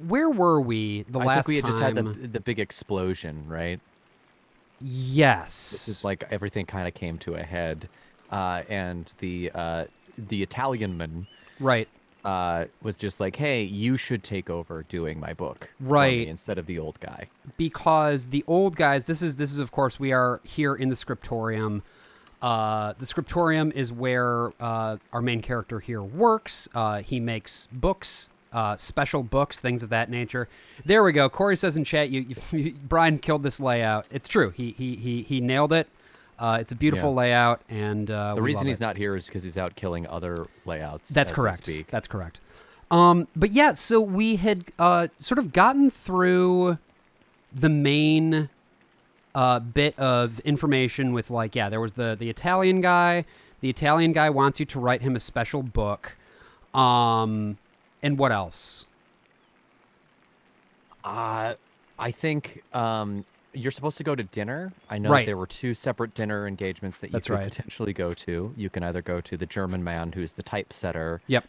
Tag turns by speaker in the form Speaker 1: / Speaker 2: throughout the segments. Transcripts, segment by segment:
Speaker 1: where were we the last
Speaker 2: think we had just had
Speaker 1: time?
Speaker 2: the big explosion, right? This is
Speaker 1: Yes.
Speaker 2: like everything kind of came to a head, and the Italian man
Speaker 1: Right.
Speaker 2: was just like, "Hey, you should take over doing my book for me
Speaker 1: Right.
Speaker 2: instead of the old guy."
Speaker 1: Because the old guys, this is of course we are here in the scriptorium. The scriptorium is where our main character here works. He makes books, special books, things of that nature. There we go. Corey says in chat, Brian killed this layout. It's true. He nailed it. It's a beautiful
Speaker 2: Yeah.
Speaker 1: layout, and
Speaker 2: The
Speaker 1: we
Speaker 2: reason
Speaker 1: love
Speaker 2: he's
Speaker 1: it.
Speaker 2: not here is because he's out killing other layouts
Speaker 1: That's
Speaker 2: as we
Speaker 1: correct.
Speaker 2: speak.
Speaker 1: That's correct. But yeah, so we had sort of gotten through the main bit of information with like, yeah, there was the Italian guy. The Italian guy wants you to write him a special book. And what else?
Speaker 2: I think you're supposed to go to dinner. I know
Speaker 1: Right.
Speaker 2: there were two separate dinner engagements that you
Speaker 1: That's
Speaker 2: could
Speaker 1: right.
Speaker 2: potentially go to. You can either go to the German man, who's the typesetter,
Speaker 1: Yep.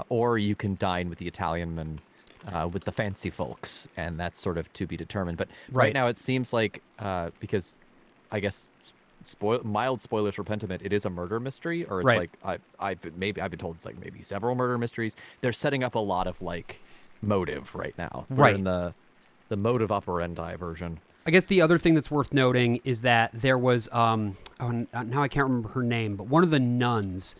Speaker 2: or you can dine with the Italian man, with the fancy folks, and that's sort of to be determined. But right
Speaker 1: Right.
Speaker 2: now, it seems like because I guess mild spoilers for Pentiment, it is a murder mystery, or it's
Speaker 1: Right.
Speaker 2: like I've been told it's like maybe several murder mysteries. They're setting up a lot of like motive right now. We're
Speaker 1: Right.
Speaker 2: in the motive operandi version.
Speaker 1: I guess the other thing that's worth noting is that there was now I can't remember her name, but one of the nuns,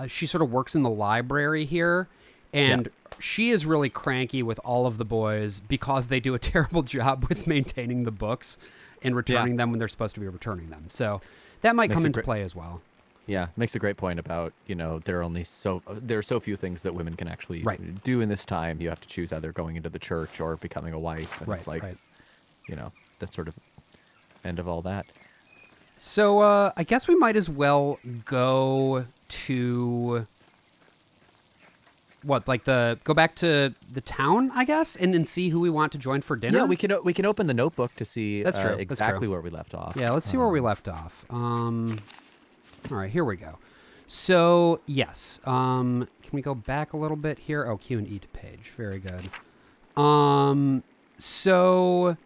Speaker 1: she sort of works in the library here,
Speaker 2: Yeah.
Speaker 1: and she is really cranky with all of the boys because they do a terrible job with maintaining the books and returning them when they're supposed to be returning them. So that might
Speaker 2: Makes
Speaker 1: come
Speaker 2: a
Speaker 1: into
Speaker 2: great-
Speaker 1: play as well.
Speaker 2: Yeah, makes a great point about, there are so few things that women can actually
Speaker 1: Right.
Speaker 2: do in this time. You have to choose either going into the church or becoming a wife, and
Speaker 1: Right,
Speaker 2: it's like,
Speaker 1: right.
Speaker 2: that's sort of end of all that.
Speaker 1: So I guess we might as well go to go back to the town, I guess, and see who we want to join for dinner.
Speaker 2: Yeah, we can open the notebook to see
Speaker 1: That's true, that's
Speaker 2: exactly
Speaker 1: true.
Speaker 2: where we left off.
Speaker 1: Yeah, let's see where we left off. All right, here we go. So yes, can we go back a little bit here? Oh, Q and E to page. Very good. So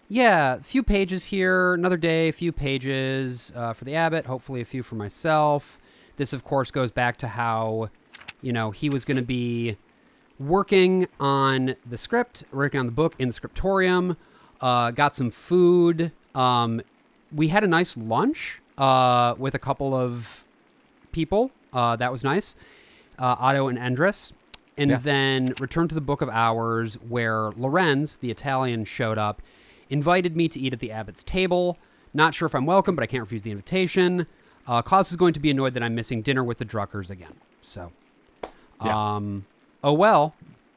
Speaker 1: yeah, a few pages here. Another day, a few pages for the abbot. Hopefully, a few for myself. This, of course, goes back to how, he was going to be working on the script, working on the book in the scriptorium. Got some food. We had a nice lunch with a couple of people. That was nice. Otto and Endres. And
Speaker 2: Yeah.
Speaker 1: then returned to the Book of Hours, where Lorenz, the Italian, showed up, invited me to eat at the abbot's table. Not sure if I'm welcome, but I can't refuse the invitation. Klaus is going to be annoyed that I'm missing dinner with the Druckers again. So,
Speaker 2: Yeah.
Speaker 1: oh well.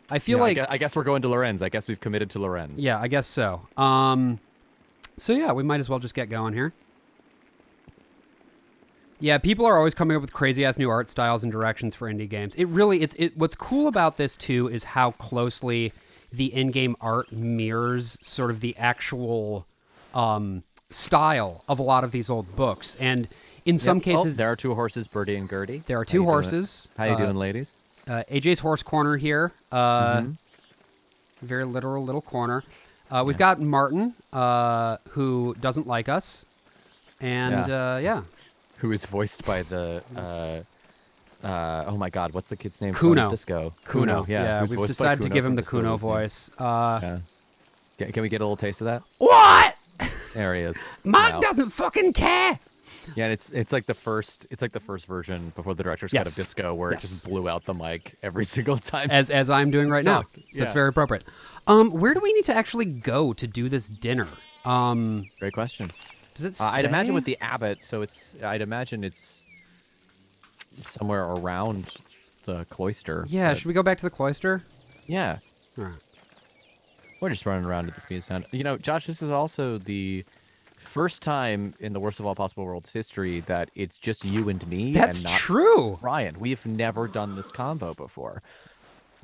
Speaker 1: I feel
Speaker 2: Yeah,
Speaker 1: like,
Speaker 2: I guess we're going to Lorenz. I guess we've committed to Lorenz.
Speaker 1: yeah, I guess so. So yeah, we might as well just get going here. Yeah, people are always coming up with crazy ass new art styles and directions for indie games. It really, what's cool about this too is how closely the in-game art mirrors sort of the actual style of a lot of these old books. And in some
Speaker 2: Yep.
Speaker 1: cases,
Speaker 2: there are two horses, Birdie and Gertie.
Speaker 1: there are
Speaker 2: How
Speaker 1: two
Speaker 2: you doing?
Speaker 1: horses.
Speaker 2: How you doing, ladies?
Speaker 1: AJ's horse corner here. Very literal little corner. We've got Martin, who doesn't like us. And yeah.
Speaker 2: Who is voiced by the oh my god, what's the kid's name?
Speaker 1: Kuno.
Speaker 2: From Disco.
Speaker 1: Kuno.
Speaker 2: Yeah, who's
Speaker 1: We've
Speaker 2: voiced by
Speaker 1: decided to
Speaker 2: Kuno
Speaker 1: give him
Speaker 2: from
Speaker 1: the
Speaker 2: Disco
Speaker 1: Kuno
Speaker 2: Elysium.
Speaker 1: voice.
Speaker 2: Yeah. Can we get a little taste of that?
Speaker 1: What?
Speaker 2: There he is.
Speaker 1: Mark
Speaker 2: Wow.
Speaker 1: doesn't fucking care.
Speaker 2: Yeah, and it's like the first version before the director's cut
Speaker 1: Yes.
Speaker 2: of Disco, where
Speaker 1: Yes.
Speaker 2: it just blew out the mic every single time.
Speaker 1: As I'm doing right now.
Speaker 2: Sucked.
Speaker 1: So it's
Speaker 2: Yeah.
Speaker 1: very appropriate. Where do we need to actually go to do this dinner?
Speaker 2: Great question.
Speaker 1: Does it
Speaker 2: I'd imagine
Speaker 1: say?
Speaker 2: with the abbot, so I'd imagine it's somewhere around the cloister.
Speaker 1: Yeah,
Speaker 2: but-
Speaker 1: should we go back to the cloister?
Speaker 2: Yeah.
Speaker 1: All right.
Speaker 2: We're just running around at the speed of sound. Josh, this is also the first time in the worst of all possible worlds history that it's just you and me
Speaker 1: That's
Speaker 2: and not
Speaker 1: true.
Speaker 2: Ryan. We've never done this combo before.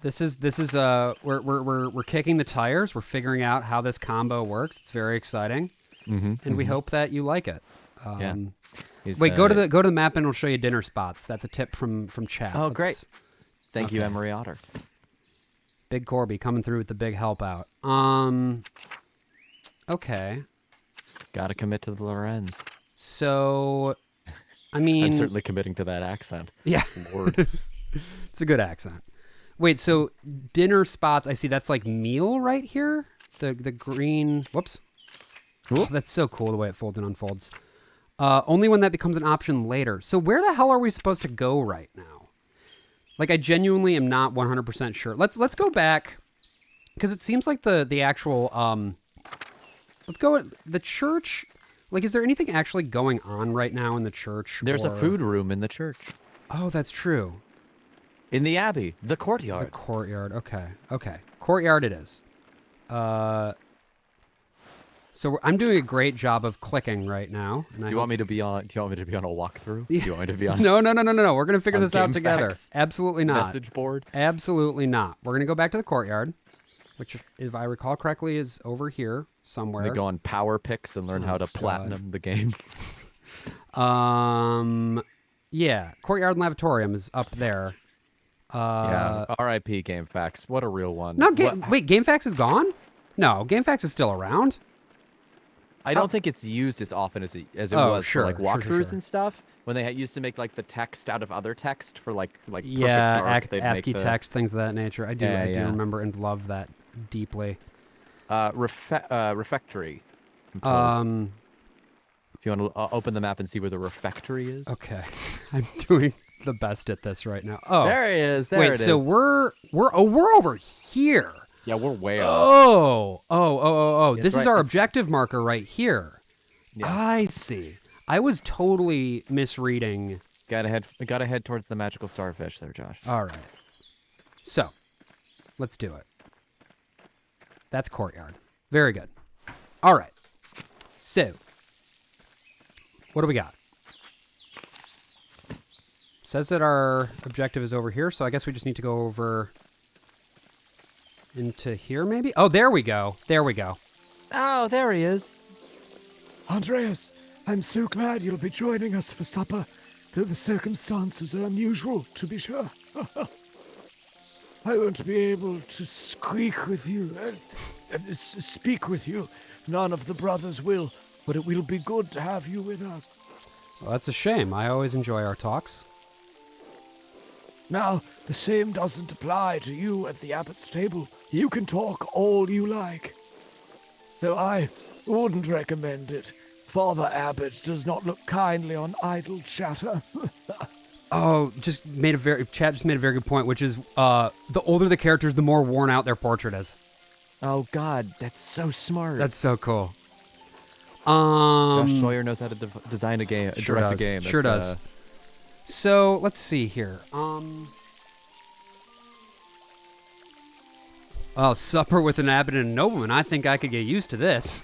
Speaker 1: This is we're kicking the tires. We're figuring out how this combo works. It's very exciting. And we hope that you like it.
Speaker 2: Yeah. He's,
Speaker 1: Wait, go to the map and we'll show you dinner spots. That's a tip from chat.
Speaker 2: Oh,
Speaker 1: Let's-
Speaker 2: great. Thank you, Emery Otter.
Speaker 1: Big Corby coming through with the big help out. Okay.
Speaker 2: Gotta commit to the Lorenz.
Speaker 1: So, I mean...
Speaker 2: I'm certainly committing to that accent.
Speaker 1: Yeah.
Speaker 2: Lord.
Speaker 1: It's a good accent. Wait, so dinner spots, I see that's like meal right here? The green... Whoops. Oh, that's so cool the way it folds and unfolds. Only when that becomes an option later. So where the hell are we supposed to go right now? Like, I genuinely am not 100% sure. Let's go back, because it seems like the actual... let's go at the church. Like, is there anything actually going on right now in the church?
Speaker 2: There's a food room in the church.
Speaker 1: Oh, that's true.
Speaker 2: In the abbey, the courtyard.
Speaker 1: The courtyard. Okay. Courtyard it is. So I'm doing a great job of clicking right now. And
Speaker 2: Do you want me to be on a walkthrough?
Speaker 1: Yeah.
Speaker 2: Do you want me to be on?
Speaker 1: No. We're gonna figure this out together.
Speaker 2: GameFAQs
Speaker 1: Absolutely not.
Speaker 2: Message board.
Speaker 1: Absolutely not. We're gonna go back to the courtyard, which, if I recall correctly, is over here somewhere.
Speaker 2: We go on power picks and learn how to platinum the game.
Speaker 1: Yeah. Courtyard and Lavatorium is up there.
Speaker 2: Yeah. R.I.P. GameFAQs. What a real one.
Speaker 1: No, wait. GameFAQs is gone? No, GameFAQs is still around.
Speaker 2: I don't think it's used as often as it
Speaker 1: Oh,
Speaker 2: was
Speaker 1: sure,
Speaker 2: for like
Speaker 1: sure,
Speaker 2: walkthroughs
Speaker 1: sure, sure.
Speaker 2: and stuff. When they used to make like the text out of other text for like
Speaker 1: Yeah,
Speaker 2: Perfect Dark, they'd
Speaker 1: ASCII
Speaker 2: make
Speaker 1: text, things of that nature. I do
Speaker 2: Yeah.
Speaker 1: remember and love that deeply.
Speaker 2: refectory. If you want to open the map and see where the refectory is.
Speaker 1: Okay. I'm doing the best at this right now. Oh,
Speaker 2: There he is. There
Speaker 1: wait.
Speaker 2: it is.
Speaker 1: So we're over here.
Speaker 2: Yeah, we're way up.
Speaker 1: Oh. This is
Speaker 2: right.
Speaker 1: our objective marker right here.
Speaker 2: Yeah.
Speaker 1: I see. I was totally misreading.
Speaker 2: Gotta head towards the magical starfish there, Josh.
Speaker 1: All right. So, let's do it. That's courtyard. Very good. All right. So, what do we got? Says that our objective is over here, so I guess we just need to go over into here, maybe? Oh, there we go.
Speaker 2: Oh, there he is.
Speaker 3: Andreas, I'm so glad you'll be joining us for supper, though the circumstances are unusual, to be sure. I won't be able to squeak with you and speak with you. None of the brothers will, but it will be good to have you with us.
Speaker 1: Well, that's a shame. I always enjoy our talks.
Speaker 3: Now, the same doesn't apply to you at the abbot's table. You can talk all you like. Though I wouldn't recommend it. Father Abbot does not look kindly on idle chatter.
Speaker 1: Oh, Chat just made a very good point, which is the older the characters, the more worn out their portrait is.
Speaker 2: Oh God, that's so smart.
Speaker 1: That's so cool.
Speaker 2: Josh Sawyer knows how to design a game,
Speaker 1: Sure
Speaker 2: direct
Speaker 1: does.
Speaker 2: a game.
Speaker 1: Sure does. So let's see here. Oh, supper with an abbot and a nobleman. I think I could get used to this.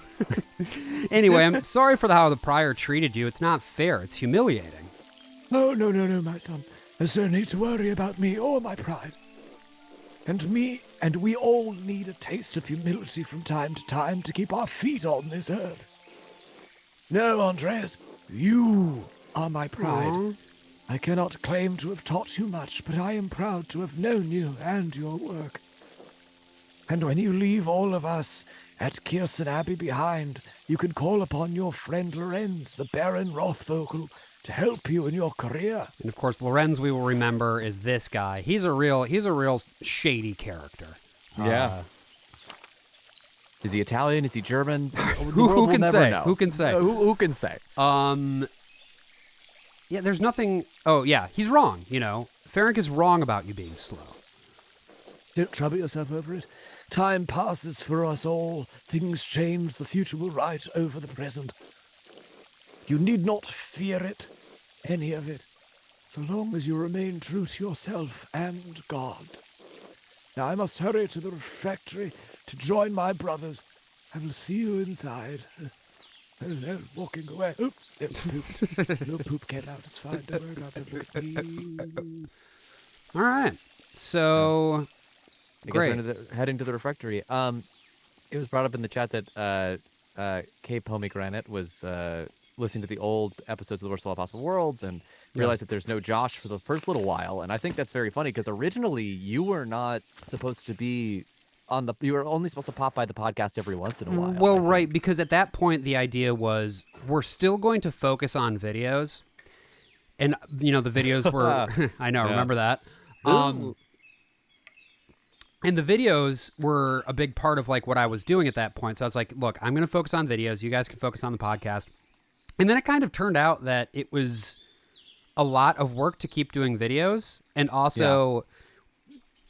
Speaker 1: Anyway, I'm sorry for how the prior treated you. It's not fair. It's humiliating.
Speaker 3: Oh, no, my son. There's no need to worry about me or my pride. And we all need a taste of humility from time to time to keep our feet on this earth. No, Andreas, you are my pride.
Speaker 1: Aww.
Speaker 3: I cannot claim to have taught you much, but I am proud to have known you and your work. And when you leave all of us at Kirsten Abbey behind, you can call upon your friend Lorenz, the Baron Rothvogel, to help you in your career.
Speaker 1: And of course, Lorenz, we will remember, is this guy. He's a real shady character.
Speaker 2: Yeah. Is he Italian? Is he German?
Speaker 1: Who can say?
Speaker 2: Know.
Speaker 1: Who can say?
Speaker 2: Who can say?
Speaker 1: Yeah, there's nothing. Oh, yeah, he's wrong. Ferenc is wrong about you being slow.
Speaker 3: Don't trouble yourself over it. Time passes for us all. Things change. The future will rise over the present. You need not fear it, any of it, so long as you remain true to yourself and God. Now I must hurry to the refectory to join my brothers. I will see you inside. No, walking away. Oop, it pooped. No poop came out. It's fine. Don't worry about it. Look at me.
Speaker 1: All right. So, great.
Speaker 2: Heading to the refectory. It was brought up in the chat that K. Pomegranate was listening to the old episodes of the Worst of All Possible Worlds and realize that there's no Josh for the first little while, and I think that's very funny because originally you were not supposed to be on the. You were only supposed to pop by the podcast every once in a while.
Speaker 1: Well,
Speaker 2: I think.
Speaker 1: right, because at that point the idea was we're still going to focus on videos, and the videos were. I know,
Speaker 2: Yeah.
Speaker 1: remember that. And the videos were a big part of like what I was doing at that point. So I was like, look, I'm going to focus on videos. You guys can focus on the podcast. And then it kind of turned out that it was a lot of work to keep doing videos. And also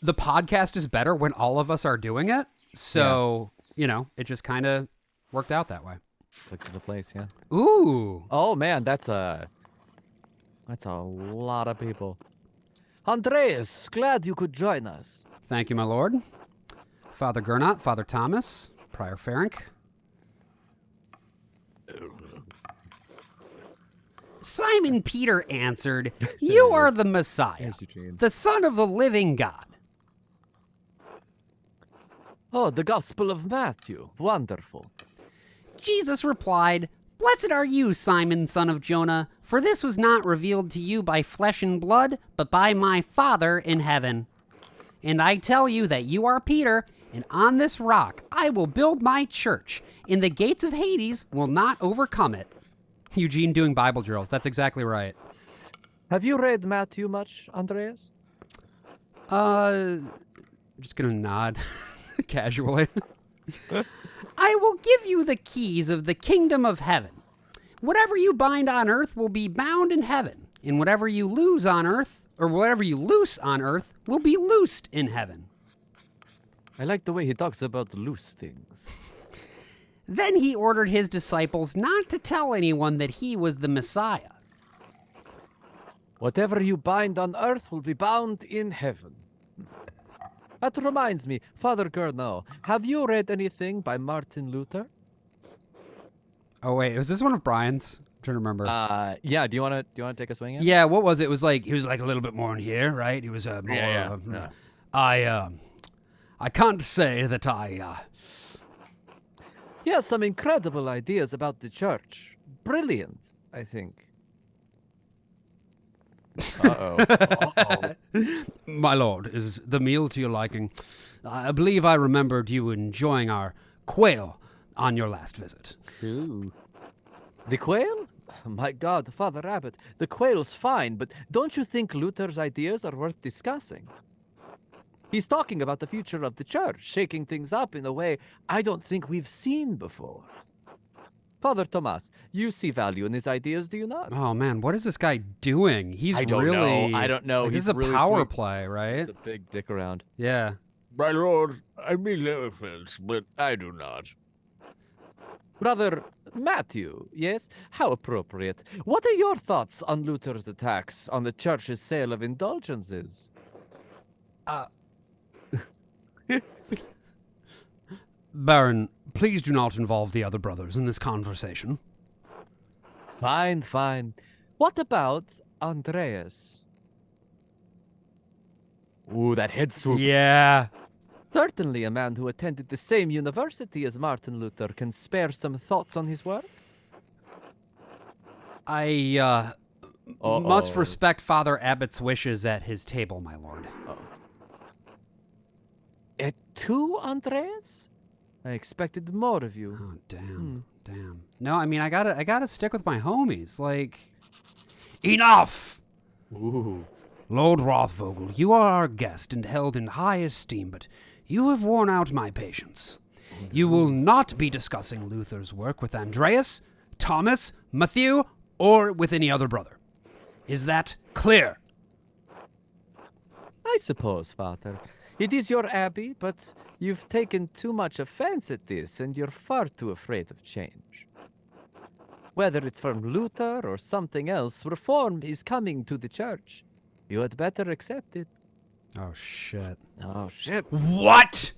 Speaker 1: the podcast is better when all of us are doing it. So, it just kind of worked out that way.
Speaker 2: Click to the place, yeah.
Speaker 1: Ooh.
Speaker 2: Oh man, that's a lot of people. Andreas, glad you could join us.
Speaker 1: Thank you, my lord. Father Gernot, Father Thomas, Prior Ferenc. Simon Peter answered, "You are the Messiah, the Son of the living God."
Speaker 2: Oh, the Gospel of Matthew. Wonderful.
Speaker 1: Jesus replied, "Blessed are you, Simon, son of Jonah, for this was not revealed to you by flesh and blood, but by my Father in heaven. And I tell you that you are Peter, and on this rock I will build my church, and the gates of Hades will not overcome it." Eugene doing Bible drills. That's exactly right.
Speaker 2: Have you read Matthew much, Andreas?
Speaker 1: I'm just gonna nod casually. "I will give you the keys of the kingdom of heaven. Whatever you bind on earth will be bound in heaven, and whatever you loose on earth will be loosed in heaven."
Speaker 2: I like the way he talks about loose things.
Speaker 1: Then he ordered his disciples not to tell anyone that he was the Messiah.
Speaker 2: Whatever you bind on earth will be bound in heaven. That reminds me, Father Gernot, have you read anything by Martin Luther?
Speaker 1: Oh wait, was this one of Brian's? I'm trying to remember.
Speaker 2: Yeah. Do you want to take a swing at it?
Speaker 1: Yeah, what was it? It was like he was like a little bit more in here, right? He was more. I can't say that I.
Speaker 2: He has some incredible ideas about the church. Brilliant, I think. Uh-oh.
Speaker 1: My lord, is the meal to your liking? I believe I remembered you enjoying our quail on your last visit.
Speaker 2: Ooh. The quail? My God, Father Abbot, the quail's fine, but don't you think Luther's ideas are worth discussing? He's talking about the future of the church, shaking things up in a way I don't think we've seen before. Father Thomas, you see value in his ideas, do you not?
Speaker 1: Oh man, what is this guy doing? He's
Speaker 2: I don't
Speaker 1: really.
Speaker 2: know. I don't know.
Speaker 1: Like,
Speaker 2: He's
Speaker 1: this is a
Speaker 2: really
Speaker 1: power
Speaker 2: sweet.
Speaker 1: play, right?
Speaker 2: He's a big dick around.
Speaker 1: Yeah.
Speaker 3: My lord, I mean no offense, but I do not.
Speaker 2: Brother Matthew, yes? How appropriate. What are your thoughts on Luther's attacks on the church's sale of indulgences?
Speaker 1: Baron, please do not involve the other brothers in this conversation.
Speaker 2: Fine, fine. What about Andreas? Ooh, that head swoop.
Speaker 1: Yeah.
Speaker 2: Certainly a man who attended the same university as Martin Luther can spare some thoughts on his work.
Speaker 1: I must respect Father Abbott's wishes at his table, my lord.
Speaker 2: Et tu, Andreas? I expected more of you.
Speaker 1: Oh, damn. No, I mean, I gotta stick with my homies. Like, enough!
Speaker 2: Ooh.
Speaker 1: Lord Rothvogel, you are our guest and held in high esteem, but you have worn out my patience. You will not be discussing Luther's work with Andreas, Thomas, Matthew, or with any other brother. Is that clear?
Speaker 2: I suppose, Father. It is your abbey, but you've taken too much offense at this, and you're far too afraid of change. Whether it's from Luther or something else, reform is coming to the church. You had better accept it.
Speaker 1: Oh, shit.
Speaker 2: Oh, shit.
Speaker 1: What?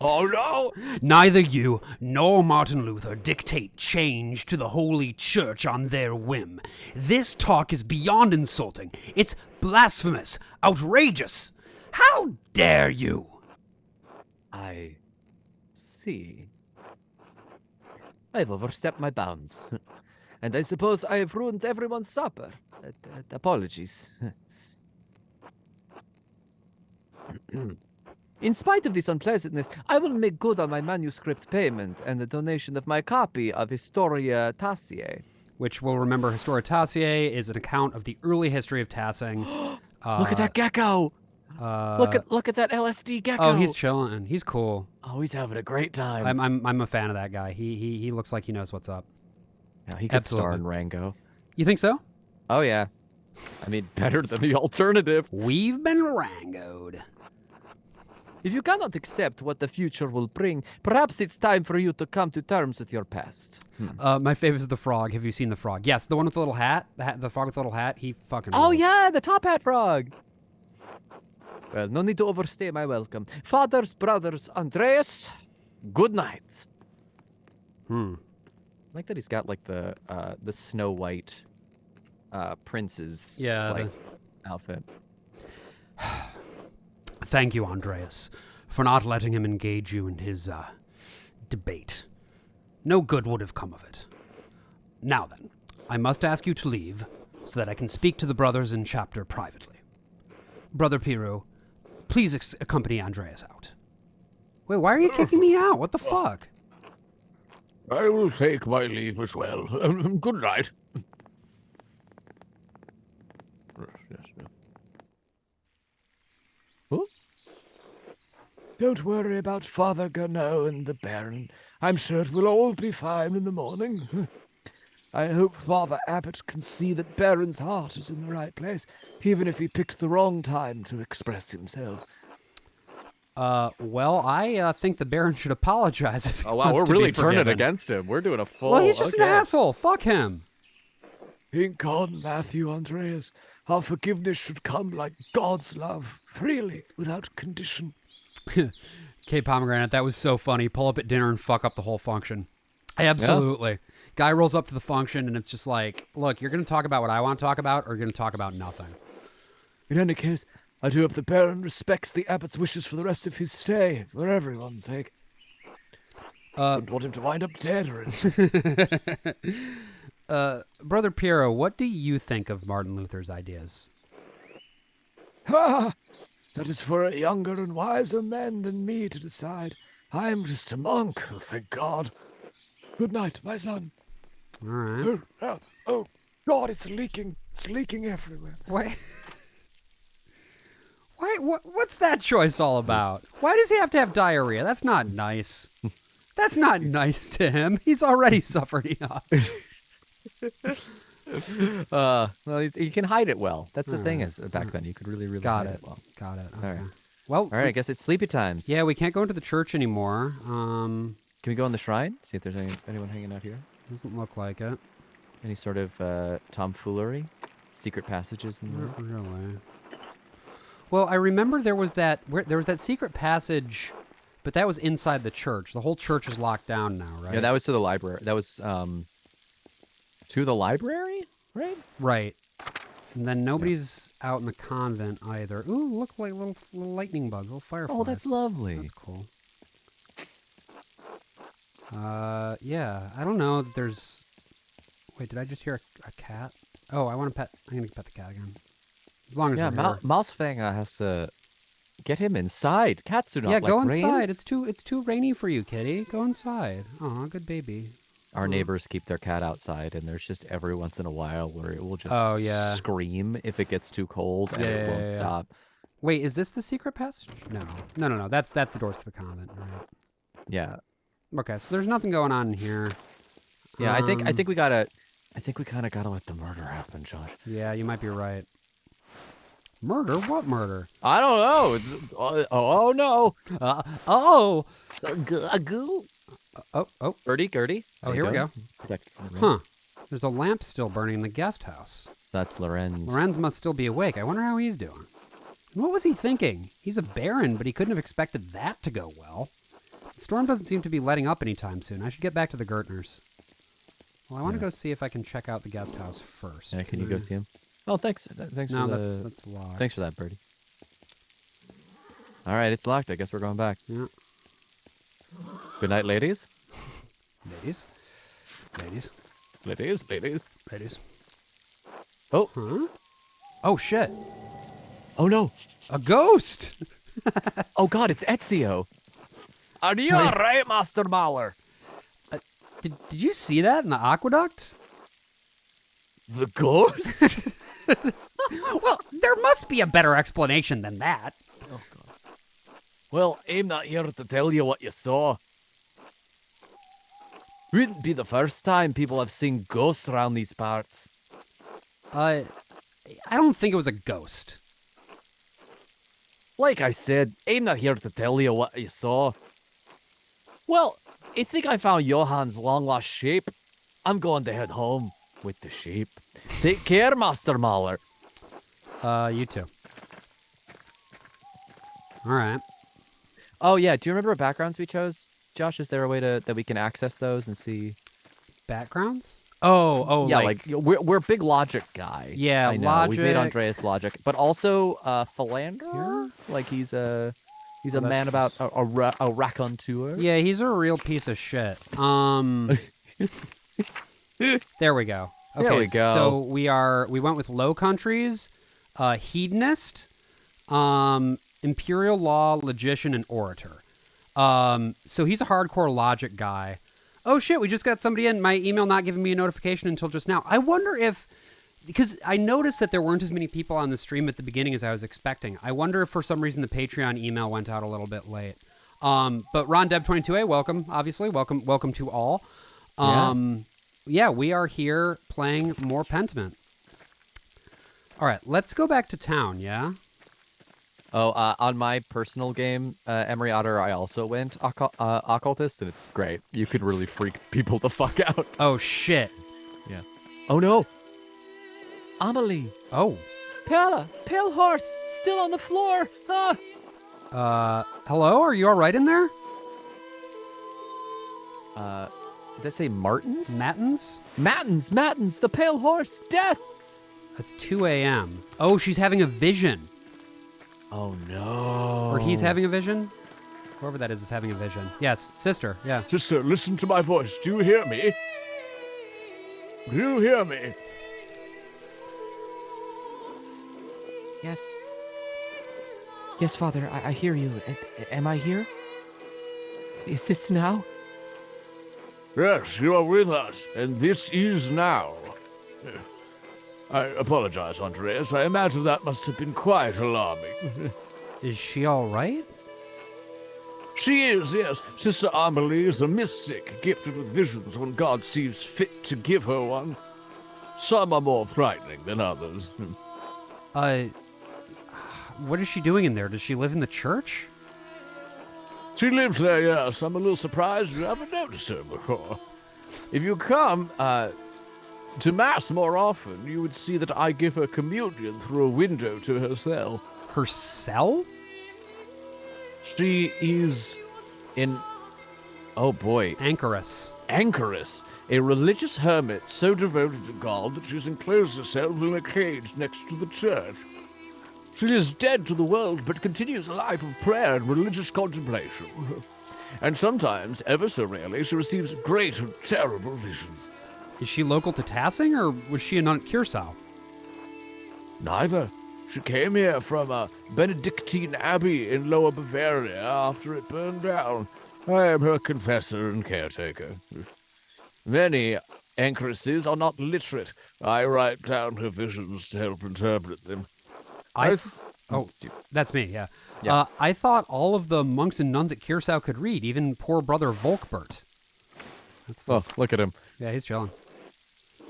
Speaker 2: Oh, no!
Speaker 1: Neither you nor Martin Luther dictate change to the Holy Church on their whim. This talk is beyond insulting. It's blasphemous, outrageous. How dare you?
Speaker 2: I see. I've overstepped my bounds. And I suppose I have ruined everyone's supper. Apologies. In spite of this unpleasantness, I will make good on my manuscript payment and the donation of my copy of Historia Tassiae.
Speaker 1: Which we'll remember Historia Tassiae is an account of the early history of Tassing.
Speaker 2: Look at that gecko! Look at that LSD gecko!
Speaker 1: Oh, he's chilling. He's cool.
Speaker 2: Oh, he's having a great time.
Speaker 1: I'm a fan of that guy. He looks like he knows what's up.
Speaker 2: Yeah, he could star
Speaker 1: Absolutely.
Speaker 2: in Rango.
Speaker 1: You think so?
Speaker 2: Oh yeah. I mean, better than the alternative.
Speaker 1: We've been rangoed.
Speaker 2: If you cannot accept what the future will bring, perhaps it's time for you to come to terms with your past.
Speaker 1: My favorite is the frog. Have you seen the frog? Yes, the one with the little hat. The frog with the little hat. He fucking
Speaker 2: Oh
Speaker 1: rules.
Speaker 2: yeah, the top hat frog. Well, no need to overstay my welcome. Fathers, brothers, Andreas, good night. I like that he's got like the Snow White prince's outfit.
Speaker 1: Thank you, Andreas, for not letting him engage you in his debate. No good would have come of it. Now then, I must ask you to leave so that I can speak to the brothers in chapter privately. Brother Piru, please accompany Andreas out. Wait, why are you kicking me out? What the fuck?
Speaker 3: I will take my leave as well. Good night. Don't worry about Father Gurneau and the Baron. I'm sure it will all be fine in the morning. I hope Father Abbot can see that Baron's heart is in the right place, even if he picked the wrong time to express himself.
Speaker 1: Well, I think the Baron should apologize if he
Speaker 2: Oh wow,
Speaker 1: wants
Speaker 2: we're
Speaker 1: to be
Speaker 2: really turning
Speaker 1: forgiven.
Speaker 2: against him. We're doing a full.
Speaker 1: Well, he's just an asshole. Fuck him.
Speaker 3: Think on, Matthew Andreas. Our forgiveness should come like God's love, freely, without condition.
Speaker 1: Okay, Pomegranate, that was so funny. Pull up at dinner and fuck up the whole function. Absolutely. Guy rolls up to the function and it's just like, look, you're going to talk about what I want to talk about or you're going to talk about nothing.
Speaker 3: In any case, I do hope the Baron respects the Abbot's wishes for the rest of his stay, for everyone's sake. Don't want him to wind up dead or anything.
Speaker 1: Brother Piero, what do you think of Martin Luther's ideas?
Speaker 3: Ha! That is for a younger and wiser man than me to decide. I am just a monk, thank God. Good night, my son.
Speaker 1: All right.
Speaker 3: Oh, God, it's leaking. It's leaking everywhere.
Speaker 1: Why? What's that choice all about? Why does he have to have diarrhea? That's not nice. That's not nice to him. He's already suffered enough.
Speaker 2: Well, you can hide it well. That's the thing. Is back then you could really
Speaker 1: Got
Speaker 2: hide
Speaker 1: it.
Speaker 2: it well.
Speaker 1: Got it. Okay.
Speaker 2: All right.
Speaker 1: Well,
Speaker 2: All right, I guess it's sleepy times.
Speaker 1: yeah, we can't go into the church anymore.
Speaker 2: Can we go in the shrine? See if there's anyone hanging out here.
Speaker 1: Doesn't look like it.
Speaker 2: Any sort of tomfoolery? Secret passages in there?
Speaker 1: Not really. Well, I remember there was that secret passage, but that was inside the church. The whole church is locked down now, right?
Speaker 2: Yeah, that was to the library. That was to the library, right?
Speaker 1: Right. And then nobody's out in the convent either. Ooh, look like little lightning bugs, little fireflies.
Speaker 2: Oh, that's lovely.
Speaker 1: That's cool. Yeah, I don't know that there's... Wait, did I just hear a cat? Oh, I want to pet... I'm going to pet the cat again. As long as
Speaker 2: Yeah,
Speaker 1: we're here.
Speaker 2: Mousefang has to get him inside. Cats do not
Speaker 1: Yeah,
Speaker 2: like
Speaker 1: go
Speaker 2: rain.
Speaker 1: inside. It's too rainy for you, kitty. Go inside. Aw, good baby.
Speaker 2: Our neighbors keep their cat outside, and there's just every once in a while where it will just scream if it gets too cold, and it won't stop.
Speaker 1: Wait, is this the secret passage? No. That's the doors to the convent, right?
Speaker 2: Yeah.
Speaker 1: Okay, so there's nothing going on in here.
Speaker 2: Yeah, I think we kind of gotta let the murder happen, Josh.
Speaker 1: Yeah, you might be right. Murder? What murder?
Speaker 2: I don't know. It's, oh no.
Speaker 1: Oh,
Speaker 2: Gertie.
Speaker 1: Oh, here we go. Huh. There's a lamp still burning in the guest house.
Speaker 2: That's Lorenz.
Speaker 1: Lorenz must still be awake. I wonder how he's doing. What was he thinking? He's a baron, but he couldn't have expected that to go well. The storm doesn't seem to be letting up anytime soon. I should get back to the Gertners. Well, I want to go see if I can check out the guest house first.
Speaker 2: Yeah, can you go see him? Oh, thanks. Thanks
Speaker 1: No,
Speaker 2: for the...
Speaker 1: that's locked.
Speaker 2: Thanks for that, Birdie. All right, it's locked. I guess we're going back.
Speaker 1: Yeah.
Speaker 2: Good night, ladies.
Speaker 1: Ladies.
Speaker 2: Ladies.
Speaker 1: Ladies.
Speaker 2: Oh,
Speaker 1: Huh? Oh, shit.
Speaker 2: oh no.
Speaker 1: A ghost!
Speaker 2: Oh God, it's Ezio. Are you all right, Master Mauler?
Speaker 1: Did you see that in the aqueduct?
Speaker 2: The ghost?
Speaker 1: Well, there must be a better explanation than that.
Speaker 2: Oh God. Well, I'm not here to tell you what you saw. Wouldn't be the first time people have seen ghosts around these parts.
Speaker 1: I don't think it was a ghost.
Speaker 2: Like I said, I'm not here to tell you what you saw. Well, I think I found Johann's long-lost sheep. I'm going to head home with the sheep. Take care, Master Mahler.
Speaker 1: You too. All right.
Speaker 2: Oh, yeah, do you remember what backgrounds we chose? Josh, is there a way that we can access those and see?
Speaker 1: Backgrounds? Oh,
Speaker 2: Yeah, like we're a big Logic guy.
Speaker 1: Yeah,
Speaker 2: I know. We've made
Speaker 1: Logic.
Speaker 2: Andreas Logic, but also Philander.
Speaker 1: Here?
Speaker 2: Like he's a
Speaker 1: that's
Speaker 2: man about a raconteur.
Speaker 1: Yeah, he's a real piece of shit. There we go. Okay,
Speaker 2: There we go.
Speaker 1: So we went with Low Countries, hedonist, imperial law, logician, and orator. So he's a hardcore Logic guy. Oh shit, we just got somebody in. My email not giving me a notification until just now. I wonder if, because I noticed that there weren't as many people on the stream at the beginning as I was expecting. I wonder if for some reason the Patreon email went out a little bit late. But Ron Deb 22A, welcome, obviously. Welcome to all. Yeah, we are here playing more Pentiment. All right, let's go back to town, yeah?
Speaker 2: Oh, on my personal game, Emery Otter, I also went occultist, and it's great. You could really freak people the fuck out.
Speaker 1: Oh, shit.
Speaker 2: Yeah. Oh no. Amelie.
Speaker 1: Oh.
Speaker 2: Pale horse, still on the floor.
Speaker 1: Hello? Are you all right in there?
Speaker 2: Does that say Martins?
Speaker 1: Mattins?
Speaker 2: Mattins, the pale horse, death.
Speaker 1: That's 2 a.m. Oh, she's having a vision.
Speaker 2: Oh no.
Speaker 1: Or he's having a vision? Whoever that is having a vision. Yes, sister, yeah.
Speaker 3: Sister, listen to my voice. Do you hear me? Do you hear me?
Speaker 2: Yes. Yes, Father, I hear you. Am I here? Is this now?
Speaker 3: Yes, you are with us, and this is now. I apologize, Andreas. I imagine that must have been quite alarming.
Speaker 1: Is she all right?
Speaker 3: She is, yes. Sister Amelie is a mystic, gifted with visions when God sees fit to give her one. Some are more frightening than others.
Speaker 1: What is she doing in there? Does she live in the church?
Speaker 3: She lives there, yes. I'm a little surprised you haven't noticed her before. If you come to Mass more often, you would see that I give her communion through a window to her cell.
Speaker 1: Her cell?
Speaker 3: She is in...
Speaker 2: Oh boy.
Speaker 1: Anchoress.
Speaker 3: Anchoress, a religious hermit so devoted to God that she's enclosed herself in a cage next to the church. She is dead to the world, but continues a life of prayer and religious contemplation. And sometimes, ever so rarely, she receives great and terrible visions.
Speaker 1: Is she local to Tassing, or was she a nun at Curacao?
Speaker 3: Neither. She came here from a Benedictine abbey in Lower Bavaria after it burned down. I am her confessor and caretaker. Many anchoresses are not literate. I write down her visions to help interpret them.
Speaker 1: Oh, that's me, yeah. I thought all of the monks and nuns at Curacao could read, even poor brother Volkbert. That's fun.
Speaker 2: Oh, look at him.
Speaker 1: Yeah, he's chilling.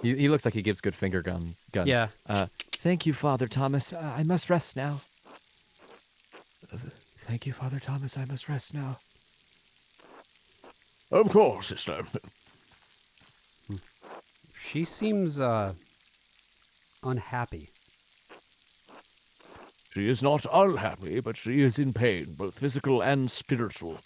Speaker 2: He looks like he gives good finger guns.
Speaker 1: Yeah.
Speaker 2: Thank you, Father Thomas. I must rest now. Thank you, Father Thomas. I must rest now.
Speaker 3: Of course, sister.
Speaker 1: She seems, unhappy.
Speaker 3: She is not unhappy, but she is in pain, both physical and spiritual.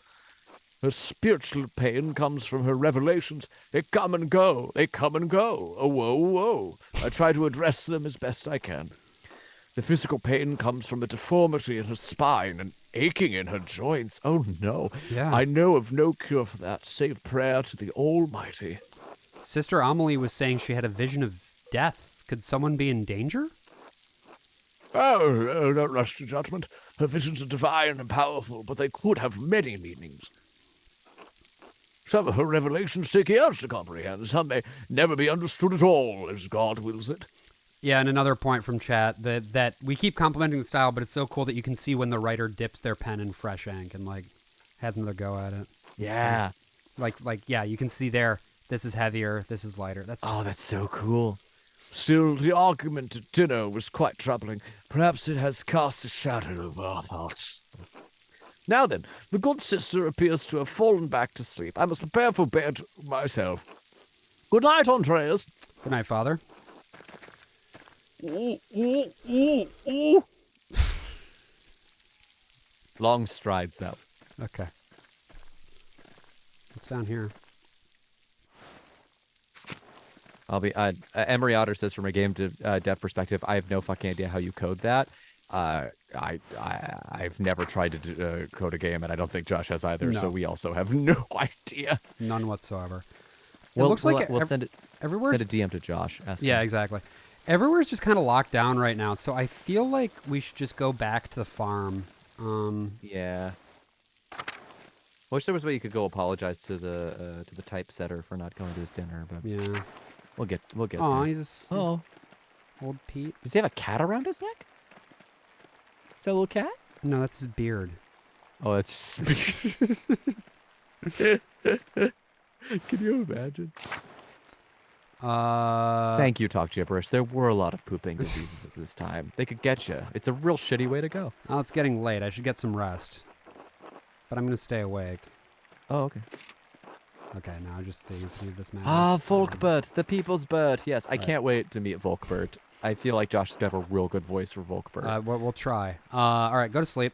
Speaker 3: Her spiritual pain comes from her revelations. They come and go. They come and go. Oh, whoa, whoa. I try to address them as best I can. The physical pain comes from a deformity in her spine and aching in her joints. Oh, no.
Speaker 1: Yeah.
Speaker 3: I know of no cure for that, save prayer to the Almighty.
Speaker 1: Sister Amelie was saying she had a vision of death Could someone be in danger?
Speaker 3: Oh, don't rush to judgment. Her visions are divine and powerful, but they could have many meanings. Some of her revelations take years to comprehend. Some may never be understood at all, as God wills it.
Speaker 1: Yeah, and another point from chat that we keep complimenting the style, but it's so cool that you can see when the writer dips their pen in fresh ink and like has another go at it. It's
Speaker 2: Yeah.
Speaker 1: cool. Like yeah, you can see there. This is heavier. This is lighter. That's just,
Speaker 2: Oh, that's so cool.
Speaker 3: Still, the argument at dinner was quite troubling. Perhaps it has cast a shadow over our thoughts. Now then, the good sister appears to have fallen back to sleep. I must prepare for bed myself. Good night, Andreas.
Speaker 1: Good night, Father.
Speaker 2: Long strides out.
Speaker 1: Okay. What's down here?
Speaker 2: I'll be. Emery Otter says, from a game dev perspective, I have no fucking idea how you code that. I've never tried to code a game, and I don't think Josh has either.
Speaker 1: No.
Speaker 2: So we also have no idea.
Speaker 1: None whatsoever.
Speaker 2: We'll,
Speaker 1: looks like
Speaker 2: we'll send it.
Speaker 1: everywhere.
Speaker 2: Send a DM to Josh. Ask
Speaker 1: Yeah,
Speaker 2: him.
Speaker 1: exactly. Everywhere's just kind of locked down right now, so I feel like we should just go back to the farm.
Speaker 2: Yeah. I wish there was a way you could go apologize to the typesetter for not going to his dinner, but
Speaker 1: Yeah.
Speaker 2: we'll get
Speaker 1: Oh,
Speaker 2: there.
Speaker 1: he's just
Speaker 2: Oh,
Speaker 1: old Pete.
Speaker 2: does he have a cat around his neck? Is that a little cat?
Speaker 1: No, that's his beard.
Speaker 2: Oh, that's just... Can you imagine? Thank you, Talk Gibberish. There were a lot of pooping diseases at this time. They could get you. It's a real shitty way to go.
Speaker 1: Oh, it's getting late. I should get some rest. But I'm gonna stay awake.
Speaker 2: Oh, okay.
Speaker 1: Okay, now I just see if this matters.
Speaker 2: Ah, Volkbert, the people's bird. Yes, I
Speaker 1: Right.
Speaker 2: can't wait to meet Volkbert. I feel like Josh is gonna have a real good voice for Volkbert.
Speaker 1: We'll try. All right, go to sleep.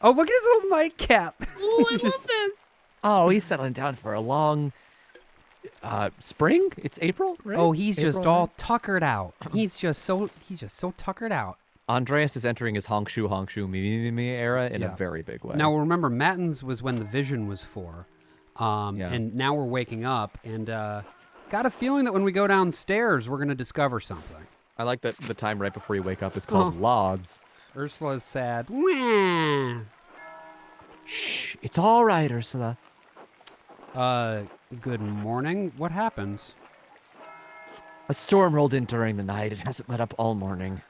Speaker 1: Oh, look at his little nightcap.
Speaker 2: Oh, I love this. Oh, he's settling down for a long spring. It's April, right?
Speaker 1: Oh, he's just
Speaker 2: April,
Speaker 1: all
Speaker 2: right?
Speaker 1: tuckered out. He's just so tuckered out.
Speaker 2: Andreas is entering his honkshu me era in
Speaker 1: Yeah.
Speaker 2: a very big way.
Speaker 1: Now remember, Matins was when the vision was for,
Speaker 2: Yeah.
Speaker 1: and now we're waking up, and got a feeling that when we go downstairs, we're gonna discover something.
Speaker 2: I like that the time right before you wake up is called Logs.
Speaker 1: Ursula's sad. Wah.
Speaker 2: Shh, it's all right, Ursula.
Speaker 1: Good morning. What happened?
Speaker 2: A storm rolled in during the night. It hasn't let up all morning.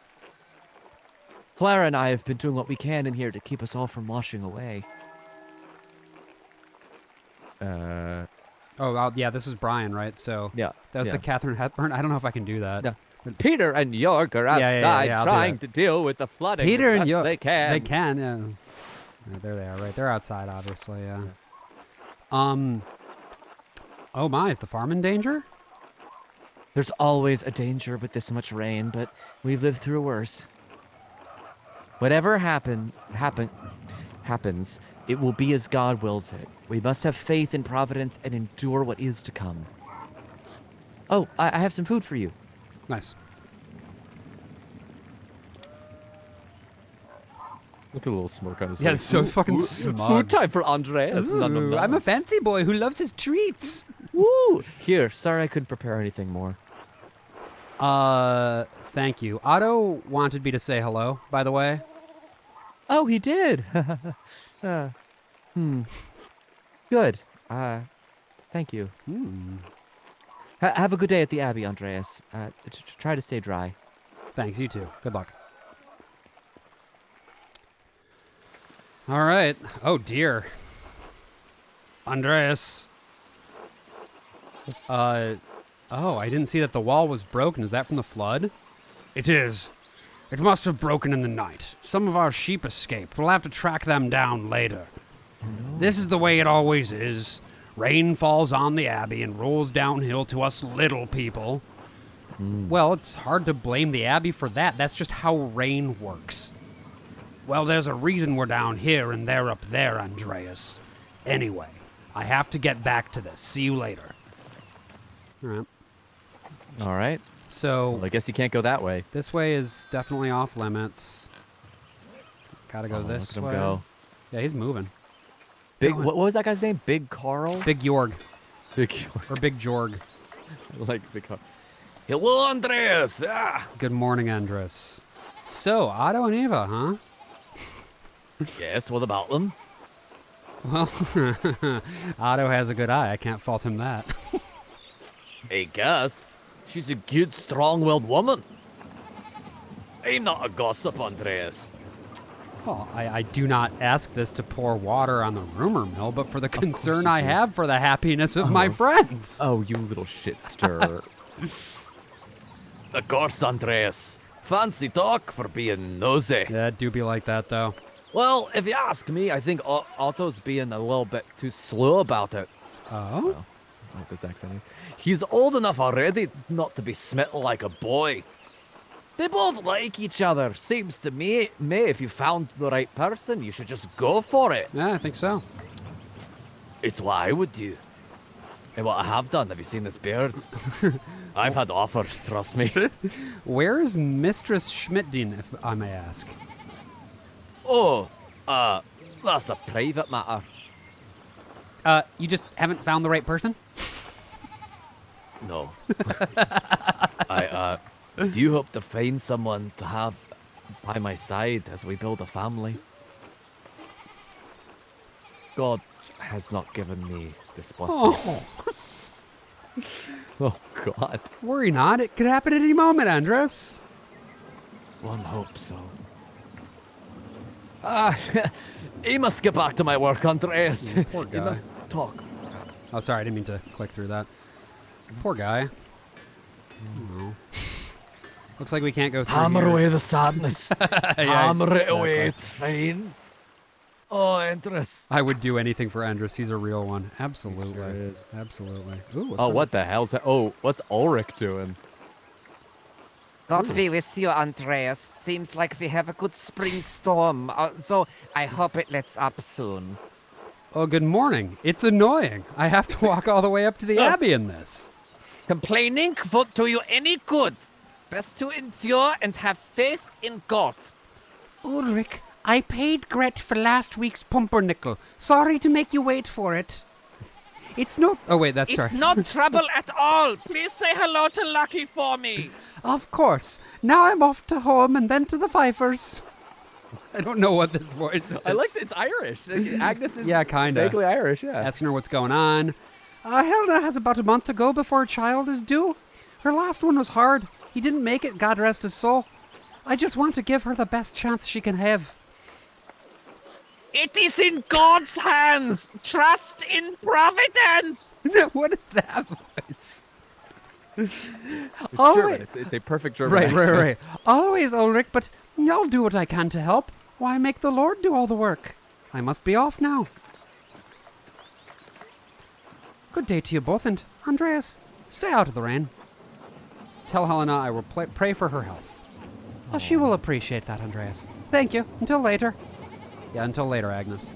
Speaker 2: Clara and I have been doing what we can in here to keep us all from washing away.
Speaker 1: Oh, yeah, this is Brian, right? So
Speaker 2: Yeah.
Speaker 1: that was
Speaker 2: yeah.
Speaker 1: the Catherine Hepburn. I don't know if I can do that.
Speaker 2: Yeah. Peter and York are
Speaker 1: Yeah,
Speaker 2: outside
Speaker 1: yeah, I'll do
Speaker 2: trying
Speaker 1: that.
Speaker 2: to deal with the flooding
Speaker 1: Peter
Speaker 2: as
Speaker 1: and
Speaker 2: best
Speaker 1: York.
Speaker 2: they can.
Speaker 1: They can. Yeah. Yeah, there they are. Right, they're outside, obviously. Yeah. Oh my, is the farm in danger?
Speaker 2: There's always a danger with this much rain, but we've lived through worse. Whatever happens, it will be as God wills it. We must have faith in Providence and endure what is to come. Oh, I have some food for you.
Speaker 1: Nice.
Speaker 2: Look at a little smirk on his
Speaker 1: Yeah, it's so fucking smug.
Speaker 2: Food time for Andreas.
Speaker 1: Ooh, I'm a fancy boy who loves his treats.
Speaker 2: Woo! Here, sorry I couldn't prepare anything more.
Speaker 1: Thank you. Otto wanted me to say hello, by the way.
Speaker 2: Oh, he did. Good. Thank you. Have a good day at the Abbey, Andreas. Try to stay dry.
Speaker 1: Thanks, you too. Good luck. All right. Oh, dear. Andreas. Oh, I didn't see that the wall was broken. Is that from the flood? It is. It must have broken in the night. Some of our sheep escaped. We'll have to track them down later. This is the way it always is. Rain falls on the Abbey and rolls downhill to us little people. Well, it's hard to blame the Abbey for that. That's just how rain works. Well, there's a reason we're down here and they're up there, Andreas. Anyway, I have to get back to this. See you later. All right.
Speaker 2: All right.
Speaker 1: So
Speaker 2: Well, I guess you can't go that way.
Speaker 1: this way is definitely off limits. Gotta go this
Speaker 2: Look at him
Speaker 1: way.
Speaker 2: go.
Speaker 1: Yeah, he's moving.
Speaker 2: Big.
Speaker 1: Going.
Speaker 2: What was that guy's name? Big Carl.
Speaker 1: Big Jorg
Speaker 2: Big.
Speaker 1: or Big Jorg.
Speaker 2: like Big Carl. Hello, Andreas.
Speaker 1: Good morning, Andres. So, Otto and Eva, huh?
Speaker 2: Yes, what about them?
Speaker 1: Well, Otto has a good eye. I can't fault him that.
Speaker 2: I guess. She's a good, strong-willed woman. I'm not a gossip, Andreas.
Speaker 1: Well, I do not ask this to pour water on the rumor mill, but for the concern
Speaker 2: you
Speaker 1: I
Speaker 2: do.
Speaker 1: have for the happiness of my friends.
Speaker 2: Oh, you little shit stirrer. Of course, Andreas. Fancy talk for being nosy.
Speaker 1: Yeah, it do be like that, though.
Speaker 2: Well, if you ask me, I think Otto's being a little bit too slow about it.
Speaker 1: Oh?
Speaker 2: What this accent is. He's old enough already not to be smitten like a boy. They both like each other. Seems to me, if you found the right person, you should just go for it.
Speaker 1: Yeah, I think so.
Speaker 2: It's what I would do. And what I have done. Have you seen this beard? I've had offers, trust me.
Speaker 1: Where is Mistress Schmidtdien, if I may ask?
Speaker 2: Oh, that's a private matter.
Speaker 1: You just haven't found the right person?
Speaker 2: No. I do hope to find someone to have by my side as we build a family. God has not given me this blessing.
Speaker 1: Oh,
Speaker 2: Oh, God.
Speaker 1: worry not. It could happen at any moment, Andres.
Speaker 2: One hopes so. I must get back to my work, Andreas.
Speaker 1: Poor guy.
Speaker 2: Enough talk.
Speaker 1: Oh, sorry, I didn't mean to click through that. Poor guy. Oh. Looks like we can't go through
Speaker 2: Hammer
Speaker 1: here.
Speaker 2: away the sadness.
Speaker 1: Yeah,
Speaker 2: Hammer it away,
Speaker 1: exactly.
Speaker 2: it's fine. Oh, Andres.
Speaker 1: I would do anything for Andres. He's a real one. Absolutely.
Speaker 2: Sure is.
Speaker 1: Absolutely. Ooh, what's
Speaker 2: Oh,
Speaker 1: going
Speaker 2: what the hell's that? Oh, what's Ulrich doing?
Speaker 4: God be with you, Andreas. Seems like we have a good spring storm, so I hope it lets up soon.
Speaker 1: Oh, good morning. It's annoying. I have to walk all the way up to the Abbey in this.
Speaker 4: Complaining won't do you any good. Best to endure and have faith in God.
Speaker 1: Ulrich, I paid Gret for last week's pumpernickel. Sorry to make you wait for it. It's no... Oh, wait, that's
Speaker 4: It's
Speaker 1: sorry.
Speaker 4: not trouble at all. Please say hello to Lucky for me.
Speaker 1: Of course. Now I'm off to home and then to the Pfeiffers. I don't know what this voice is.
Speaker 2: I like it's Irish. Agnes is
Speaker 1: Yeah, kinda.
Speaker 2: vaguely Irish, yeah.
Speaker 1: Asking her what's going on. Helena has about a month to go before her child is due. Her last one was hard. He didn't make it, God rest his soul. I just want to give her the best chance she can have.
Speaker 4: It is in God's hands. Trust in providence.
Speaker 1: What is that voice?
Speaker 2: It's
Speaker 1: Always-
Speaker 2: German. It's a perfect German
Speaker 1: Right,
Speaker 2: accent.
Speaker 1: right. Always, Ulrich, but I'll do what I can to help. Why make the Lord do all the work? I must be off now. Good day to you both, and Andreas, stay out of the rain. Tell Helena I will pray for her health. Oh, she will appreciate that, Andreas. Thank you. Until later. Yeah, until later, Agnes.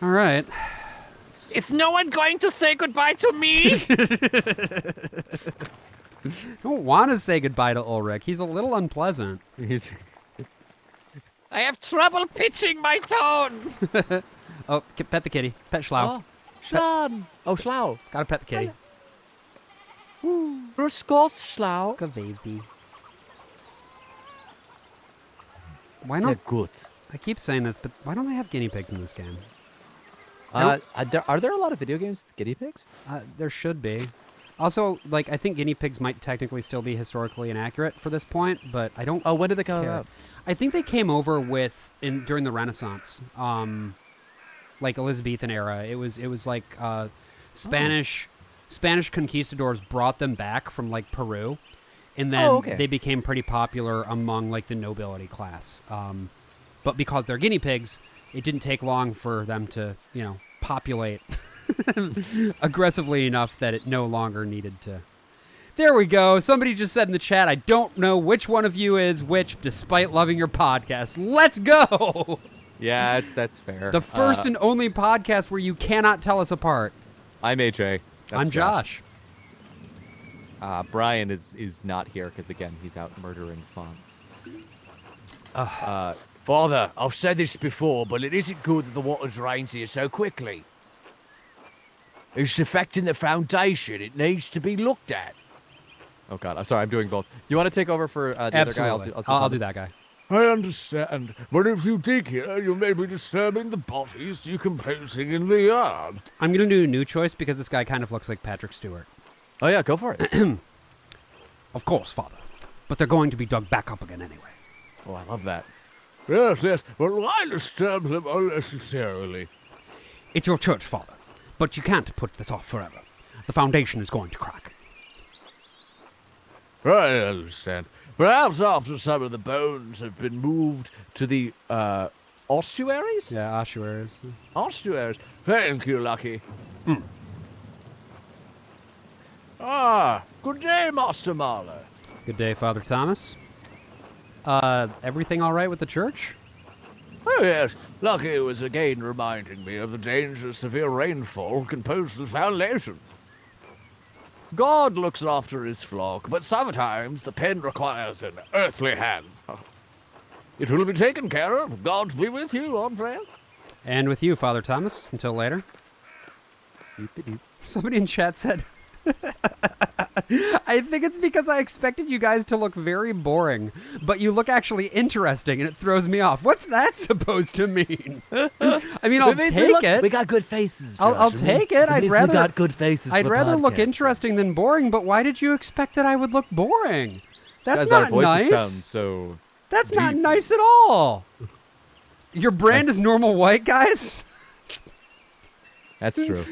Speaker 1: All right.
Speaker 4: Is no one going to say goodbye to me?
Speaker 1: I don't want to say goodbye to Ulrich. He's a little unpleasant.
Speaker 2: He's
Speaker 4: I have trouble pitching my tone.
Speaker 1: Oh, pet the kitty. Pet Schlau.
Speaker 2: Schlan. Oh, Schlau.
Speaker 1: Gotta pet the kitty.
Speaker 2: Grüß Gott, Schlau.
Speaker 1: Good baby. Why not?
Speaker 2: Good.
Speaker 1: I keep saying this, but why don't they have guinea pigs in this game?
Speaker 2: Are there a lot of video games with guinea pigs?
Speaker 1: There should be. Also, like, I think guinea pigs might technically still be historically inaccurate for this point, but I don't.
Speaker 2: Oh, when did they come
Speaker 1: care.
Speaker 2: out?
Speaker 1: I think they came over during the Renaissance, like Elizabethan era. It was like Spanish conquistadors brought them back from like Peru, and then they became pretty popular among like the nobility class. But because they're guinea pigs, it didn't take long for them to, populate aggressively enough that it no longer needed to. There we go. Somebody just said in the chat, I don't know which one of you is which, despite loving your podcast. Let's go!
Speaker 2: Yeah, that's fair.
Speaker 1: The first and only podcast where you cannot tell us apart.
Speaker 2: I'm AJ. That's
Speaker 1: I'm Josh.
Speaker 2: Brian is not here because again he's out murdering fonts.
Speaker 4: Father, I've said this before, but it isn't good that the water drains here so quickly.
Speaker 2: It's affecting the foundation. It needs to be looked at. Oh God, I'm sorry. I'm doing both. You want to take over for the other guy?
Speaker 1: Absolutely. I'll do that guy.
Speaker 3: I understand, but if you dig here, you may be disturbing the bodies decomposing in the yard.
Speaker 1: I'm going to do a new choice because this guy kind of looks like Patrick Stewart.
Speaker 2: Oh yeah, go for it.
Speaker 1: Of course, Father. But they're going to be dug back up again anyway.
Speaker 2: Oh, I love that.
Speaker 3: Yes, but why disturb them unnecessarily?
Speaker 1: It's your church, Father. But you can't put this off forever. The foundation is going to crack.
Speaker 3: I understand. Perhaps after some of the bones have been moved
Speaker 2: To the ossuaries?
Speaker 1: Yeah, ossuaries.
Speaker 3: ossuaries. Thank you, Lucky. Ah, good day, Master Marlowe.
Speaker 1: Good day, Father Thomas. Everything all right with the church?
Speaker 3: Oh, yes. Lucky was again reminding me of the danger severe rainfall can pose to the foundation. God looks after his flock, but sometimes the pen requires an earthly hand. It will be taken care of. God be with you, Andrea.
Speaker 1: And with you, Father Thomas. Until later. Somebody in chat said, I think it's because I expected you guys to look very boring, but you look actually interesting, and it throws me off. What's that supposed to mean? I mean, I'll take it.
Speaker 2: We got good faces.
Speaker 1: I'll take it. I'd rather
Speaker 2: we got good faces.
Speaker 1: I'd
Speaker 2: for
Speaker 1: rather look
Speaker 2: podcasting.
Speaker 1: interesting than boring. But why did you expect that I would look boring? That's
Speaker 2: Guys, our
Speaker 1: not
Speaker 2: voices
Speaker 1: nice.
Speaker 2: sound so.
Speaker 1: That's not
Speaker 2: deep.
Speaker 1: nice at all. Your brand is normal white, guys.
Speaker 2: That's true.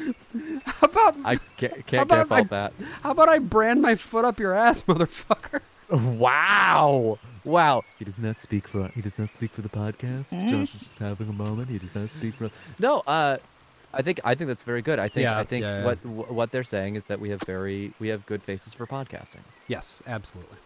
Speaker 1: How about
Speaker 2: I can't
Speaker 1: about
Speaker 2: fault that.
Speaker 1: how about I brand my foot up your ass, motherfucker?
Speaker 2: Wow. Wow. He does not speak for the podcast. Josh is just having a moment. He does not speak for. No. I think that's very good. I think
Speaker 1: yeah.
Speaker 2: what they're saying is that we have good faces for podcasting.
Speaker 1: Yes, absolutely.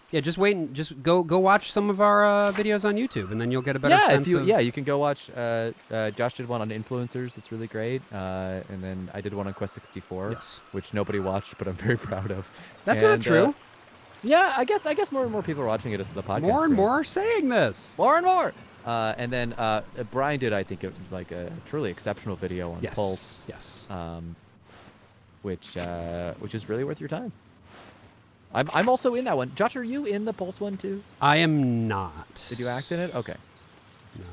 Speaker 1: Yeah, just wait and just go watch some of our videos on YouTube, and then you'll get a better sense of...
Speaker 2: you can go watch. Josh did one on influencers. It's really great. And then I did one on Quest 64,
Speaker 1: Yes.
Speaker 2: which nobody watched, but I'm very proud of.
Speaker 1: That's not true.
Speaker 2: Yeah, I guess more and more people are watching it as the podcast.
Speaker 1: More and
Speaker 2: grows.
Speaker 1: more are saying this.
Speaker 2: More and more. And then Brian did, I think, a truly exceptional video on Pulse.
Speaker 1: Yes.
Speaker 2: Which is really worth your time. I'm also in that one. Josh, are you in the Pulse one too?
Speaker 1: I am not.
Speaker 2: Did you act in it? Okay.
Speaker 1: No.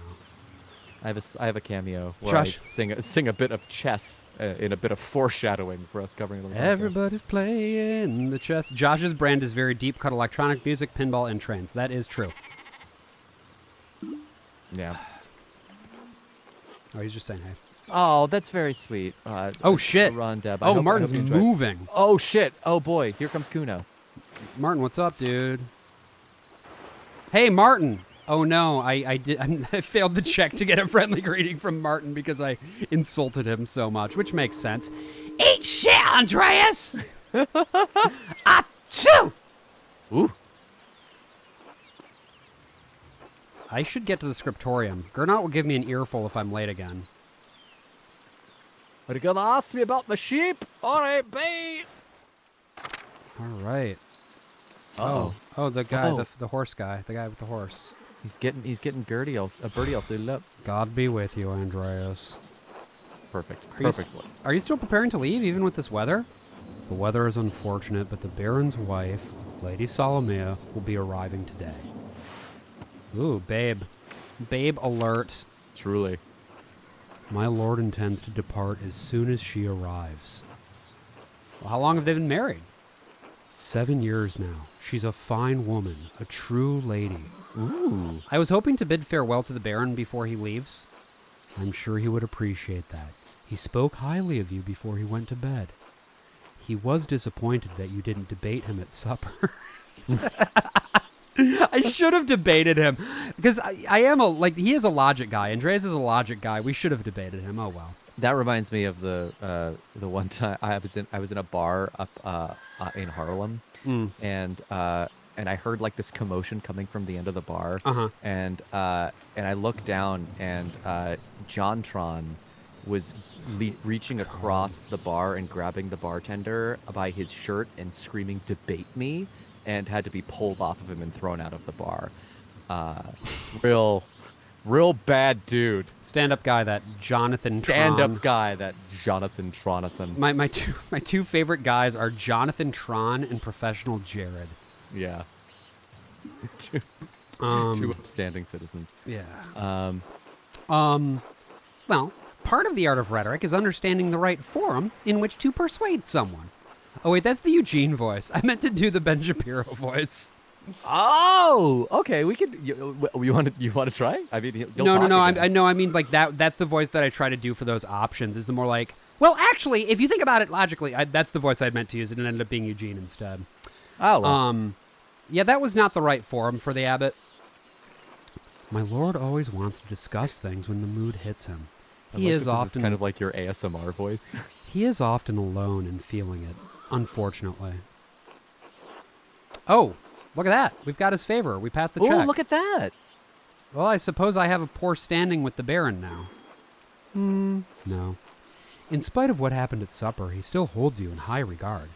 Speaker 2: I have a cameo where
Speaker 1: Josh.
Speaker 2: I sing a bit of chess in a bit of foreshadowing for us covering the podcast.
Speaker 1: Everybody's playing the chess. Josh's brand is very deep cut electronic music, pinball, and trance. That is true.
Speaker 2: Yeah.
Speaker 1: Oh, he's just saying hey.
Speaker 2: Oh, that's very sweet.
Speaker 1: Oh, shit.
Speaker 2: Ron Deb.
Speaker 1: Oh, Martin's moving.
Speaker 2: Oh shit. Oh boy. Here comes Kuno.
Speaker 1: Martin, what's up, dude? Hey, Martin. Oh no, I failed to check to get a friendly greeting from Martin because I insulted him so much, which makes sense. Eat shit, Andreas. Achoo!
Speaker 2: Ooh.
Speaker 1: I should get to the scriptorium. Gernot will give me an earful if I'm late again.
Speaker 2: Are you gonna ask me about the sheep? All right, bye.
Speaker 1: All right.
Speaker 2: Uh-oh.
Speaker 1: Oh, the guy,
Speaker 2: Uh-oh.
Speaker 1: the horse guy, the guy with the horse.
Speaker 2: He's getting birdie all suited up.
Speaker 1: God be with you, Andreas.
Speaker 2: Perfect.
Speaker 1: Are you
Speaker 2: Perfect.
Speaker 1: Are you still preparing to leave, even with this weather? The weather is unfortunate, but the Baron's wife, Lady Solomea, will be arriving today. Ooh, babe. Babe alert.
Speaker 2: Truly.
Speaker 1: My lord intends to depart as soon as she arrives. Well, how long have they been married? 7 years now. She's a fine woman, a true lady.
Speaker 2: Ooh.
Speaker 1: I was hoping to bid farewell to the Baron before he leaves. I'm sure he would appreciate that. He spoke highly of you before he went to bed. He was disappointed that you didn't debate him at supper. I should have debated him because I am he is a logic guy. Andreas is a logic guy. We should have debated him. Oh well.
Speaker 2: That reminds me of the one time I was in a bar up in Harlem, and I heard like this commotion coming from the end of the bar, and I looked down and JonTron was reaching across the bar and grabbing the bartender by his shirt and screaming "Debate me," and had to be pulled off of him and thrown out of the bar. Real Real bad dude.
Speaker 1: Stand-up guy, that Jonathan
Speaker 2: Stand-up
Speaker 1: Tron.
Speaker 2: guy, that Jonathan Tronathan.
Speaker 1: My two favorite guys are Jonathan Tron and Professional Jared.
Speaker 2: Yeah. Two upstanding citizens.
Speaker 1: Yeah.
Speaker 2: Um,
Speaker 1: Well, part of the art of rhetoric is understanding the right forum in which to persuade someone. Oh wait, that's the Eugene voice. I meant to do the Ben Shapiro voice.
Speaker 2: Oh, okay. We could. You want to try? I mean, he'll
Speaker 1: No.
Speaker 2: talk again.
Speaker 1: I mean like that. That's the voice that I try to do for those options. Is the more like, well, actually, if you think about it logically, that's the voice I meant to use, and it ended up being Eugene instead.
Speaker 2: Oh. Well.
Speaker 1: Yeah, that was not the right forum for the abbot. My lord always wants to discuss things when the mood hits him.
Speaker 2: I
Speaker 1: He
Speaker 2: like
Speaker 1: is
Speaker 2: that this
Speaker 1: often
Speaker 2: kind of like your ASMR voice.
Speaker 1: He is often alone in feeling it, unfortunately. Oh, look at that. We've got his favor. We passed the check.
Speaker 2: Oh, look at that.
Speaker 1: Well, I suppose I have a poor standing with the Baron now. No. In spite of what happened at supper, he still holds you in high regard.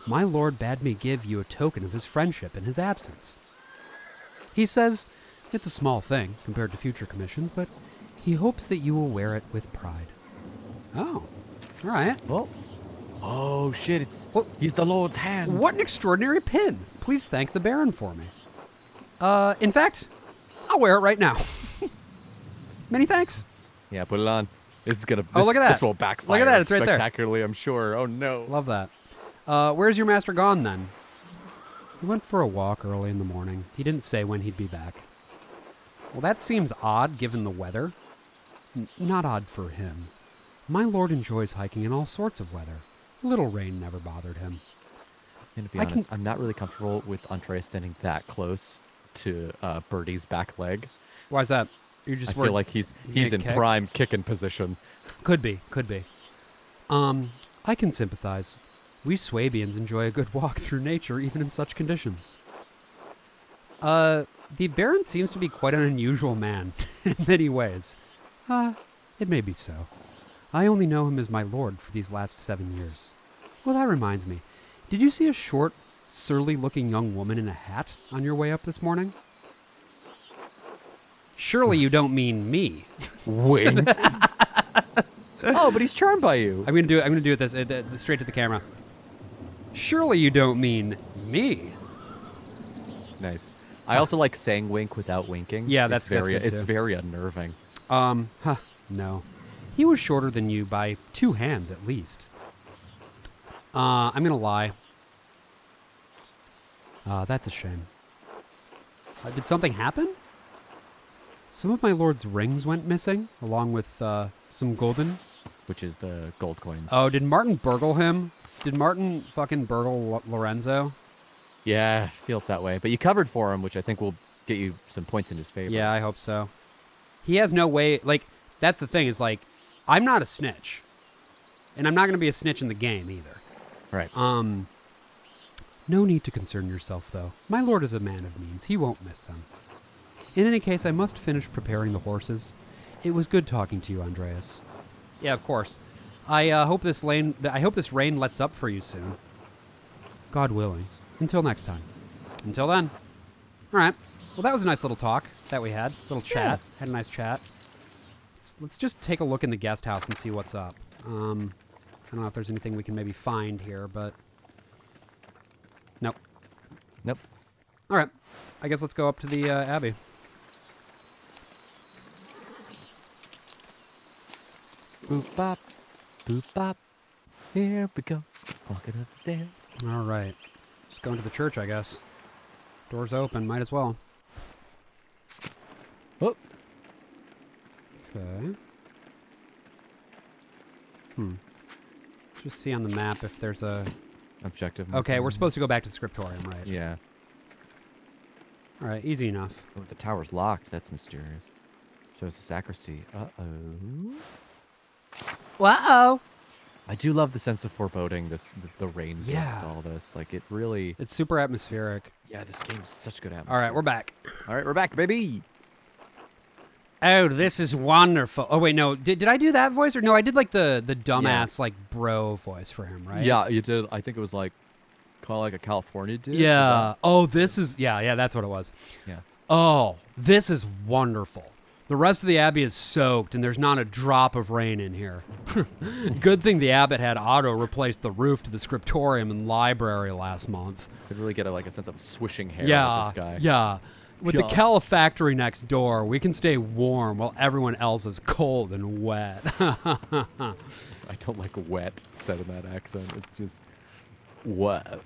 Speaker 1: My lord bade me give you a token of his friendship in his absence. He says it's a small thing compared to future commissions, but he hopes that you will wear it with pride. Oh, all right.
Speaker 2: Well. Oh shit! He's the Lord's hand.
Speaker 1: What an extraordinary pin. Please thank the Baron for me. In fact, I'll wear it right now. Many thanks.
Speaker 2: Yeah, put it on. This is gonna.
Speaker 1: Oh, look at that.
Speaker 2: This will backfire.
Speaker 1: Look at that, it's right there.
Speaker 2: Spectacularly, I'm sure. Oh no.
Speaker 1: Love that. Where's your master gone then? He went for a walk early in the morning. He didn't say when he'd be back. Well, that seems odd given the weather. Not odd for him. My lord enjoys hiking in all sorts of weather. A little rain never bothered him.
Speaker 2: And to be honest, I'm not really comfortable with Andreas standing that close to Birdie's back leg.
Speaker 1: Why is that? You're just
Speaker 2: I feel like he's in
Speaker 1: kicked?
Speaker 2: prime kicking position.
Speaker 1: Could be. I can sympathize. We Swabians enjoy a good walk through nature even in such conditions. The Baron seems to be quite an unusual man in many ways. It may be so. I only know him as my lord for these last 7 years. Well, that reminds me. Did you see a short, surly-looking young woman in a hat on your way up this morning? Surely you don't mean me.
Speaker 2: Wink. Oh, but he's charmed by you.
Speaker 1: I'm gonna do it this straight to the camera. Surely you don't mean me.
Speaker 2: Nice. I also like saying wink without winking.
Speaker 1: Yeah, that's
Speaker 2: very
Speaker 1: good
Speaker 2: it's
Speaker 1: too.
Speaker 2: very unnerving.
Speaker 1: No. He was shorter than you by 2 hands at least. I'm gonna lie. That's a shame. Did something happen? Some of my lord's rings went missing, along with some golden.
Speaker 2: Which is the gold coins.
Speaker 1: Oh, did Martin burgle him? Did Martin fucking burgle Lorenzo?
Speaker 2: Yeah, feels that way. But you covered for him, which I think will get you some points in his favor.
Speaker 1: Yeah, I hope so. He has no way, like, that's the thing, is like, I'm not a snitch. And I'm not going to be a snitch in the game either.
Speaker 2: Right.
Speaker 1: No need to concern yourself, though. My lord is a man of means. He won't miss them. In any case, I must finish preparing the horses. It was good talking to you, Andreas. Yeah, of course. I hope this rain lets up for you soon. God willing. Until next time. Until then. All right. Well, that was a nice little talk that we had. Little chat.
Speaker 2: Yeah.
Speaker 1: Had a nice chat. Let's just take a look in the guest house and see what's up. I don't know if there's anything we can maybe find here, but... Nope.
Speaker 2: Nope.
Speaker 1: All right. I guess let's go up to the Abbey.
Speaker 2: Boop bop. Boop bop. Here we go. Walking up the stairs.
Speaker 1: All right. Just going to the church, I guess. Doors open. Might as well.
Speaker 2: Oh.
Speaker 1: Okay. Just see on the map if there's a...
Speaker 2: Objective.
Speaker 1: Okay, we're supposed to go back to the scriptorium, right?
Speaker 2: Yeah.
Speaker 1: All right, easy enough.
Speaker 2: Oh, the tower's locked. That's mysterious. So is the sacristy. Uh-oh.
Speaker 1: Uh-oh.
Speaker 2: I do love the sense of foreboding, the rain gives
Speaker 1: Yeah.
Speaker 2: to all this. Like, it really...
Speaker 1: It's super atmospheric.
Speaker 2: Yeah, this game is such good atmosphere.
Speaker 1: All right, we're back.
Speaker 2: All right, we're back, baby.
Speaker 1: Oh, this is wonderful. Oh, wait, no. Did I do that voice? Or no, I did like the dumbass, like, bro voice for him, right?
Speaker 2: Yeah, you did. I think it was like, kind of like a California dude.
Speaker 1: Yeah. Oh, this is... Yeah, that's what it was.
Speaker 2: Yeah.
Speaker 1: Oh, this is wonderful. The rest of the abbey is soaked, and there's not a drop of rain in here. Good thing the abbot had Otto replace the roof to the scriptorium and library last month.
Speaker 2: Could really get a sense of swishing hair
Speaker 1: Yeah,
Speaker 2: out of this guy.
Speaker 1: yeah. With the calefactory next door, we can stay warm while everyone else is cold and wet.
Speaker 2: I don't like wet said in that accent. It's just wet.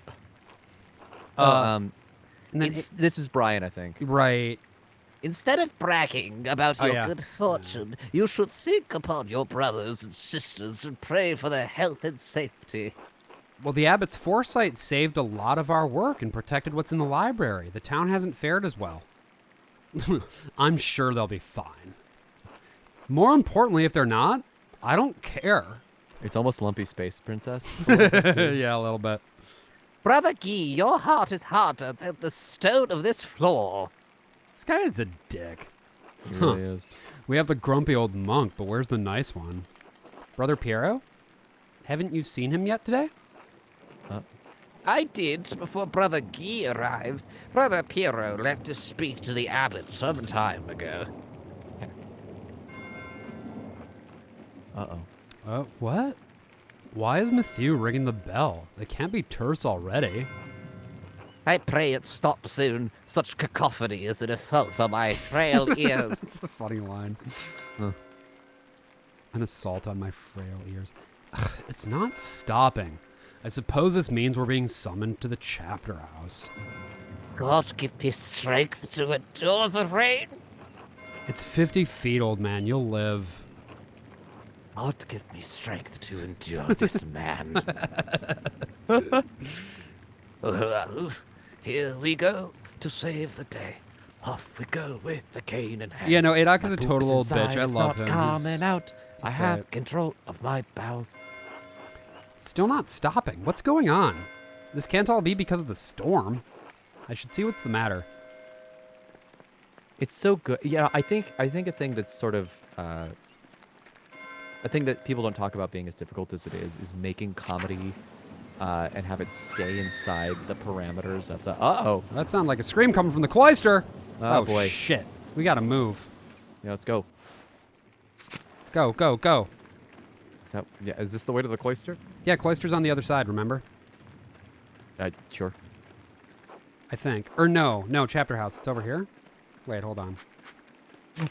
Speaker 1: And then
Speaker 2: This was Brian, I think.
Speaker 1: right.
Speaker 4: Instead of bragging about
Speaker 1: Oh,
Speaker 4: your
Speaker 1: yeah.
Speaker 4: good fortune, you should think upon your brothers and sisters and pray for their health and safety.
Speaker 1: Well, the abbot's foresight saved a lot of our work and protected what's in the library. The town hasn't fared as well. I'm sure they'll be fine. More importantly, if they're not, I don't care.
Speaker 2: It's almost Lumpy Space Princess.
Speaker 1: Yeah, a little bit.
Speaker 4: Brother Guy, your heart is harder than the stone of this floor.
Speaker 1: This guy is a dick.
Speaker 2: He really is.
Speaker 1: We have the grumpy old monk, but where's the nice one? Brother Piero? Haven't you seen him yet today?
Speaker 4: I did before Brother Guy arrived. Brother Piero left to speak to the abbot some time ago.
Speaker 2: Uh-oh.
Speaker 1: What? Why is Matthew ringing the bell? They can't be terse already.
Speaker 4: I pray it stops soon. Such cacophony is an assault on my frail ears.
Speaker 1: That's a funny line. An assault on my frail ears. Ugh, it's not stopping. I suppose this means we're being summoned to the chapter house.
Speaker 4: God give me strength to endure the rain.
Speaker 1: It's 50 feet, old man. You'll live.
Speaker 4: God give me strength to endure this man. Well, here we go to save the day. Off we go with the cane in hand.
Speaker 1: Yeah, no, Adok is
Speaker 4: My
Speaker 1: a total
Speaker 4: poop's
Speaker 1: old
Speaker 4: inside,
Speaker 1: bitch. I
Speaker 4: it's
Speaker 1: love
Speaker 4: not
Speaker 1: him.
Speaker 4: coming out. I have
Speaker 1: great.
Speaker 4: control of my bowels.
Speaker 1: It's still not stopping. What's going on? This can't all be because of the storm. I should see what's the matter.
Speaker 2: It's so good. Yeah, I think a thing that's sort of a thing that people don't talk about being as difficult as it is making comedy and have it stay inside the parameters of the. Uh-oh.
Speaker 1: That sounded like a scream coming from the cloister.
Speaker 2: Oh, boy.
Speaker 1: Shit. We gotta move.
Speaker 2: Yeah, let's go.
Speaker 1: Go, go, go.
Speaker 2: Is this the way to the cloister?
Speaker 1: Yeah, cloister's on the other side, remember?
Speaker 2: Sure.
Speaker 1: I think. Or no, chapter house. It's over here. Wait, hold on.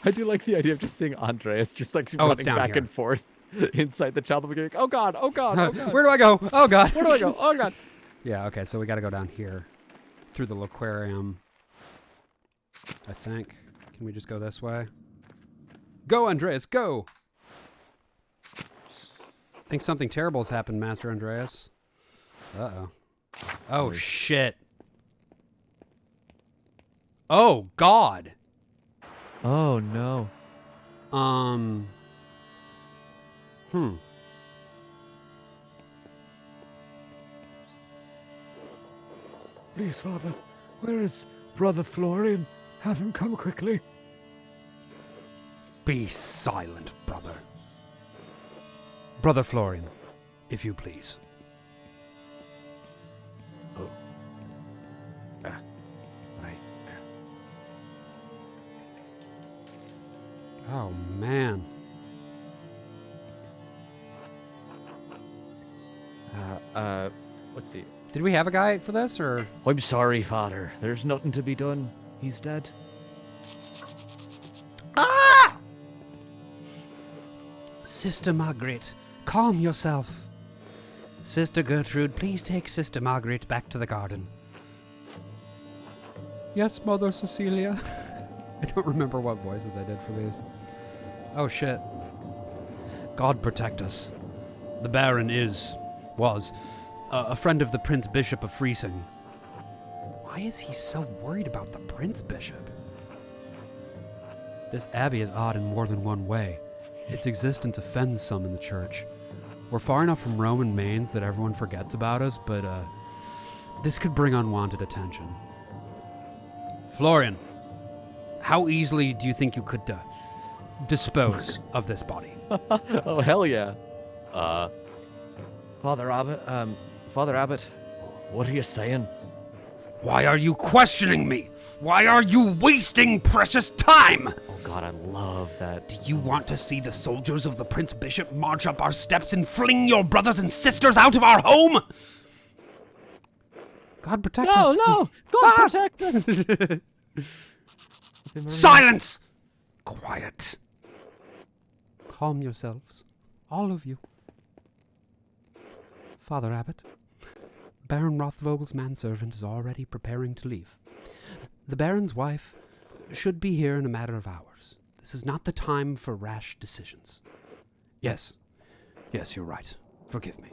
Speaker 2: I do like the idea of just seeing Andreas just like
Speaker 1: Oh, it's
Speaker 2: running
Speaker 1: down
Speaker 2: back
Speaker 1: here.
Speaker 2: and forth inside the chapel beginning. Oh god, oh god, oh god.
Speaker 1: Where do I go? Oh, God.
Speaker 2: Where do I go? Oh god.
Speaker 1: Yeah, okay, so we gotta go down here. Through the aquarium. I think. Can we just go this way? Go, Andreas, go! I think something terrible has happened, Master Andreas. Uh-oh. Oh, shit. Oh, God!
Speaker 2: Oh no.
Speaker 3: Please, Father, where is Brother Florian? Have him come quickly.
Speaker 1: Be silent, brother. Brother Florian, if you please. Oh, man.
Speaker 2: Let's see.
Speaker 1: Did we have a guy for this, or?
Speaker 3: I'm sorry, Father. There's nothing to be done. He's dead.
Speaker 1: Ah! Sister Margaret, calm yourself. Sister Gertrude, please take Sister Margaret back to the garden. Yes, Mother Cecilia. I don't remember what voices I did for these. Oh, shit. God protect us. The Baron was, a friend of the Prince Bishop of Friesing. Why is he so worried about the Prince Bishop? This abbey is odd in more than one way. Its existence offends some in the church. We're far enough from Roman Mains that everyone forgets about us, but this could bring unwanted attention. Florian, how easily do you think you could dispose of this body?
Speaker 2: Oh hell yeah.
Speaker 3: Father Abbot, what are you saying?
Speaker 1: Why are you questioning me? Why are you wasting precious time?
Speaker 2: Oh God, I love that.
Speaker 1: Do you want to see the soldiers of the Prince Bishop march up our steps and fling your brothers and sisters out of our home? God protect us.
Speaker 2: No! God protect us!
Speaker 1: Silence! Quiet. Calm yourselves, all of you. Father Abbot, Baron Rothvogel's manservant is already preparing to leave. The Baron's wife should be here in a matter of hours. This is not the time for rash decisions. Yes, you're right. Forgive me.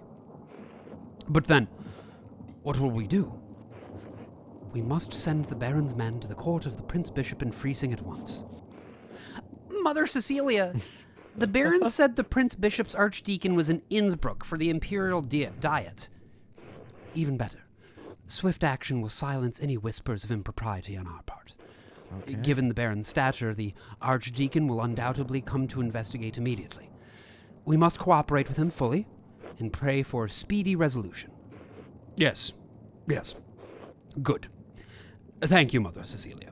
Speaker 1: But then, what will we do? We must send the Baron's men to the court of the Prince Bishop in Freesing at once. Mother Cecilia, the Baron said the Prince Bishop's archdeacon was in Innsbruck for the imperial diet. Even better, swift action will silence any whispers of impropriety on our part.
Speaker 2: Okay.
Speaker 1: Given the Baron's stature, the archdeacon will undoubtedly come to investigate immediately. We must cooperate with him fully and pray for speedy resolution. Yes. Good. Thank you, Mother Cecilia.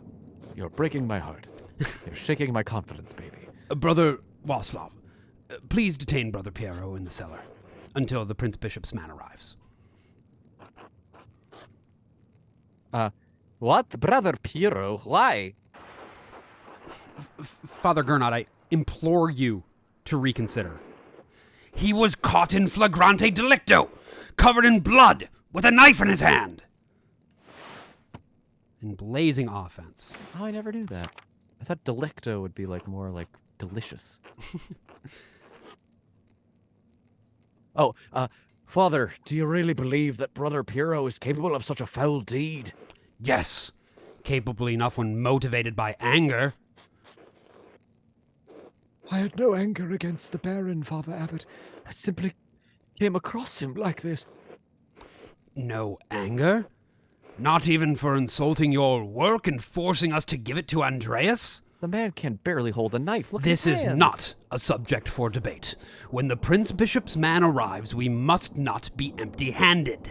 Speaker 2: You're breaking my heart. You're shaking my confidence, baby.
Speaker 1: Brother Waslav, please detain Brother Piero in the cellar until the Prince Bishop's man arrives.
Speaker 2: What? Brother Piero? Why?
Speaker 1: Father Gernot, I implore you to reconsider. He was caught in flagrante delicto, covered in blood, with a knife in his hand. In blazing offense.
Speaker 2: Oh, I never knew that. I thought delicto would be like more like delicious.
Speaker 3: Father, do you really believe that Brother Piero is capable of such a foul deed?
Speaker 1: Yes, capable enough when motivated by anger.
Speaker 3: I had no anger against the Baron, Father Abbot. I simply came across him like this.
Speaker 1: No anger? Not even for insulting your work and forcing us to give it to Andreas?
Speaker 2: The man can barely hold a knife. Look
Speaker 1: This
Speaker 2: at his
Speaker 1: is
Speaker 2: hands.
Speaker 1: not a subject for debate. When the Prince Bishop's man arrives, we must not be empty-handed.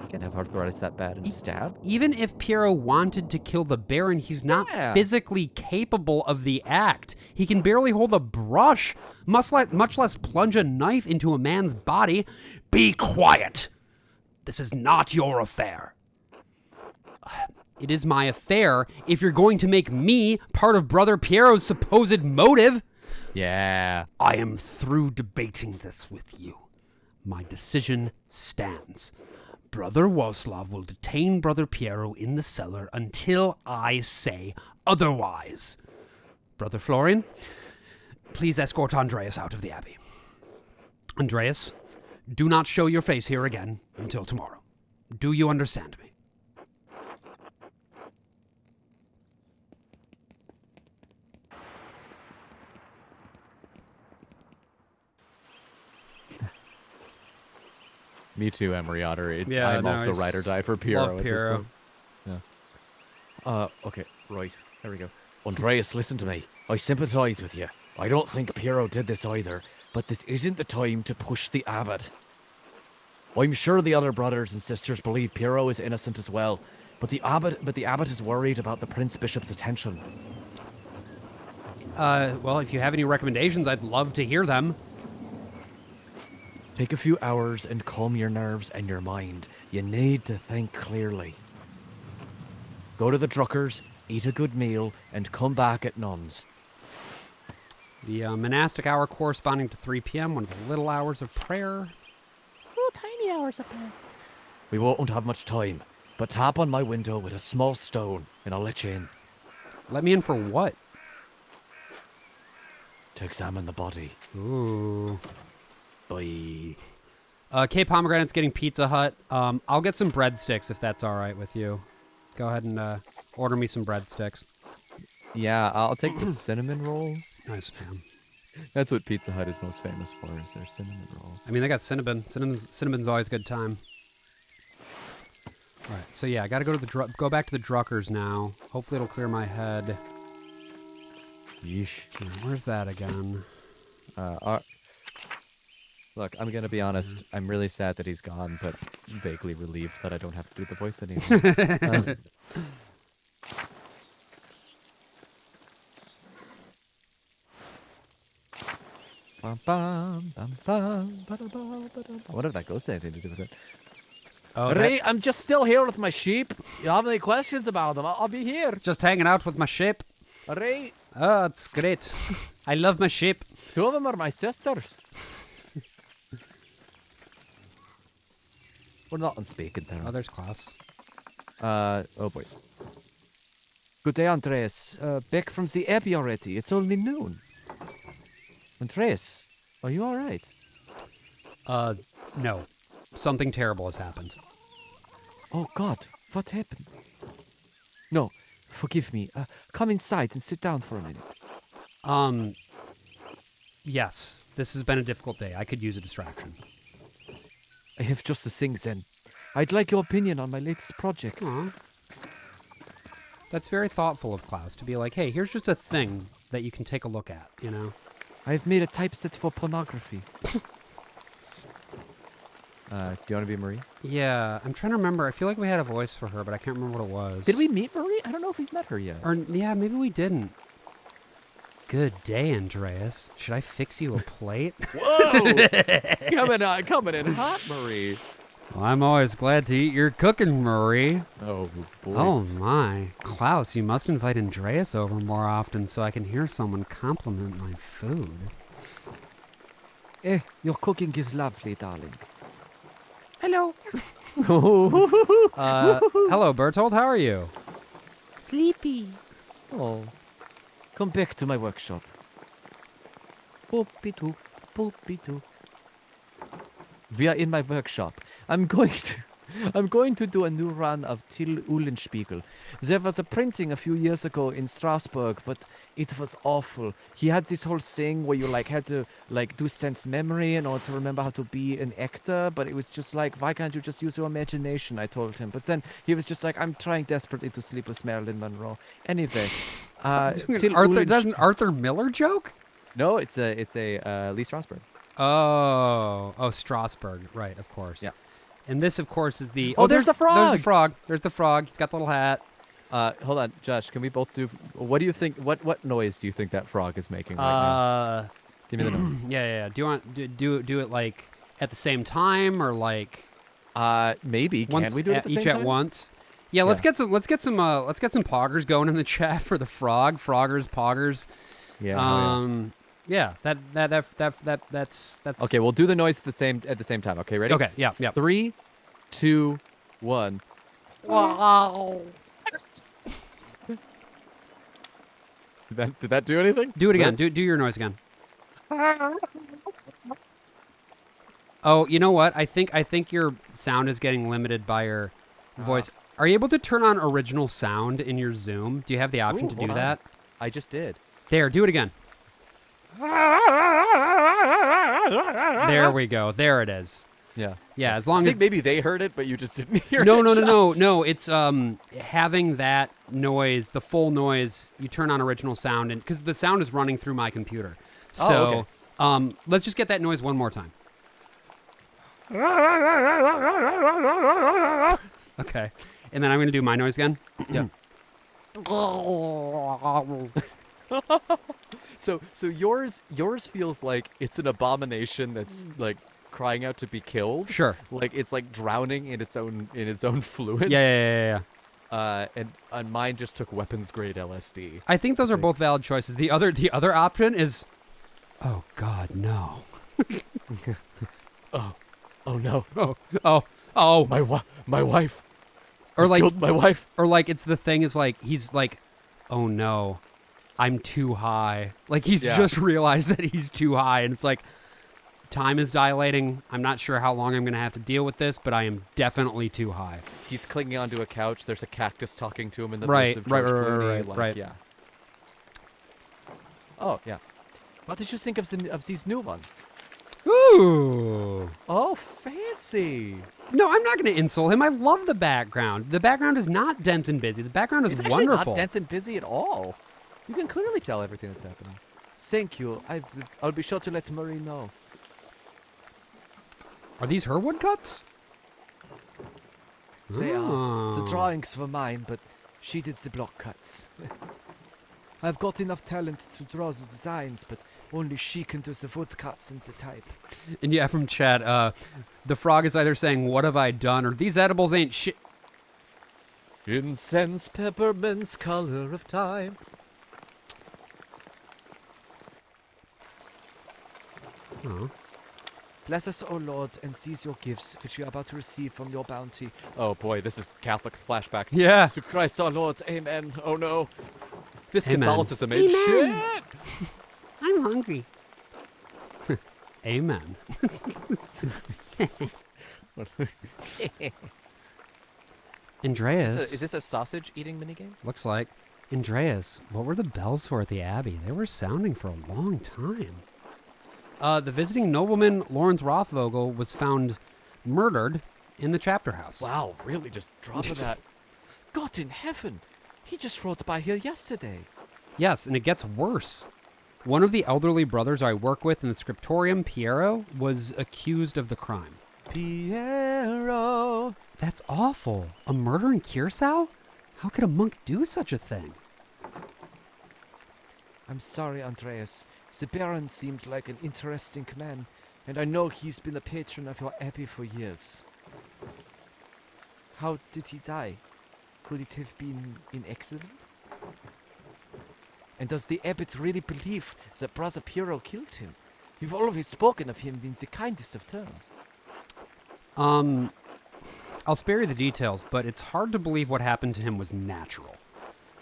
Speaker 2: Can't have arthritis that bad and stab.
Speaker 1: Even if Piero wanted to kill the Baron, he's not physically capable of the act. He can barely hold a brush, much less plunge a knife into a man's body. Be quiet! This is not your affair. It is my affair if you're going to make me part of Brother Piero's supposed motive.
Speaker 2: Yeah.
Speaker 1: I am through debating this with you. My decision stands. Brother Waslav will detain Brother Piero in the cellar until I say otherwise. Brother Florian, please escort Andreas out of the abbey. Andreas, do not show your face here again until tomorrow. Do you understand me?
Speaker 2: Me too, Emery Otter.
Speaker 1: Yeah,
Speaker 2: I'm
Speaker 1: no,
Speaker 2: also
Speaker 1: he's-
Speaker 2: ride or die for Piero.
Speaker 1: love
Speaker 2: at this
Speaker 1: Piero.
Speaker 2: point. Okay, right. There we go.
Speaker 3: Andreas, listen to me. I sympathize with you. I don't think Piero did this either, but this isn't the time to push the abbot. I'm sure the other brothers and sisters believe Piero is innocent as well, but the abbot is worried about the Prince Bishop's attention.
Speaker 1: Well, if you have any recommendations, I'd love to hear them.
Speaker 3: Take a few hours and calm your nerves and your mind. You need to think clearly. Go to the Druckers, eat a good meal, and come back at nuns.
Speaker 1: The monastic hour corresponding to 3 p.m., one of the little hours of prayer.
Speaker 2: Little tiny hours up there.
Speaker 3: We won't have much time, but tap on my window with a small stone and I'll let you in
Speaker 1: Let me in for what?
Speaker 3: to examine the body.
Speaker 1: Ooh.
Speaker 3: Bye.
Speaker 1: K Pomegranate's getting Pizza Hut. I'll get some breadsticks if that's all right with you. Go ahead and order me some breadsticks.
Speaker 2: Yeah, I'll take the cinnamon rolls.
Speaker 1: Nice, man.
Speaker 2: That's what Pizza Hut is most famous for, is their cinnamon rolls.
Speaker 1: I mean, they got cinnamon. Cinnamon's always a good time. All right, so yeah, I got to go back to the Druckers now. Hopefully it'll clear my head.
Speaker 3: Yeesh.
Speaker 1: Yeah, where's that again?
Speaker 2: Look, I'm gonna be honest. I'm really sad that he's gone, but vaguely relieved that I don't have to do the voice anymore. Bum, bum, bum, bum, ba-da-ba, ba-da-ba. I wonder if that ghost had anything to do with it.
Speaker 1: Oh,
Speaker 2: Ray, I'm just still here with my sheep. You have any questions about them? I'll be here.
Speaker 1: just hanging out with my sheep.
Speaker 2: Ray,
Speaker 1: Oh, it's great. I love my sheep.
Speaker 2: 2 of them are my sisters. We're not on speaking terms.
Speaker 1: Oh, there's Klaus.
Speaker 2: Oh boy. Good day, Andreas. Back from the abbey already. It's only noon. Andreas, are you alright?
Speaker 1: No. Something terrible has happened.
Speaker 2: Oh God, what happened? No, forgive me. Come inside and sit down for a minute.
Speaker 1: Yes. This has been a difficult day. I could use a distraction.
Speaker 2: I have just a thing then. I'd like your opinion on my latest project.
Speaker 1: Aw. That's very thoughtful of Klaus to be like, hey, here's just a thing that you can take a look at, you know?
Speaker 2: I've made a typeset for pornography. Do you want to be Marie?
Speaker 1: Yeah, I'm trying to remember. I feel like we had a voice for her, but I can't remember what it was.
Speaker 2: Did we meet Marie? I don't know if we've met her yet.
Speaker 1: Or, yeah, maybe we didn't. Good day, Andreas. Should I fix you a plate?
Speaker 2: Whoa! coming in hot, Marie.
Speaker 1: Well, I'm always glad to eat your cooking, Marie.
Speaker 2: Oh, boy.
Speaker 1: Oh, my. Klaus, you must invite Andreas over more often so I can hear someone compliment my food.
Speaker 2: Your cooking is lovely, darling.
Speaker 1: Hello. Hello, Bertold. How are you?
Speaker 5: Sleepy.
Speaker 2: Oh. Come back to my workshop. Boopy-doo, boopy-doo. We are in my workshop. I'm going to do a new run of Till Eulenspiegel. There was a printing a few years ago in Strasbourg, but it was awful. He had this whole thing where you had to do sense memory in order to remember how to be an actor, but it was just like, why can't you just use your imagination? I told him. But then he was just like, I'm trying desperately to sleep with Marilyn Monroe. Anyway,
Speaker 1: Doesn't Arthur Miller joke?
Speaker 2: No, it's a Lee Strasberg.
Speaker 1: Oh, Strasbourg. Right, of course.
Speaker 2: Yeah.
Speaker 1: And this, of course, is the...
Speaker 2: Oh, there's the frog!
Speaker 1: There's the frog. There's the frog. He's got the little hat.
Speaker 2: Hold on, Josh. Can we both do? What do you think? What noise do you think that frog is making right now? Give me the noise.
Speaker 1: Yeah. Do you want do it like at the same time or like?
Speaker 2: Maybe. Can
Speaker 1: Once,
Speaker 2: we do it at the
Speaker 1: each
Speaker 2: same time?
Speaker 1: at once? Yeah. Let's get some poggers going in the chat for the frog. Froggers, poggers.
Speaker 2: Yeah.
Speaker 1: Yeah. That's.
Speaker 2: Okay, we'll do the noise at the same time. Okay, ready?
Speaker 1: Okay. Yeah.
Speaker 2: 3, 2, 1.
Speaker 5: Wow.
Speaker 2: Did that do anything?
Speaker 1: Do it again. Do your noise again. Oh, you know what? I think your sound is getting limited by your voice. Are you able to turn on original sound in your Zoom? Do you have the option to do
Speaker 2: hold on.
Speaker 1: that?
Speaker 2: I just did.
Speaker 1: There, do it again. There we go. There it is.
Speaker 2: Yeah.
Speaker 1: Yeah, as
Speaker 2: I
Speaker 1: long
Speaker 2: think
Speaker 1: as
Speaker 2: maybe they heard it, but you just didn't hear
Speaker 1: No.
Speaker 2: it.
Speaker 1: No, it's having that noise, the full noise, you turn on original sound and cuz the sound is running through my computer. So,
Speaker 2: okay.
Speaker 1: Let's just get that noise one more time. Okay. And then I'm going to do my noise again.
Speaker 2: Yeah. So yours feels like it's an abomination that's like crying out to be killed.
Speaker 1: Sure.
Speaker 2: Like it's like drowning in its own fluids.
Speaker 1: Yeah.
Speaker 2: And mine just took weapons grade LSD.
Speaker 1: I think those are both valid choices. The other option is, oh God, no.
Speaker 2: Oh no.
Speaker 1: Oh.
Speaker 2: My wife.
Speaker 1: Or like
Speaker 2: Killed my wife.
Speaker 1: Or like it's the thing is like he's like, oh no, I'm too high. Like he's just realized that he's too high, and it's like time is dilating. I'm not sure how long I'm gonna have to deal with this, but I am definitely too high.
Speaker 2: He's clinging onto a couch. There's a cactus talking to him in the
Speaker 1: Right,
Speaker 2: voice of George Clooney.
Speaker 1: right,
Speaker 2: like,
Speaker 1: right.
Speaker 2: Yeah. Oh yeah. What did you think of these new ones?
Speaker 1: Ooh.
Speaker 2: Oh, fancy.
Speaker 1: No, I'm not going to insult him. I love the background. The background is not dense and busy. The background is
Speaker 2: It's actually
Speaker 1: wonderful.
Speaker 2: not dense and busy at all. You can clearly tell everything that's happening. Thank you. I'll be sure to let Marie know.
Speaker 1: Are these her woodcuts?
Speaker 3: They are. The
Speaker 1: Oh.
Speaker 3: drawings were mine, but she did the block cuts. I've got enough talent to draw the designs, but only she can do the wood cuts and the type.
Speaker 1: And yeah, from chat, the frog is either saying, "What have I done?" or "These edibles ain't shit."
Speaker 2: Incense, peppermints, color of time.
Speaker 1: Oh.
Speaker 3: Bless us, O Lord, and seize your gifts, which we are about to receive from your bounty.
Speaker 2: Oh boy, this is Catholic flashbacks.
Speaker 1: Yeah.
Speaker 2: To Christ our Lord, amen. Oh no. This
Speaker 1: Amen.
Speaker 2: Catholicism ain't
Speaker 5: Amen.
Speaker 2: shit.
Speaker 5: I'm hungry.
Speaker 1: Amen. Andreas.
Speaker 2: Is this a sausage eating minigame?
Speaker 1: Looks like. Andreas, what were the bells for at the Abbey? They were sounding for a long time. The visiting nobleman, Lawrence Rothvogel, was found murdered in the chapter house.
Speaker 2: Wow, really just dropping that. God in heaven. He just rode by here yesterday.
Speaker 1: Yes, and it gets worse. One of the elderly brothers I work with in the scriptorium, Piero, was accused of the crime.
Speaker 2: Piero.
Speaker 1: That's awful. A murder in Curacao? How could a monk do such a thing?
Speaker 3: I'm sorry, Andreas. The Baron seemed like an interesting man, and I know he's been a patron of your abbey for years. How did he die? Could it have been in accident? And does the abbot really believe that Brother Piero killed him? You've always spoken of him in the kindest of terms.
Speaker 1: I'll spare you the details, but it's hard to believe what happened to him was natural.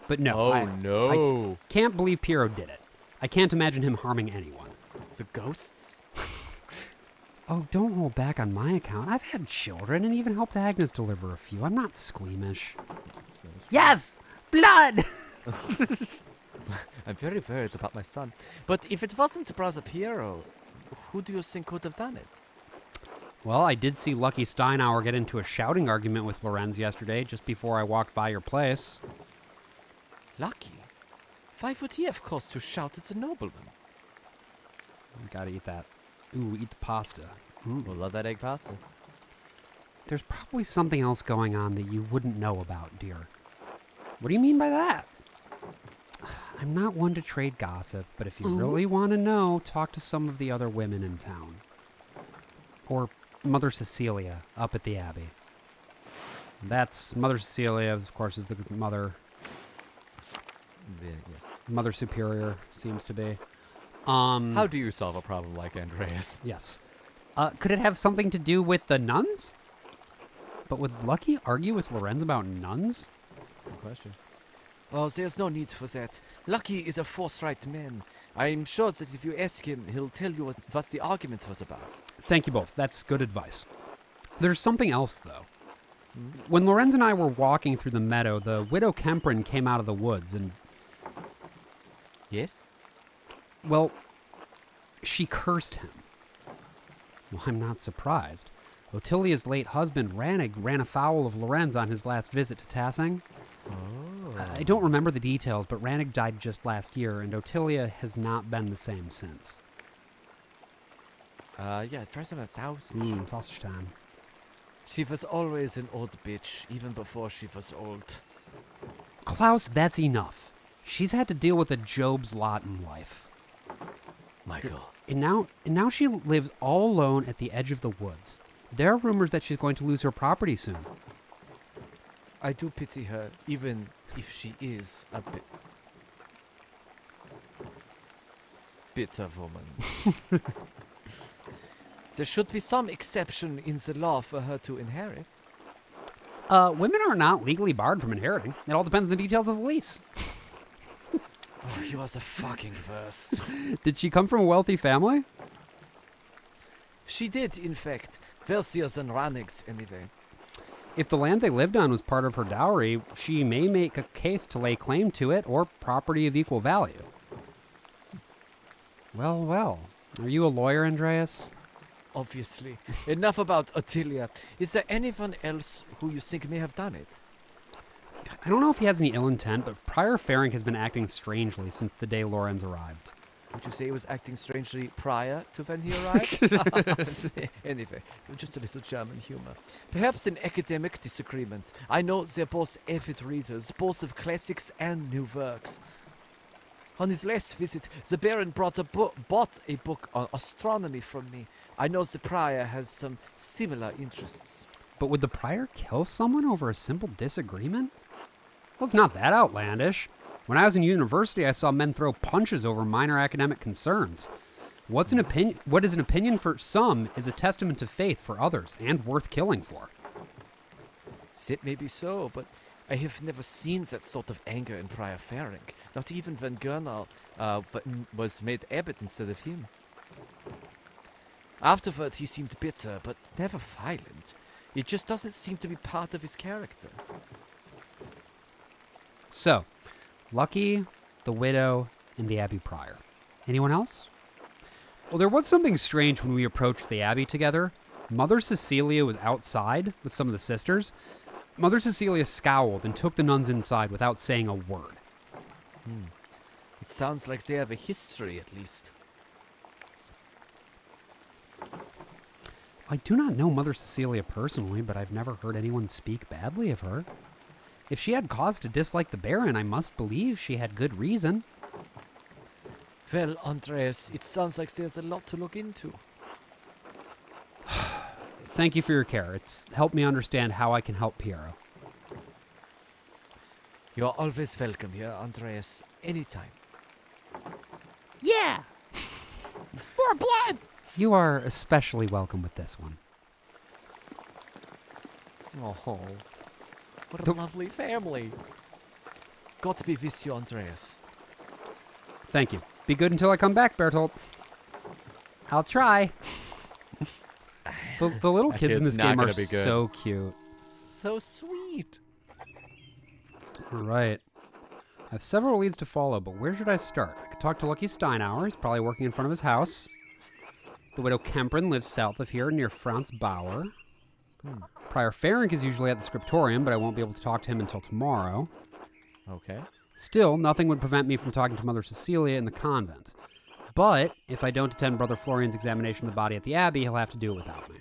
Speaker 1: But no,
Speaker 2: Oh
Speaker 1: I
Speaker 2: no.
Speaker 1: can't believe Piero did it. I can't imagine him harming anyone.
Speaker 2: The ghosts?
Speaker 1: Oh, don't hold back on my account. I've had children and even helped Agnes deliver a few. I'm not squeamish.
Speaker 5: Yes! Blood!
Speaker 2: I'm very worried about my son.
Speaker 3: But if it wasn't Brother Piero, who do you think could have done it?
Speaker 1: Well, I did see Lucky Steinauer get into a shouting argument with Lorenz yesterday just before I walked by your place.
Speaker 3: Lucky? Why would he have cause to shout at the nobleman?
Speaker 1: Gotta eat that. Ooh, eat the pasta.
Speaker 2: We'll love that egg pasta.
Speaker 1: There's probably something else going on that you wouldn't know about, dear. What do you mean by that? I'm not one to trade gossip, but if you really want to know, talk to some of the other women in town. Or Mother Cecilia up at the Abbey. That's Mother Cecilia, of course, is the mother
Speaker 2: Yes.
Speaker 1: Mother Superior, seems to be.
Speaker 2: How do you solve a problem like Andreas?
Speaker 1: Yes. Could it have something to do with the nuns? But would Lucky argue with Lorenz about nuns?
Speaker 2: Good question.
Speaker 3: Oh, there's no need for that. Lucky is a forthright man. I'm sure that if you ask him, he'll tell you what the argument was about.
Speaker 1: Thank you both. That's good advice. There's something else, though. When Lorenz and I were walking through the meadow, the widow Kemprin came out of the woods and,
Speaker 2: Yes?
Speaker 1: well, she cursed him. Well, I'm not surprised. Ottilia's late husband, Rannig, ran afoul of Lorenz on his last visit to Tassing. I don't remember the details, but Rannig died just last year, and Ottilia has not been the same since.
Speaker 3: Yeah, try some sausage.
Speaker 1: Sausage time.
Speaker 3: She was always an old bitch, even before she was old.
Speaker 1: Klaus, that's enough. She's had to deal with a Job's lot in life.
Speaker 3: Michael.
Speaker 1: And now she lives all alone at the edge of the woods. There are rumors that she's going to lose her property soon.
Speaker 3: I do pity her, even if she is a bitter woman. There should be some exception in the law for her to inherit.
Speaker 1: Women are not legally barred from inheriting. It all depends on the details of the lease.
Speaker 3: Oh, you are the fucking worst.
Speaker 1: Did she come from a wealthy family?
Speaker 3: She did, in fact. Wealthier than Ranig's, anyway.
Speaker 1: If the land they lived on was part of her dowry, she may make a case to lay claim to it or property of equal value. Well, well. Are you a lawyer, Andreas?
Speaker 3: Obviously. Enough about Ottilia. Is there anyone else who you think may have done it?
Speaker 1: I don't know if he has any ill intent, but Prior Faring has been acting strangely since the day Lorenz arrived.
Speaker 2: Would you say he was acting strangely prior to when he arrived? Anyway, just a little German humor. Perhaps an academic disagreement. I know they're both avid readers, both of classics and new works. On his last visit, the Baron bought a book on astronomy from me. I know the Prior has some similar interests.
Speaker 1: But would the prior kill someone over a simple disagreement? Well, it's not that outlandish. When I was in university, I saw men throw punches over minor academic concerns. What is an opinion for some is a testament to faith for others and worth killing for.
Speaker 2: That may be so, but I have never seen that sort of anger in Prior Ferenc, not even when Gernal was made abbot instead of him. Afterward, he seemed bitter, but never violent. It just doesn't seem to be part of his character.
Speaker 1: So, Lucky, the widow, and the Abbey Prior. Anyone else? Well, there was something strange when we approached the Abbey together. Mother Cecilia was outside with some of the sisters. Mother Cecilia scowled and took the nuns inside without saying a word.
Speaker 2: It sounds like they have a history, at least.
Speaker 1: I do not know Mother Cecilia personally, but I've never heard anyone speak badly of her. If she had cause to dislike the Baron, I must believe she had good reason.
Speaker 2: Well, Andreas, it sounds like there's a lot to look into.
Speaker 1: Thank you for your care. It's helped me understand how I can help Piero.
Speaker 2: You're always welcome here, Andreas. Anytime.
Speaker 5: Yeah! More blood!
Speaker 1: You are especially welcome with this one.
Speaker 2: Oh, what a
Speaker 1: The-
Speaker 2: lovely family. Got to be with you, Andreas.
Speaker 1: Thank you. Be good until I come back, Bertolt. I'll try. The little kids in
Speaker 2: kid's
Speaker 1: this
Speaker 2: not
Speaker 1: game are
Speaker 2: gonna be good.
Speaker 1: so cute.
Speaker 2: So sweet.
Speaker 1: All right. I have several leads to follow, but where should I start? I could talk to Lucky Steinauer. He's probably working in front of his house. The widow Kemprin lives south of here near Franz Bauer. Prior Ferenc is usually at the scriptorium, but I won't be able to talk to him until tomorrow.
Speaker 2: Okay.
Speaker 1: Still, nothing would prevent me from talking to Mother Cecilia in the convent. But if I don't attend Brother Florian's examination of the body at the Abbey, he'll have to do it without me.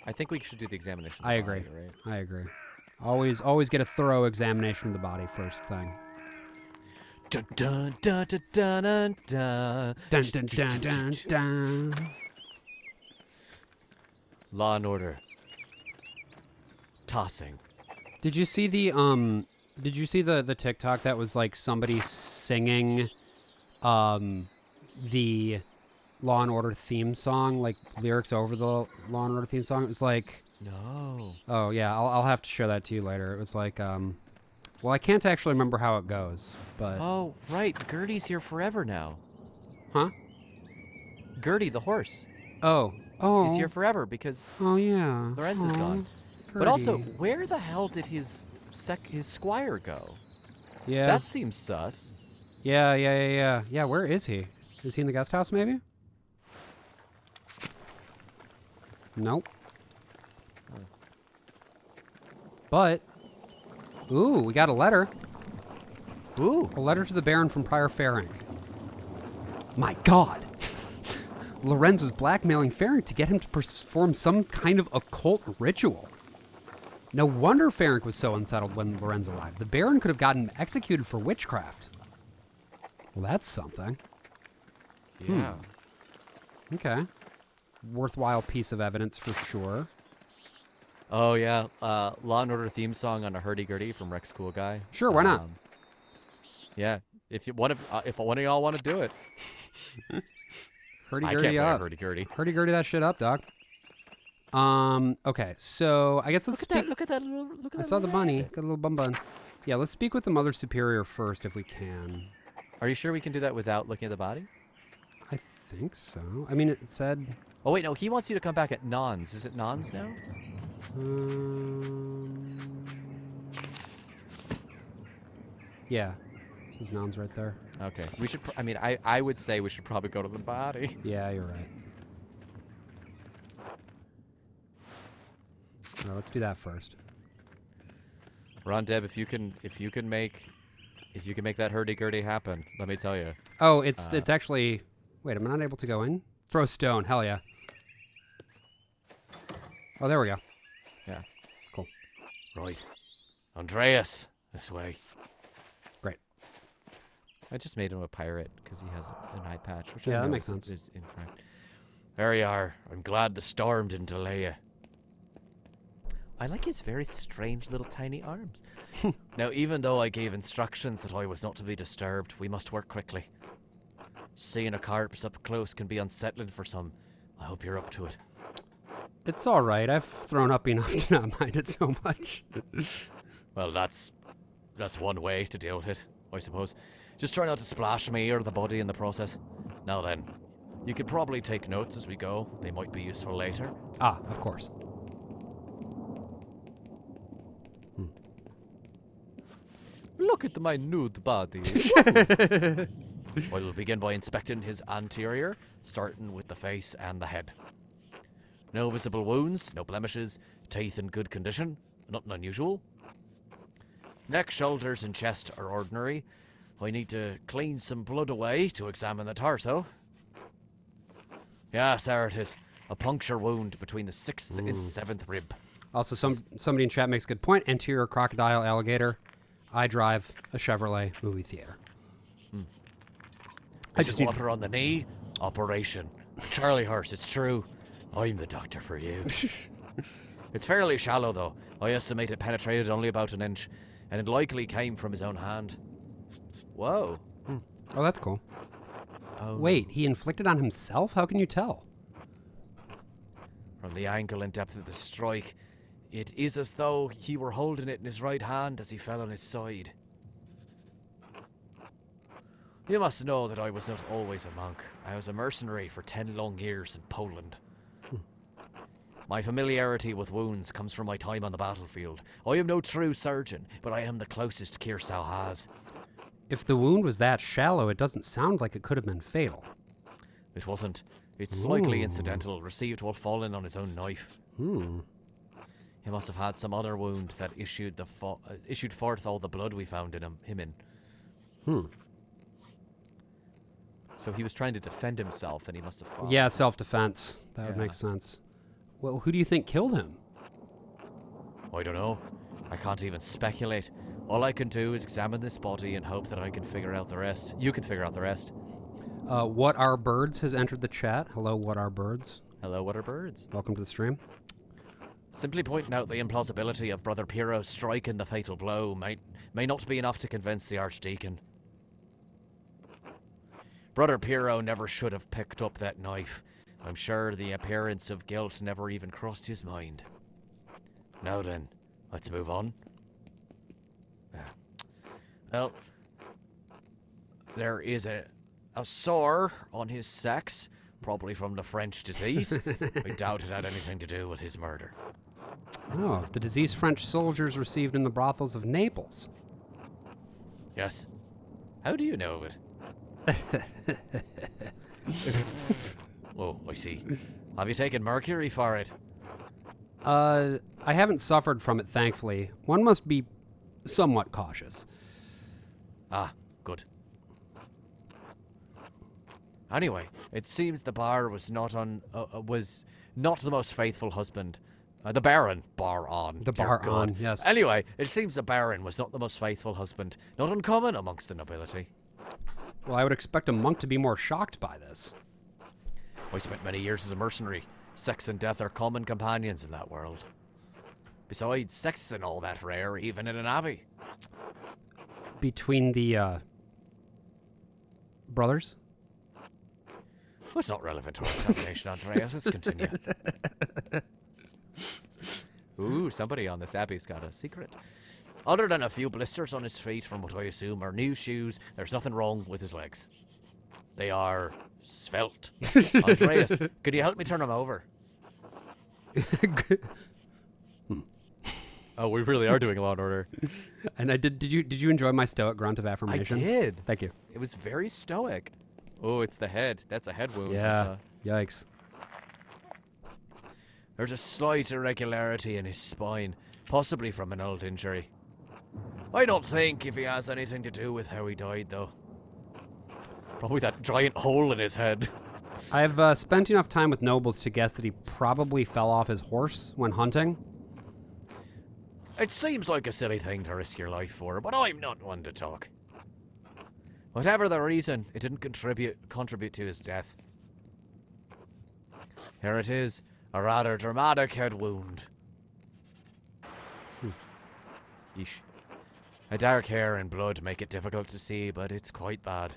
Speaker 2: I think we should do the examination.
Speaker 1: I agree. I agree. Always get a thorough examination of the body first thing.
Speaker 2: Dun dun dun dun dun dun dun.
Speaker 1: Dun dun dun dun dun.
Speaker 2: Law and order. Tossing.
Speaker 1: Did you see the the TikTok that was like somebody singing the Law and Order theme song, like lyrics over the Law and Order theme song? It was like,
Speaker 2: No.
Speaker 1: oh yeah, I'll have to share that to you later. It was like well, I can't actually remember how it goes, but
Speaker 2: Oh, right. Gertie's here forever now.
Speaker 1: huh?
Speaker 2: Gertie, the horse,
Speaker 1: Oh,
Speaker 2: is here forever because
Speaker 1: oh yeah.
Speaker 2: Lorenz is
Speaker 1: Aw,
Speaker 2: gone. But also,
Speaker 1: Gertie.
Speaker 2: where the hell did his squire go?
Speaker 1: yeah,
Speaker 2: That seems sus.
Speaker 1: yeah. Where is he? Is he in the guest house, maybe? Nope. But, ooh, we got a letter.
Speaker 2: Ooh.
Speaker 1: A letter to the Baron from Prior Ferenc. My God! Lorenz was blackmailing Ferenc to get him to perform some kind of occult ritual. No wonder Ferenc was so unsettled when Lorenz arrived. The Baron could have gotten him executed for witchcraft. Well, that's something.
Speaker 2: Yeah.
Speaker 1: Okay. Worthwhile piece of evidence for sure.
Speaker 2: Oh yeah. Law and Order theme song on a hurdy-gurdy from Rex Cool Guy.
Speaker 1: Sure, why not?
Speaker 2: Yeah. If one of y'all want to do it, I can't
Speaker 1: Hurdy-gurdy
Speaker 2: play a
Speaker 1: up.
Speaker 2: hurdy-gurdy.
Speaker 1: Hurdy-gurdy that shit up, dog. Okay, so I guess let's speak.
Speaker 2: Look at that little. Look at
Speaker 1: I
Speaker 2: that
Speaker 1: saw the
Speaker 2: little
Speaker 1: bunny.
Speaker 2: rabbit.
Speaker 1: Got a little bum bun. Yeah, let's speak with the Mother Superior first if we can.
Speaker 2: Are you sure we can do that without looking at the body?
Speaker 1: I think so. I mean, it said.
Speaker 2: Oh wait, no. He wants you to come back at Nons. Is it Nons now?
Speaker 1: Yeah. His noun's right there.
Speaker 2: Okay. We should. I mean, I would say we should probably go to the body.
Speaker 1: Yeah, you're right. Let's do that first.
Speaker 2: Ron Deb, if you can make If you can make that hurdy-gurdy happen, let me tell you.
Speaker 1: Oh, it's actually... Wait, am I not able to go in? Throw stone. Hell yeah. Oh, there we go.
Speaker 2: Yeah.
Speaker 1: Cool.
Speaker 2: Right. Andreas, this way.
Speaker 1: Great.
Speaker 2: I just made him a pirate because he has an eye patch, which
Speaker 1: Yeah,
Speaker 2: I
Speaker 1: that
Speaker 2: know
Speaker 1: makes sense.
Speaker 2: is incorrect. There you are. I'm glad the storm didn't delay you. I like his very strange little tiny arms. Now, even though I gave instructions that I was not to be disturbed, we must work quickly. Seeing a corpse up close can be unsettling for some. I hope you're up to it.
Speaker 1: It's all right. I've thrown up enough to not mind it so much.
Speaker 2: Well, that's one way to deal with it, I suppose. Just try not to splash me or the body in the process. Now then, you could probably take notes as we go. They might be useful later.
Speaker 1: Ah, of course.
Speaker 2: Look at my nude body. We'll begin by inspecting his anterior, starting with the face and the head. No visible wounds, no blemishes, teeth in good condition, nothing unusual. Neck, shoulders, and chest are ordinary. I need to clean some blood away to examine the torso. Yes, there it is. A puncture wound between the 6th and 7th rib.
Speaker 1: Also, somebody in chat makes a good point. Anterior crocodile alligator. I drive a Chevrolet movie theater. I just need
Speaker 2: water on the knee. Operation. Charlie horse, it's true. I'm the doctor for you. It's fairly shallow, though. I estimate it penetrated only about an inch, and it likely came from his own hand. Whoa.
Speaker 1: Oh, that's cool.
Speaker 2: Oh,
Speaker 1: Wait, he inflicted on himself? How can you tell?
Speaker 2: From the angle and depth of the strike, it is as though he were holding it in his right hand as he fell on his side. You must know that I was not always a monk. I was a mercenary for 10 long years in Poland. My familiarity with wounds comes from my time on the battlefield. I am no true surgeon, but I am the closest Kirsau has.
Speaker 1: If the wound was that shallow, it doesn't sound like it could have been fatal.
Speaker 2: It wasn't. It's likely incidental, received while falling on his own knife. He must have had some other wound that issued forth all the blood we found in him in. So he was trying to defend himself, and he must have fallen.
Speaker 1: Yeah, self-defense. That would
Speaker 2: Yeah.
Speaker 1: make sense. Well, who do you think killed him?
Speaker 2: I don't know. I can't even speculate. All I can do is examine this body and hope that I can figure out the rest. You can figure out the rest.
Speaker 1: What Are Birds has entered the chat. Hello, What Are Birds?
Speaker 2: Hello, what are birds?
Speaker 1: Welcome to the stream.
Speaker 2: Simply pointing out the implausibility of Brother Piero striking the fatal blow may not be enough to convince the Archdeacon. Brother Piero never should have picked up that knife. I'm sure the appearance of guilt never even crossed his mind. Now then, let's move on. Well, there is a sore on his sex, probably from the French disease. I doubt it had anything to do with his murder.
Speaker 1: Oh, the disease French soldiers received in the brothels of Naples.
Speaker 2: Yes. How do you know it? Oh, I see. Have you taken mercury for it?
Speaker 1: I haven't suffered from it, thankfully. One must be somewhat cautious.
Speaker 2: Ah, good. Anyway, it seems the bar was not the most faithful husband. The Baron, bar on.
Speaker 1: The
Speaker 2: dear
Speaker 1: bar
Speaker 2: God.
Speaker 1: on, yes.
Speaker 2: Anyway, it seems the Baron was not the most faithful husband. Not uncommon amongst the nobility.
Speaker 1: Well, I would expect a monk to be more shocked by this.
Speaker 2: I spent many years as a mercenary. Sex and death are common companions in that world. Besides, sex isn't all that rare, even in an abbey.
Speaker 1: Between the, brothers?
Speaker 2: Well, it's not relevant to our examination, Andreas. Let's continue. Ooh, somebody on this abbey's got a secret. Other than a few blisters on his feet from what I assume are new shoes, there's nothing wrong with his legs. They are svelte. Andreas, could you help me turn them over? Oh, we really are doing Law and Order.
Speaker 1: And I did you enjoy my stoic grunt of affirmation?
Speaker 2: I did.
Speaker 1: Thank you.
Speaker 2: It was very stoic. Oh, it's the head. That's a head wound.
Speaker 1: Yeah. Yikes.
Speaker 2: There's a slight irregularity in his spine, possibly from an old injury. I don't think if he has anything to do with how he died, though. Probably that giant hole in his head.
Speaker 1: I've spent enough time with nobles to guess that he probably fell off his horse when hunting.
Speaker 2: It seems like a silly thing to risk your life for, but I'm not one to talk. Whatever the reason, it didn't contribute to his death. Here it is, a rather dramatic head wound. Yeesh. A dark hair and blood make it difficult to see, but it's quite bad.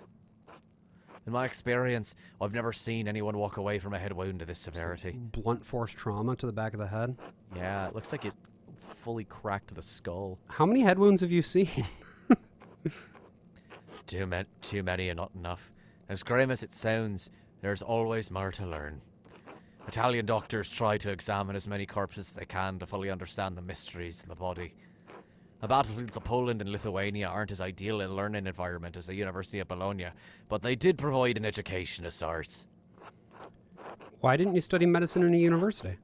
Speaker 2: In my experience, I've never seen anyone walk away from a head wound of this severity.
Speaker 1: Blunt force trauma to the back of the head.
Speaker 2: Yeah, it looks like it fully cracked the skull.
Speaker 1: How many head wounds have you seen?
Speaker 2: Too many and not enough. As grim as it sounds, there's always more to learn. Italian doctors try to examine as many corpses as they can to fully understand the mysteries of the body. The battlefields of Poland and Lithuania aren't as ideal a learning environment as the University of Bologna, but they did provide an education of sorts.
Speaker 1: Why didn't you study medicine in a university?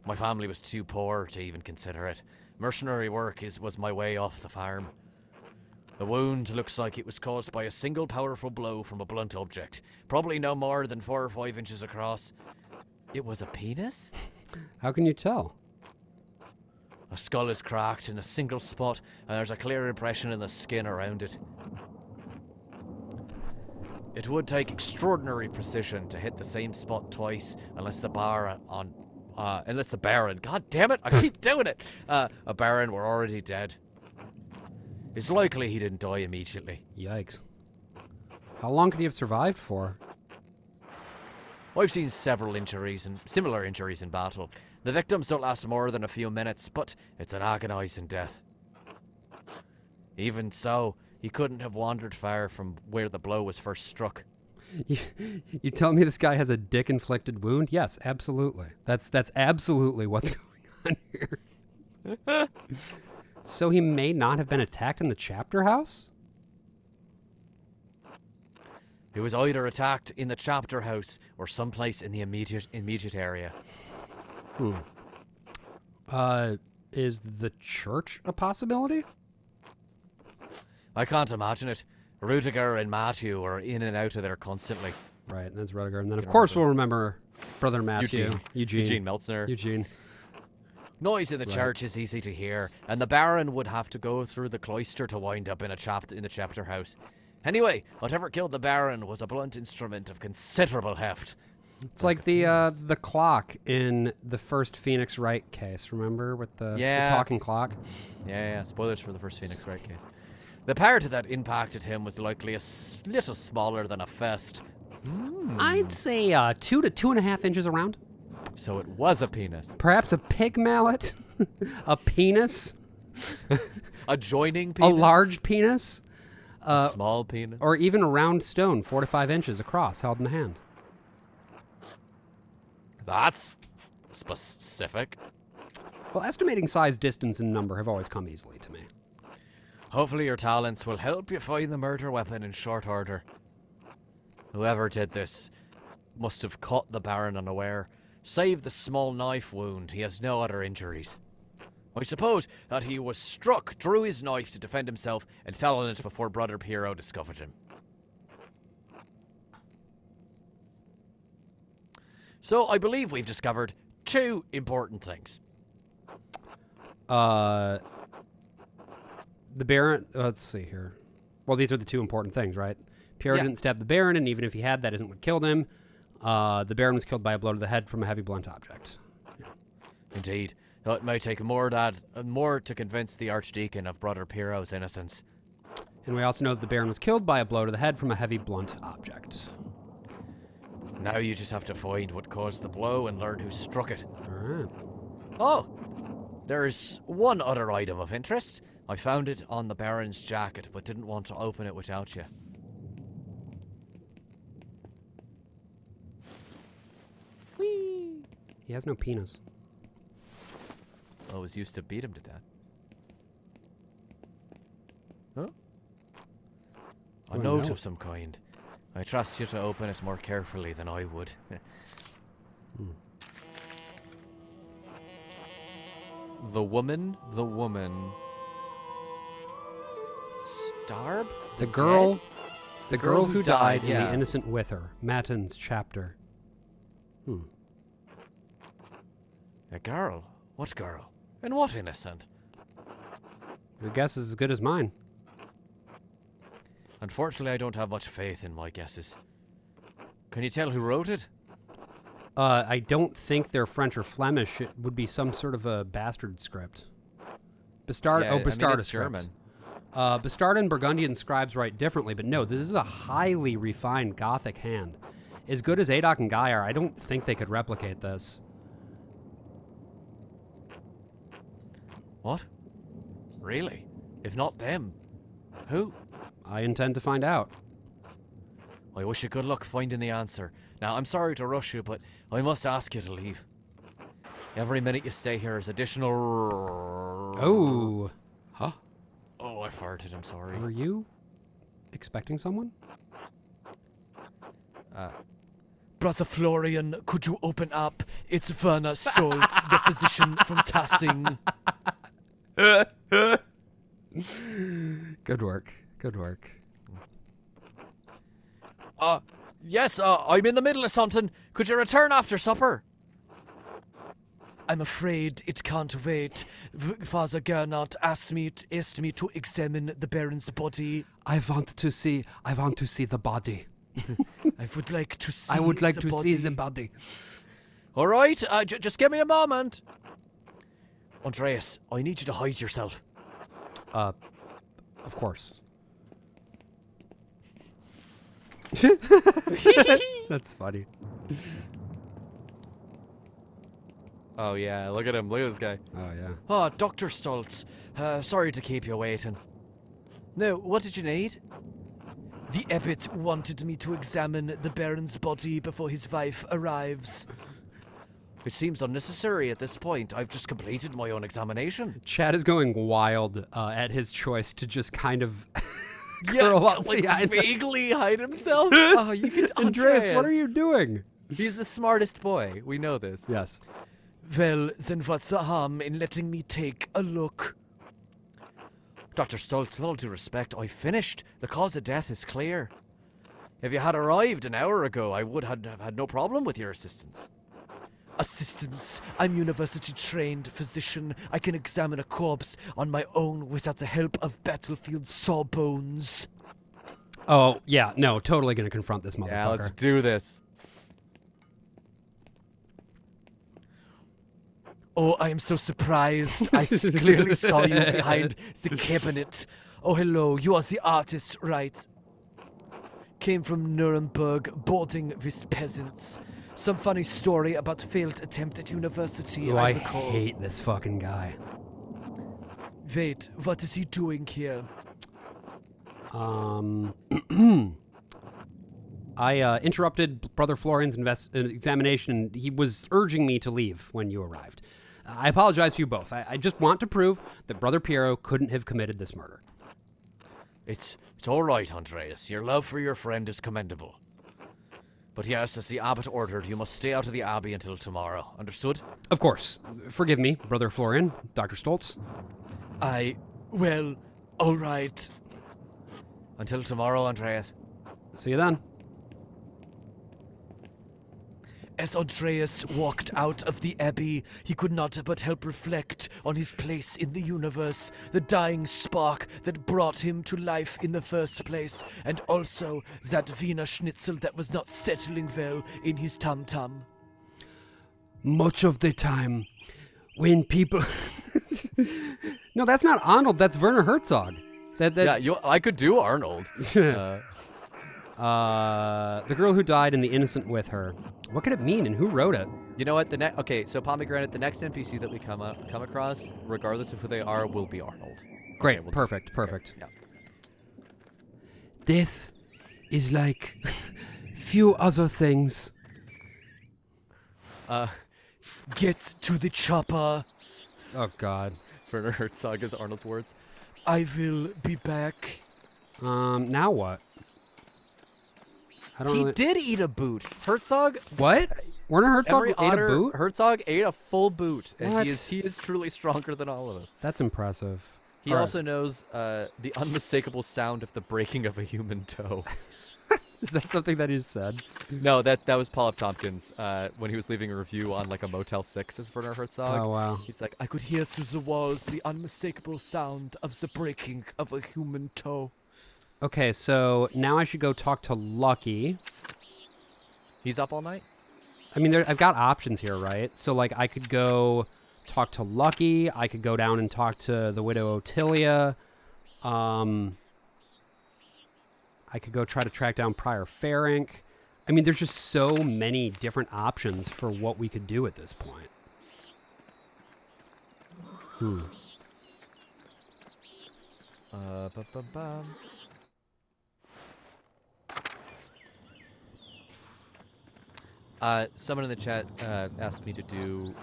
Speaker 2: My family was too poor to even consider it. Mercenary work was my way off the farm. The wound looks like it was caused by a single powerful blow from a blunt object, probably no more than 4 or 5 inches across. It was a penis?
Speaker 1: How can you tell?
Speaker 2: A skull is cracked in a single spot, and there's a clear impression in the skin around it. It would take extraordinary precision to hit the same spot twice, unless the Baron, God damn it, I keep doing it, a Baron were already dead. It's likely he didn't die immediately.
Speaker 1: Yikes. How long could he have survived for?
Speaker 2: I've seen several injuries and similar injuries in battle. The victims don't last more than a few minutes, but it's an agonizing death. Even so, he couldn't have wandered far from where the blow was first struck.
Speaker 1: You tell me this guy has a dick-inflicted wound? Yes, absolutely. That's absolutely what's going on here. So he may not have been attacked in the chapter house?
Speaker 2: He was either attacked in the chapter house or someplace in the immediate area.
Speaker 1: Is the church a possibility?
Speaker 2: I can't imagine it. Rudiger and Matthew are in and out of there constantly.
Speaker 1: Right, and that's Rudiger. And then, of course, we'll remember Brother Matthew.
Speaker 2: Eugene Meltzner.
Speaker 1: Eugene.
Speaker 2: Noise in the church is easy to hear, and the Baron would have to go through the cloister to wind up in the chapter house. Anyway, whatever killed the Baron was a blunt instrument of considerable heft.
Speaker 1: It's like the clock in the first Phoenix Wright case, remember? With the talking clock?
Speaker 2: Yeah, spoilers for the first Phoenix Wright case. The part that impacted him was likely a little smaller than a fist.
Speaker 1: I'd say 2 to 2.5 inches around.
Speaker 2: So it was a penis.
Speaker 1: Perhaps a pig mallet? A penis?
Speaker 2: A joining penis?
Speaker 1: A large penis?
Speaker 2: A small penis?
Speaker 1: Or even a round stone, 4 to 5 inches across, held in the hand.
Speaker 2: That's specific.
Speaker 1: Well, estimating size, distance, and number have always come easily to me.
Speaker 2: Hopefully your talents will help you find the murder weapon in short order. Whoever did this must have caught the Baron unaware. Save the small knife wound, he has no other injuries. I suppose that he was struck, drew his knife to defend himself, and fell on it before Brother Piero discovered him. So I believe we've discovered 2 important things.
Speaker 1: The Baron, let's see here. Well, these are the 2 important things, right? Piero didn't stab the Baron, and even if he had, that isn't what killed him. The Baron was killed by a blow to the head from a heavy blunt object. Yeah.
Speaker 2: Indeed, though it may take more to convince the Archdeacon of Brother Piero's innocence.
Speaker 1: And we also know that the Baron was killed by a blow to the head from a heavy blunt object.
Speaker 2: Now you just have to find what caused the blow and learn who struck it.
Speaker 1: All right.
Speaker 2: Oh, there's one other item of interest. I found it on the Baron's jacket, but didn't want to open it without you. Whee!
Speaker 1: He has no penis.
Speaker 2: I was used to beat him to death. Huh? A note of some kind. I trust you to open it more carefully than I would. The woman Darb?
Speaker 1: The girl,
Speaker 2: dead?
Speaker 1: the girl who died,
Speaker 2: yeah.
Speaker 1: and the innocent with her. Matins chapter.
Speaker 2: A girl? What girl? And what innocent?
Speaker 1: Your guess is as good as mine.
Speaker 2: Unfortunately, I don't have much faith in my guesses. Can you tell who wrote it?
Speaker 1: I don't think they're French or Flemish. It would be some sort of a bastard script. Bastard.
Speaker 2: Yeah, I mean,
Speaker 1: Bastard
Speaker 2: it's
Speaker 1: script.
Speaker 2: German.
Speaker 1: Bastard and Burgundian scribes write differently, but no, this is a highly refined Gothic hand. As good as Adok and Guy are, I don't think they could replicate this.
Speaker 2: What? Really? If not them, who?
Speaker 1: I intend to find out.
Speaker 2: I wish you good luck finding the answer. Now, I'm sorry to rush you, but I must ask you to leave. Every minute you stay here is additional...
Speaker 1: Oh. Huh?
Speaker 2: Oh, I farted, I'm sorry.
Speaker 1: Were you expecting someone?
Speaker 3: Brother Florian, could you open up? It's Werner Stolz, the physician from Tassing.
Speaker 1: Good work. Good work.
Speaker 2: Yes, I'm in the middle of something. Could you return after supper?
Speaker 3: I'm afraid it can't wait. Father Gernot asked me to examine the Baron's body.
Speaker 1: I want to see the body.
Speaker 3: I would like to see
Speaker 1: I would like
Speaker 3: the
Speaker 1: to
Speaker 3: body.
Speaker 1: see the body.
Speaker 2: All right, just give me a moment. Andreas, I need you to hide yourself.
Speaker 1: Of course. That's funny.
Speaker 2: Oh, yeah, look at him. Look at this guy.
Speaker 1: Oh, yeah.
Speaker 2: Oh, Dr. Stoltz. Sorry to keep you waiting. No, what did you need?
Speaker 3: The abbot wanted me to examine the Baron's body before his wife arrives.
Speaker 2: It seems unnecessary at this point. I've just completed my own examination.
Speaker 1: Chad is going wild at his choice to just kind of curl up behind the-
Speaker 2: vaguely hide himself. Oh, you can.
Speaker 1: Andreas, what are you doing?
Speaker 2: He's the smartest boy. We know this.
Speaker 1: Yes.
Speaker 3: Well, then what's the harm in letting me take a look?
Speaker 2: Dr. Stoltz, with all due respect, I finished. The cause of death is clear. If you had arrived an hour ago, I would have had no problem with your assistance.
Speaker 3: Assistance. I'm university-trained physician. I can examine a corpse on my own without the help of battlefield sawbones.
Speaker 1: Oh, yeah. No, totally going to confront this motherfucker.
Speaker 2: Yeah, let's do this.
Speaker 3: Oh, I am so surprised. I clearly saw you behind the cabinet. Oh, hello. You are the artist, right? Came from Nuremberg, boarding with peasants. Some funny story about failed attempt at university,
Speaker 1: Ooh,
Speaker 3: I
Speaker 1: I
Speaker 3: recall.
Speaker 1: hate this fucking guy.
Speaker 3: Wait, what is he doing here?
Speaker 1: I interrupted Brother Florian's examination. He was urging me to leave when you arrived. I apologize to you both. I just want to prove that Brother Piero couldn't have committed this murder.
Speaker 2: It's all right, Andreas. Your love for your friend is commendable. But yes, as the abbot ordered, you must stay out of the abbey until tomorrow. Understood?
Speaker 1: Of course. Forgive me, Brother Florian, Dr. Stoltz.
Speaker 3: Well, all right.
Speaker 2: Until tomorrow, Andreas.
Speaker 1: See you then.
Speaker 3: As Andreas walked out of the abbey, he could not but help reflect on his place in the universe, the dying spark that brought him to life in the first place, and also that Wiener Schnitzel that was not settling well in his tum-tum.
Speaker 1: Much of the time, when people... No, that's not Arnold. That's Werner Herzog.
Speaker 2: Yeah, I could do Arnold.
Speaker 1: The girl who died and the innocent with her. What could it mean and who wrote it?
Speaker 2: You know what? Okay, so Pomegranate, the next NPC that we come across, regardless of who they are, will be Arnold.
Speaker 1: Great.
Speaker 2: Okay,
Speaker 1: Perfect.
Speaker 2: Yeah.
Speaker 1: Death is like few other things.
Speaker 3: Get to the chopper.
Speaker 1: Oh, God.
Speaker 2: Werner Herzog is Arnold's words.
Speaker 3: I will be back.
Speaker 1: Now what? I don't
Speaker 2: He
Speaker 1: really...
Speaker 2: did eat a boot. Herzog.
Speaker 1: What? Werner Herzog
Speaker 2: Every
Speaker 1: ate a
Speaker 2: otter,
Speaker 1: boot?
Speaker 2: Herzog ate a full boot, and
Speaker 1: What?
Speaker 2: he is truly stronger than all of us.
Speaker 1: That's impressive.
Speaker 2: He
Speaker 1: All right.
Speaker 2: also knows the unmistakable sound of the breaking of a human toe.
Speaker 1: Is that something that he said?
Speaker 2: No, that was Paul F. Tompkins when he was leaving a review on like a Motel 6 as Werner Herzog.
Speaker 1: Oh, wow.
Speaker 2: He's like, I could hear through the walls the unmistakable sound of the breaking of a human toe.
Speaker 1: Okay, so now I should go talk to Lucky.
Speaker 2: He's up all night?
Speaker 1: I mean, I've got options here, right? So, like, I could go talk to Lucky. I could go down and talk to the widow Ottilia. I could go try to track down Prior Ferenc. I mean, there's just so many different options for what we could do at this point.
Speaker 2: Ba-ba-bum. Someone in the chat asked me to do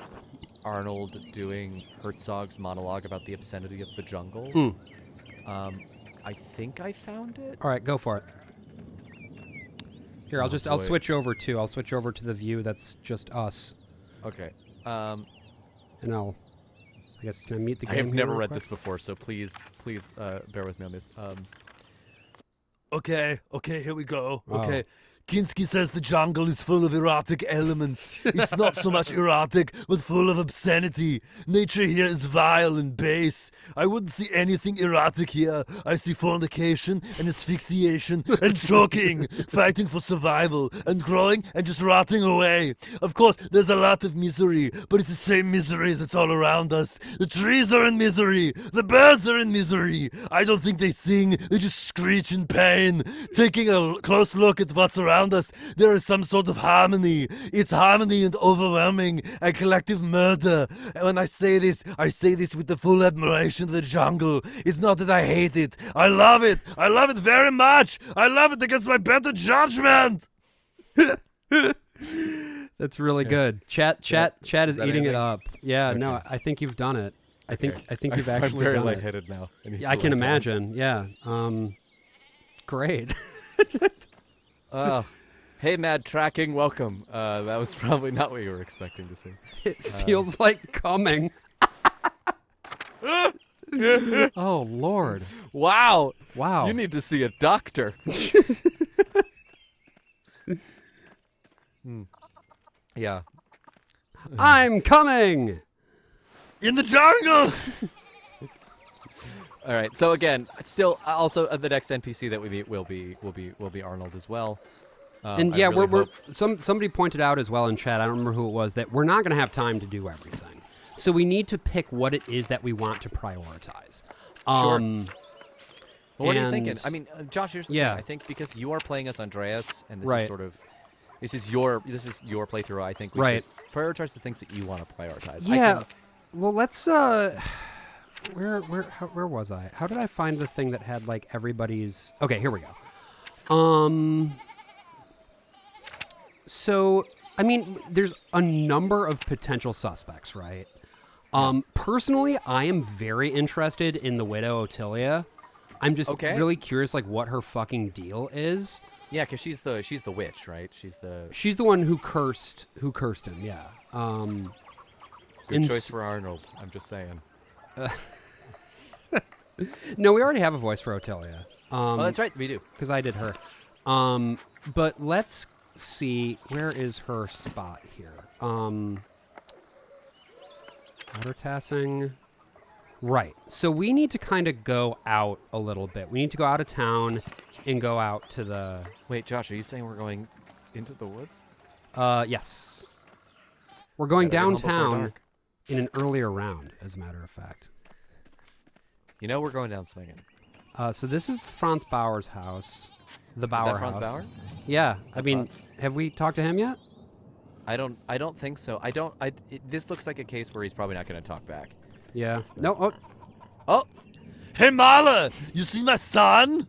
Speaker 2: Arnold doing Herzog's monologue about the obscenity of the jungle. I think I found it.
Speaker 1: All right, go for it. Here, I'll
Speaker 2: boy.
Speaker 1: switch over to the view that's just us,
Speaker 2: Okay.
Speaker 1: and I guess, can I meet the game
Speaker 2: I have
Speaker 1: here
Speaker 2: never
Speaker 1: real
Speaker 2: read
Speaker 1: quick?
Speaker 2: this before, so please bear with me on this.
Speaker 3: Okay, here we go.
Speaker 1: Oh.
Speaker 3: Okay. Kinski says the jungle is full of erotic elements. It's not so much erotic, but full of obscenity. Nature here is vile and base. I wouldn't see anything erotic here. I see fornication and asphyxiation and choking, fighting for survival, and growing and just rotting away. Of course, there's a lot of misery, but it's the same misery that's all around us. The trees are in misery. The birds are in misery. I don't think they sing. They just screech in pain. Taking a close look at what's around us, there is some sort of harmony. It's harmony and overwhelming and collective murder. And when I say this with the full admiration of the jungle. It's not that I hate it. I love it. I love it very much. I love it against my better judgment.
Speaker 1: That's really good. Chat is
Speaker 2: that
Speaker 1: eating it
Speaker 2: anything?
Speaker 1: up. Yeah,
Speaker 2: Okay.
Speaker 1: no, I think you've done it. I think you've
Speaker 2: I'm
Speaker 1: actually
Speaker 2: very
Speaker 1: done it.
Speaker 2: lightheaded now. need
Speaker 1: Yeah, I
Speaker 2: to
Speaker 1: can
Speaker 2: lie down.
Speaker 1: imagine. Yeah. Great.
Speaker 2: Hey, Mad Tracking, welcome. That was probably not what you were expecting to see.
Speaker 1: It feels like coming. Oh, Lord.
Speaker 2: Wow.
Speaker 1: Wow.
Speaker 2: You need to see a doctor. Yeah.
Speaker 1: I'm coming.
Speaker 3: In the jungle.
Speaker 2: All right. So again, still also the next NPC that we meet will be Arnold as well.
Speaker 1: And
Speaker 2: I
Speaker 1: yeah,
Speaker 2: really
Speaker 1: we're
Speaker 2: hope-
Speaker 1: somebody pointed out as well in chat, I don't remember who it was, that we're not going to have time to do everything. So we need to pick what it is that we want to prioritize.
Speaker 2: Sure. Well, what are you thinking?
Speaker 1: and-
Speaker 2: I mean, Josh, here's the
Speaker 1: Yeah.
Speaker 2: thing. I think because you are playing as Andreas, and this
Speaker 1: Right.
Speaker 2: is sort of this is your playthrough. I think we
Speaker 1: Right.
Speaker 2: should prioritize the things that you want to prioritize.
Speaker 1: Yeah. Well, let's where was I? How did I find the thing that had like everybody's? Okay, here we go. So, I mean, there's a number of potential suspects, right? Personally, I am very interested in the widow Ottilia. I'm just
Speaker 2: Okay.
Speaker 1: really curious, like, what her fucking deal is.
Speaker 2: Yeah, because she's the witch, right?
Speaker 1: She's the one who cursed him. Yeah.
Speaker 2: Good
Speaker 1: and
Speaker 2: choice for Arnold. I'm just saying.
Speaker 1: No, we already have a voice for Ottilia.
Speaker 2: Oh, that's right, we do.
Speaker 1: Because I did her. But let's see, where is her spot here? Outer tassing. Right. So we need to kind of go out a little bit. We need to go out of town and go out to the...
Speaker 2: Wait, Josh, are you saying we're going into the woods?
Speaker 1: Yes. We're going
Speaker 2: Gotta get home before
Speaker 1: downtown
Speaker 2: dark.
Speaker 1: in an earlier round, as a matter of fact.
Speaker 2: You know we're going down swinging.
Speaker 1: So this is Franz Bauer's house. The Bauer
Speaker 2: Is that Franz
Speaker 1: house.
Speaker 2: Bauer?
Speaker 1: Yeah. I mean,
Speaker 2: Franz.
Speaker 1: have we talked to him yet?
Speaker 2: I don't think so. This looks like a case where he's probably not going to talk back.
Speaker 1: Yeah. No. Oh.
Speaker 2: Oh,
Speaker 3: Hey, Marla, you see my son?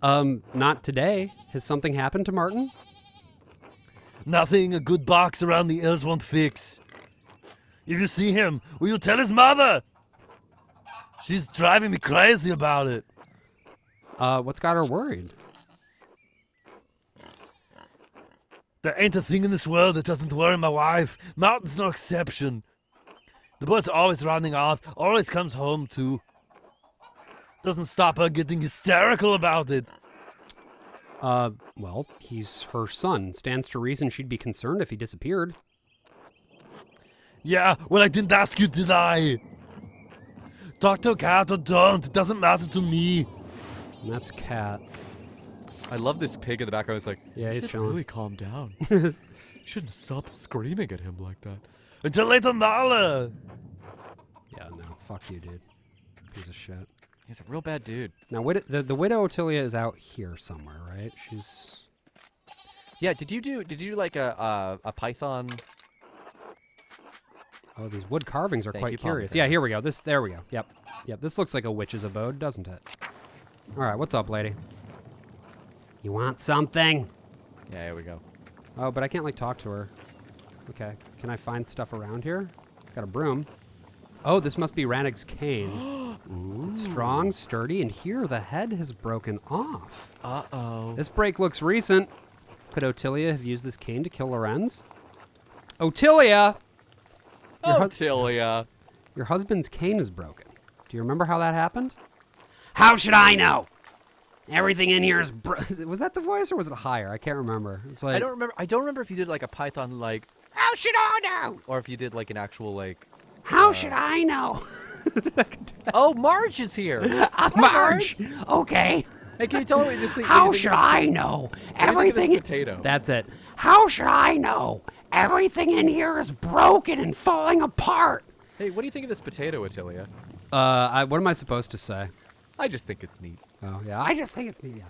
Speaker 1: Not today. Has something happened to Martin?
Speaker 3: Nothing a good box around the ears won't fix. If you see him, will you tell his mother? She's driving me crazy about it.
Speaker 1: What's got her worried?
Speaker 3: There ain't a thing in this world that doesn't worry my wife. Martin's no exception.
Speaker 6: The boy's always running off, always comes home too. Doesn't stop her getting hysterical about it.
Speaker 1: Well, he's her son. Stands to reason she'd be concerned if he disappeared.
Speaker 6: Yeah, well, I didn't ask you, did I? Talk to a cat or don't, it doesn't matter to me.
Speaker 1: And that's Cat.
Speaker 2: I love this pig in the background. It's like,
Speaker 1: Yeah,
Speaker 2: you
Speaker 1: he's
Speaker 2: should
Speaker 1: chilling.
Speaker 2: really calm down. You shouldn't stop screaming at him like that.
Speaker 6: Until later, Marla.
Speaker 1: Yeah, no. Fuck you, dude. Piece of shit.
Speaker 2: He's a real bad dude.
Speaker 1: Now, the widow Ottilia is out here somewhere, right? She's...
Speaker 2: Yeah, did you do like a python?
Speaker 1: Oh, these wood carvings are
Speaker 2: Thank
Speaker 1: quite
Speaker 2: you,
Speaker 1: curious.
Speaker 2: Pomegranate.
Speaker 1: Yeah, here we go. There we go. Yep. This looks like a witch's abode, doesn't it? All right, what's up, lady? You want something?
Speaker 2: Yeah, here we go.
Speaker 1: Oh, but I can't, like, talk to her. Okay. Can I find stuff around here? Got a broom. Oh, this must be Rannick's cane. Ooh. It's strong, sturdy, and here the head has broken off.
Speaker 2: Uh-oh.
Speaker 1: This break looks recent. Could Ottilia have used this cane to kill Lorenz? Ottilia!
Speaker 2: Ottilia.
Speaker 1: Your husband's cane is broken. Do you remember how that happened? How should I know? Everything in here is was that the voice or was it higher? I can't remember. It's like
Speaker 2: I don't remember if you did like a python like,
Speaker 5: How should I know?
Speaker 2: or if you did like an actual like.
Speaker 5: How should I know?
Speaker 2: Oh, Marge is here.
Speaker 5: Marge. Okay.
Speaker 2: Hey, can you tell me this thing?
Speaker 5: How should I know? Everything.
Speaker 2: Potato.
Speaker 1: that's it.
Speaker 5: How should I know? Everything in here is broken and falling apart.
Speaker 2: Hey, what do you think of this potato, Ottilia?
Speaker 1: What am I supposed to say?
Speaker 2: I just think it's neat.
Speaker 1: Oh, yeah.
Speaker 5: I just think it's neat.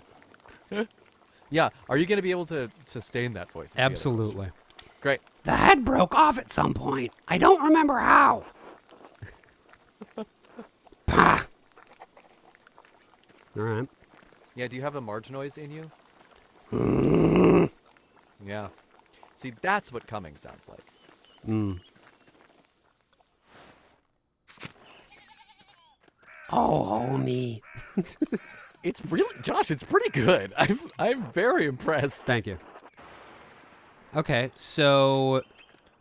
Speaker 2: Yeah. Are you gonna be able to sustain that voice? Is the other
Speaker 1: Absolutely.
Speaker 2: question. Great.
Speaker 5: The head broke off at some point. I don't remember how. Pah.
Speaker 1: All right.
Speaker 2: Yeah. Do you have a Marge noise in you? Yeah. See, that's what coming sounds like.
Speaker 5: Oh, homie.
Speaker 2: It's really, Josh. It's pretty good. I'm very impressed.
Speaker 1: Thank you. Okay, so,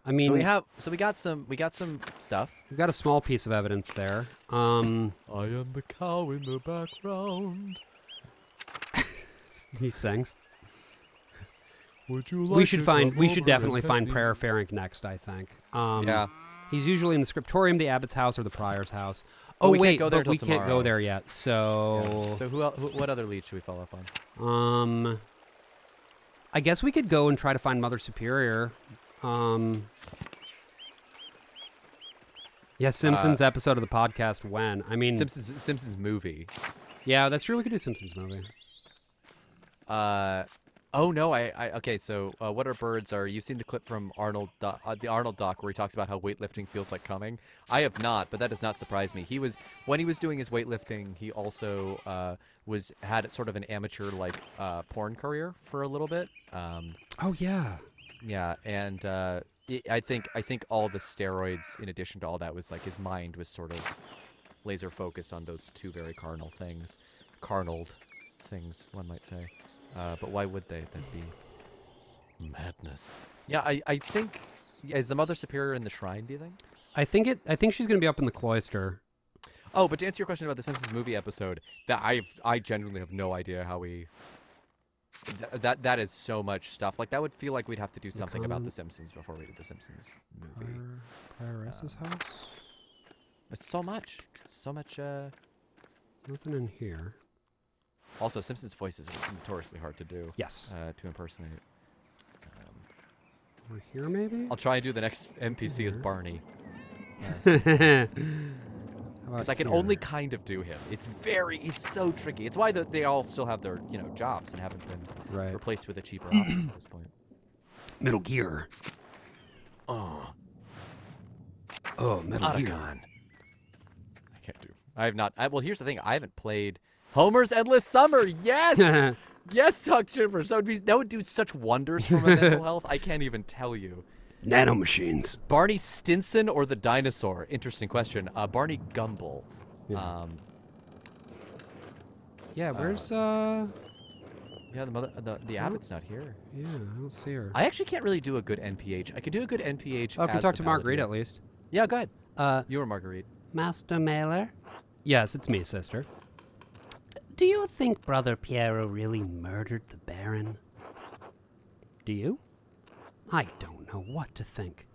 Speaker 1: I mean,
Speaker 2: So we got some stuff.
Speaker 1: we've got a small piece of evidence there.
Speaker 2: I am the cow in the background.
Speaker 1: He sings.
Speaker 2: Would you like
Speaker 1: We should
Speaker 2: to
Speaker 1: find.
Speaker 2: come
Speaker 1: We should
Speaker 2: over
Speaker 1: definitely
Speaker 2: and
Speaker 1: find
Speaker 2: pet me?
Speaker 1: Prayer Ferenc next. I think.
Speaker 2: Yeah.
Speaker 1: He's usually in the scriptorium, the abbot's house, or the prior's house.
Speaker 2: But
Speaker 1: Oh
Speaker 2: we can't
Speaker 1: wait,
Speaker 2: go there
Speaker 1: but
Speaker 2: till
Speaker 1: we can't go
Speaker 2: tomorrow.
Speaker 1: there yet. So,
Speaker 2: So what other lead should we follow up on?
Speaker 1: I guess we could go and try to find Mother Superior. Yeah, Simpsons episode of the podcast. When? I mean,
Speaker 2: Simpsons movie.
Speaker 1: yeah, that's true. We could do Simpsons movie.
Speaker 2: Oh no, okay. So what are birds? You've seen the clip from the Arnold doc where he talks about how weightlifting feels like coming. I have not, but that does not surprise me. When he was doing his weightlifting, he also had sort of an amateur like porn career for a little bit.
Speaker 1: Oh yeah.
Speaker 2: Yeah, and I think all the steroids, in addition to all that, was like his mind was sort of laser focused on those two very carnal things, one might say. But why would they? That'd be madness. Yeah, I think is the Mother Superior in the shrine? Do you think?
Speaker 1: I think she's gonna be up in the cloister.
Speaker 2: Oh, but to answer your question about the Simpsons movie episode, that I genuinely have no idea how we. That is so much stuff. Like that would feel like we'd have to do something about the Simpsons before we did the Simpsons movie.
Speaker 1: Prioress's house.
Speaker 2: It's so much.
Speaker 1: Nothing in here.
Speaker 2: Also, Simpsons voices are notoriously hard to do.
Speaker 1: Yes.
Speaker 2: To impersonate.
Speaker 1: Over here, maybe.
Speaker 2: I'll try and do the next NPC as Barney. Because I can only kind of do him. It's so tricky. It's why they all still have their, jobs and haven't been replaced with a cheaper option at this point.
Speaker 5: Metal Gear.
Speaker 2: Oh,
Speaker 5: Metal Gear.
Speaker 2: Otacon. I can't do. I have not. Well, here's the thing. I haven't played Homer's Endless Summer. Yes, yes, Doc Chivers. That would do such wonders for my mental health. I can't even tell you.
Speaker 5: Nanomachines.
Speaker 2: Barney Stinson or the dinosaur? Interesting question. Barney Gumble.
Speaker 1: Yeah. Yeah. Where's
Speaker 2: Yeah, the abbot's not here.
Speaker 1: Yeah, I don't see her.
Speaker 2: I actually can't really do a good NPH. I could do a good NPH.
Speaker 1: Oh, can we
Speaker 2: as
Speaker 1: talk
Speaker 2: the
Speaker 1: to Marguerite
Speaker 2: paladin.
Speaker 1: at least?
Speaker 2: Yeah, go ahead. You were Marguerite.
Speaker 5: Master Mailer?
Speaker 1: Yes, it's me, sister.
Speaker 5: Do you think Brother Piero really murdered the Baron?
Speaker 1: Do you?
Speaker 5: I don't know what to think.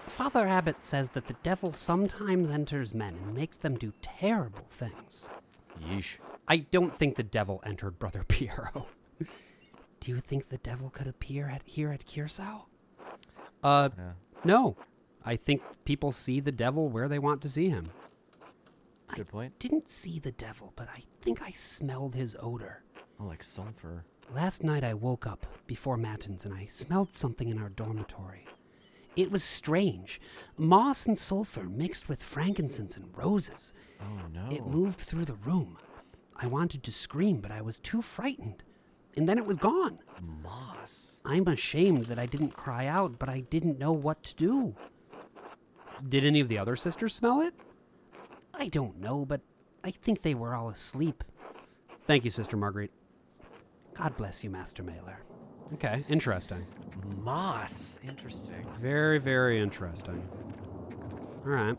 Speaker 5: Father Abbot says that the devil sometimes enters men and makes them do terrible things.
Speaker 2: Yeesh.
Speaker 1: I don't think the devil entered Brother Piero.
Speaker 5: Do you think the devil could appear here at Kirsau?
Speaker 2: Yeah.
Speaker 1: No. I think people see the devil where they want to see him.
Speaker 2: Good point.
Speaker 5: Didn't see the devil, but I think I smelled his odor.
Speaker 2: Oh, like sulfur.
Speaker 5: Last night I woke up before matins and I smelled something in our dormitory. It was strange. Moss and sulfur mixed with frankincense and roses.
Speaker 2: Oh, no.
Speaker 5: It moved through the room. I wanted to scream, but I was too frightened. And then it was gone.
Speaker 2: Moss.
Speaker 5: I'm ashamed that I didn't cry out, but I didn't know what to do.
Speaker 1: Did any of the other sisters smell it?
Speaker 5: I don't know, but I think they were all asleep.
Speaker 1: Thank you, Sister Marguerite.
Speaker 5: God bless you, Master Mailer.
Speaker 1: Okay, interesting.
Speaker 2: Moss. Interesting.
Speaker 1: Very, very interesting. All right.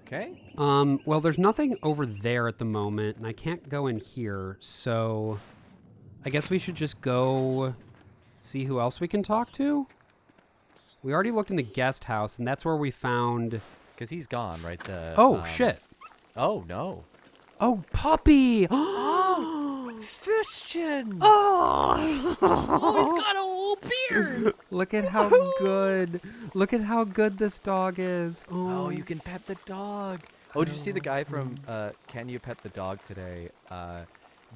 Speaker 2: Okay.
Speaker 1: Well, there's nothing over there at the moment, and I can't go in here, so I guess we should just go see who else we can talk to. We already looked in the guest house, and that's where we found...
Speaker 2: Because he's gone, right?
Speaker 1: shit.
Speaker 2: Oh, no.
Speaker 1: Oh, puppy!
Speaker 2: Fürstchen!
Speaker 1: Oh!
Speaker 2: He's got a whole beard!
Speaker 1: Look at how good. Look at how good this dog is.
Speaker 2: Oh, you can pet the dog. Oh, did you see the guy from Can You Pet the Dog today?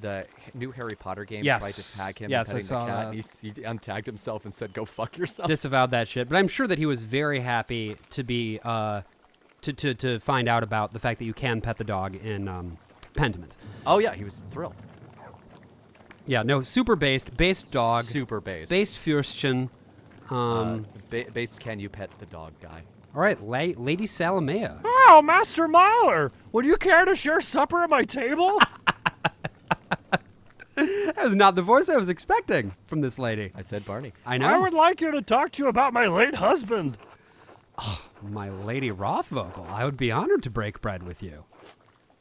Speaker 2: The new Harry Potter game tried to tag him
Speaker 1: Yes, I
Speaker 2: petting
Speaker 1: saw
Speaker 2: the cat.
Speaker 1: that.
Speaker 2: He untagged himself and said, "Go fuck yourself."
Speaker 1: Disavowed that shit, but I'm sure that he was very happy to be to find out about the fact that you can pet the dog in Pentiment.
Speaker 2: Oh yeah, he was thrilled.
Speaker 1: Yeah, no, super based dog,
Speaker 2: Super based.
Speaker 1: based Fürstchen.
Speaker 2: Based Can You Pet the Dog guy.
Speaker 1: All right, Lady Salamea.
Speaker 6: Oh, Master Mahler, would you care to share supper at my table?
Speaker 1: That was not the voice I was expecting from this lady.
Speaker 2: I said Barney.
Speaker 1: I know.
Speaker 6: I would like you to talk to you about my late husband.
Speaker 1: My Lady Rothvogel. I would be honored to break bread with you.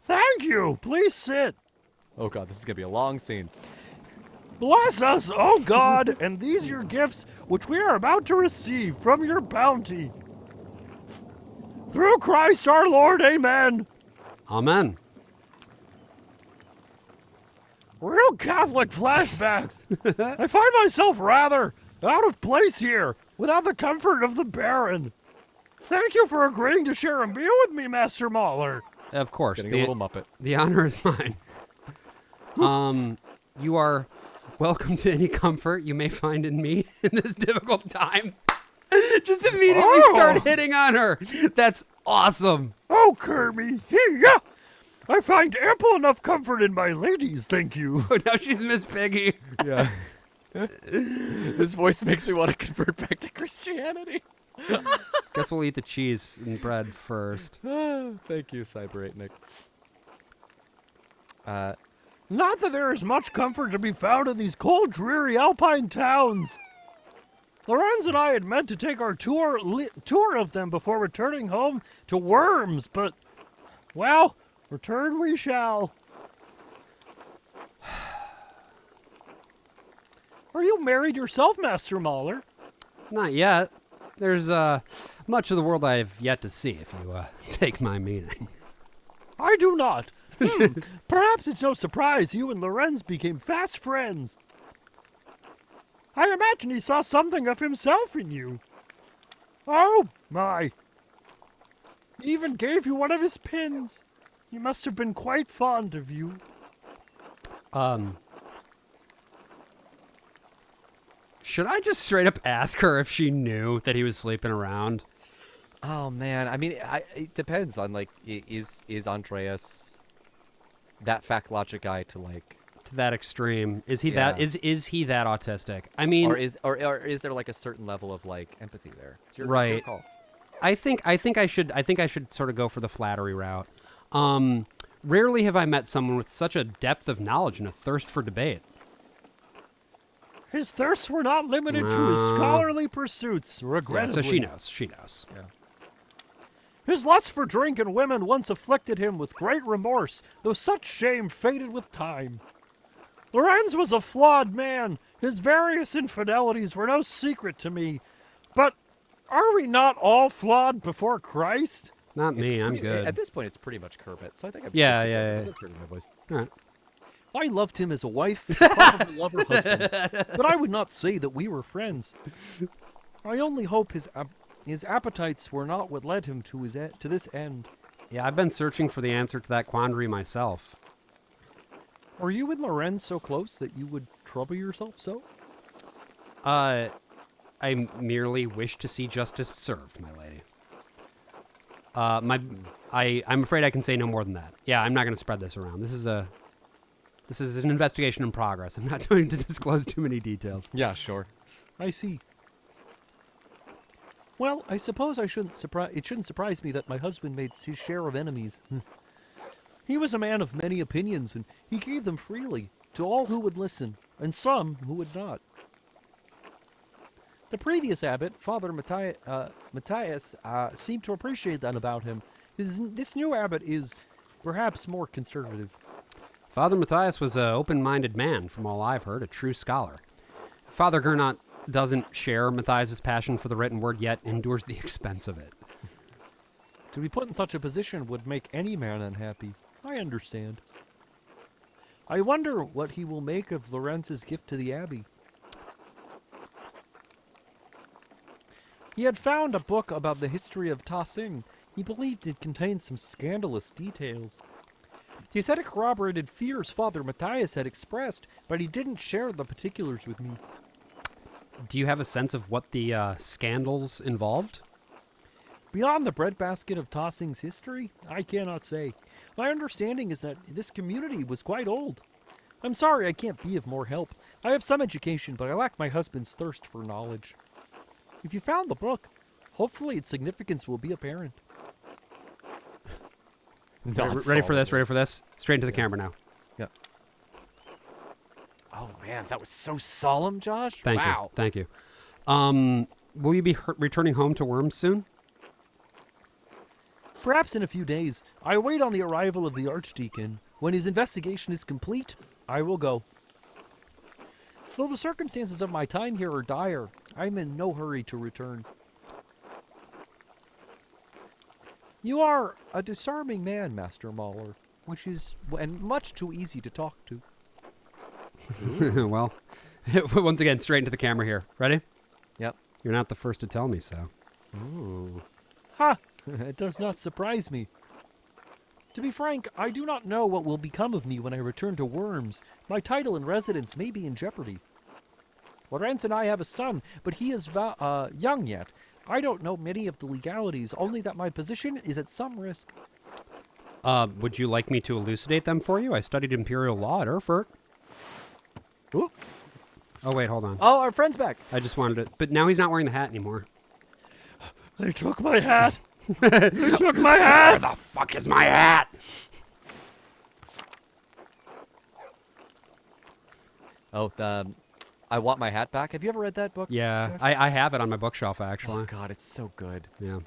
Speaker 6: Thank you. Please sit.
Speaker 2: Oh god, this is gonna be a long scene.
Speaker 6: Bless us, O God, and these your gifts, which we are about to receive from your bounty. Through Christ our Lord, amen.
Speaker 1: Amen.
Speaker 6: Real Catholic flashbacks. I find myself rather out of place here, without the comfort of the Baron. Thank you for agreeing to share a meal with me, Master Mahler.
Speaker 1: Of course.
Speaker 2: Getting a little Muppet.
Speaker 1: The honor is mine. You are welcome to any comfort you may find in me in this difficult time. Just immediately start hitting on her. That's awesome.
Speaker 6: Oh, Kirby, yeah. I find ample enough comfort in my ladies, thank you.
Speaker 1: Oh, now she's Miss Piggy.
Speaker 2: Yeah. This voice makes me want to convert back to Christianity.
Speaker 1: Guess we'll eat the cheese and bread first.
Speaker 2: Thank you, Cyber 8 Nick.
Speaker 6: Not that there is much comfort to be found in these cold, dreary alpine towns. Lorenz and I had meant to take our tour of them before returning home to Worms, but, well, return we shall. Are you married yourself, Master Mahler?
Speaker 1: Not yet. There's much of the world I have yet to see, if you take my meaning.
Speaker 6: I do not. Perhaps it's no surprise you and Lorenz became fast friends. I imagine he saw something of himself in you. Oh, my. He even gave you one of his pins. He must have been quite fond of you.
Speaker 1: Should I just straight up ask her if she knew that he was sleeping around?
Speaker 2: Oh man, I mean, it depends on like, is Andreas that fact logic guy to like?
Speaker 1: To that extreme, is he
Speaker 2: Yeah.
Speaker 1: that is he that autistic? I mean,
Speaker 2: Or is there like a certain level of like empathy there? It's your
Speaker 1: Right.
Speaker 2: call.
Speaker 1: I think I should sort of go for the flattery route. Rarely have I met someone with such a depth of knowledge and a thirst for debate.
Speaker 6: His thirsts were not limited to his
Speaker 1: No.
Speaker 6: scholarly pursuits,
Speaker 1: Yeah,
Speaker 6: regrettably.
Speaker 1: so she knows. She knows.
Speaker 2: Yeah.
Speaker 6: His lust for drink and women once afflicted him with great remorse, though such shame faded with time. Lorenz was a flawed man. His various infidelities were no secret to me. But are we not all flawed before Christ?
Speaker 1: Not me. I'm good.
Speaker 2: At this point, it's pretty much Kermit, so I think I'm
Speaker 1: Yeah,
Speaker 2: switching
Speaker 1: yeah,
Speaker 2: voices.
Speaker 1: yeah.
Speaker 2: That's really my voice.
Speaker 1: All right.
Speaker 6: I loved him as a wife, probably love her husband, but I would not say that we were friends. I only hope his appetites were not what led him to this end.
Speaker 1: Yeah, I've been searching for the answer to that quandary myself.
Speaker 6: Are you and Lorenz so close that you would trouble yourself so?
Speaker 1: I merely wish to see justice served, my lady. I'm afraid I can say no more than that. Yeah, I'm not going to spread this around. This is an investigation in progress. I'm not going to disclose too many details.
Speaker 2: Yeah, sure.
Speaker 6: I see. Well, I suppose it shouldn't surprise me that my husband made his share of enemies. He was a man of many opinions, and he gave them freely to all who would listen, and some who would not. The previous abbot, Father Matthias, seemed to appreciate that about him. This new abbot is perhaps more conservative.
Speaker 1: Father Matthias was an open-minded man, from all I've heard, a true scholar. Father Gernot doesn't share Matthias's passion for the written word, yet endures the expense of it.
Speaker 6: To be put in such a position would make any man unhappy. I understand. I wonder what he will make of Lorenz's gift to the abbey. He had found a book about the history of Tassing. He believed it contained some scandalous details. He said it corroborated fears Father Matthias had expressed, but he didn't share the particulars with me.
Speaker 1: Do you have a sense of what the scandals involved?
Speaker 6: Beyond the breadbasket of Tassing's history, I cannot say. My understanding is that this community was quite old. I'm sorry I can't be of more help. I have some education, but I lack my husband's thirst for knowledge. If you found the book, hopefully its significance will be apparent.
Speaker 1: Ready for this? Straight into the camera now.
Speaker 2: Yeah. Oh, man, that was so solemn, Josh.
Speaker 1: Thank you. Will you be returning home to Worms soon?
Speaker 6: Perhaps in a few days. I wait on the arrival of the Archdeacon. When his investigation is complete, I will go. Though the circumstances of my time here are dire, I'm in no hurry to return. You are a disarming man, Master Mahler, and much too easy to talk to.
Speaker 1: Well, once again, straight into the camera here. Ready?
Speaker 2: Yep.
Speaker 1: You're not the first to tell me so.
Speaker 2: Ooh.
Speaker 6: Ha! It does not surprise me. To be frank, I do not know what will become of me when I return to Worms. My title and residence may be in jeopardy. Lorenz and I have a son, but he is young yet. I don't know many of the legalities, only that my position is at some risk.
Speaker 1: Would you like me to elucidate them for you? I studied imperial law at Erfurt.
Speaker 2: Ooh.
Speaker 1: Oh, wait, hold on.
Speaker 2: Oh, our friend's back.
Speaker 1: I just wanted to... But now he's not wearing the hat anymore.
Speaker 6: They took my hat! They took my hat!
Speaker 1: Where the fuck is my hat?
Speaker 2: Oh, I Want My Hat Back. Have you ever read that book?
Speaker 1: Yeah, I have it on my bookshelf, actually.
Speaker 2: Oh, God, it's so good.
Speaker 1: Yeah.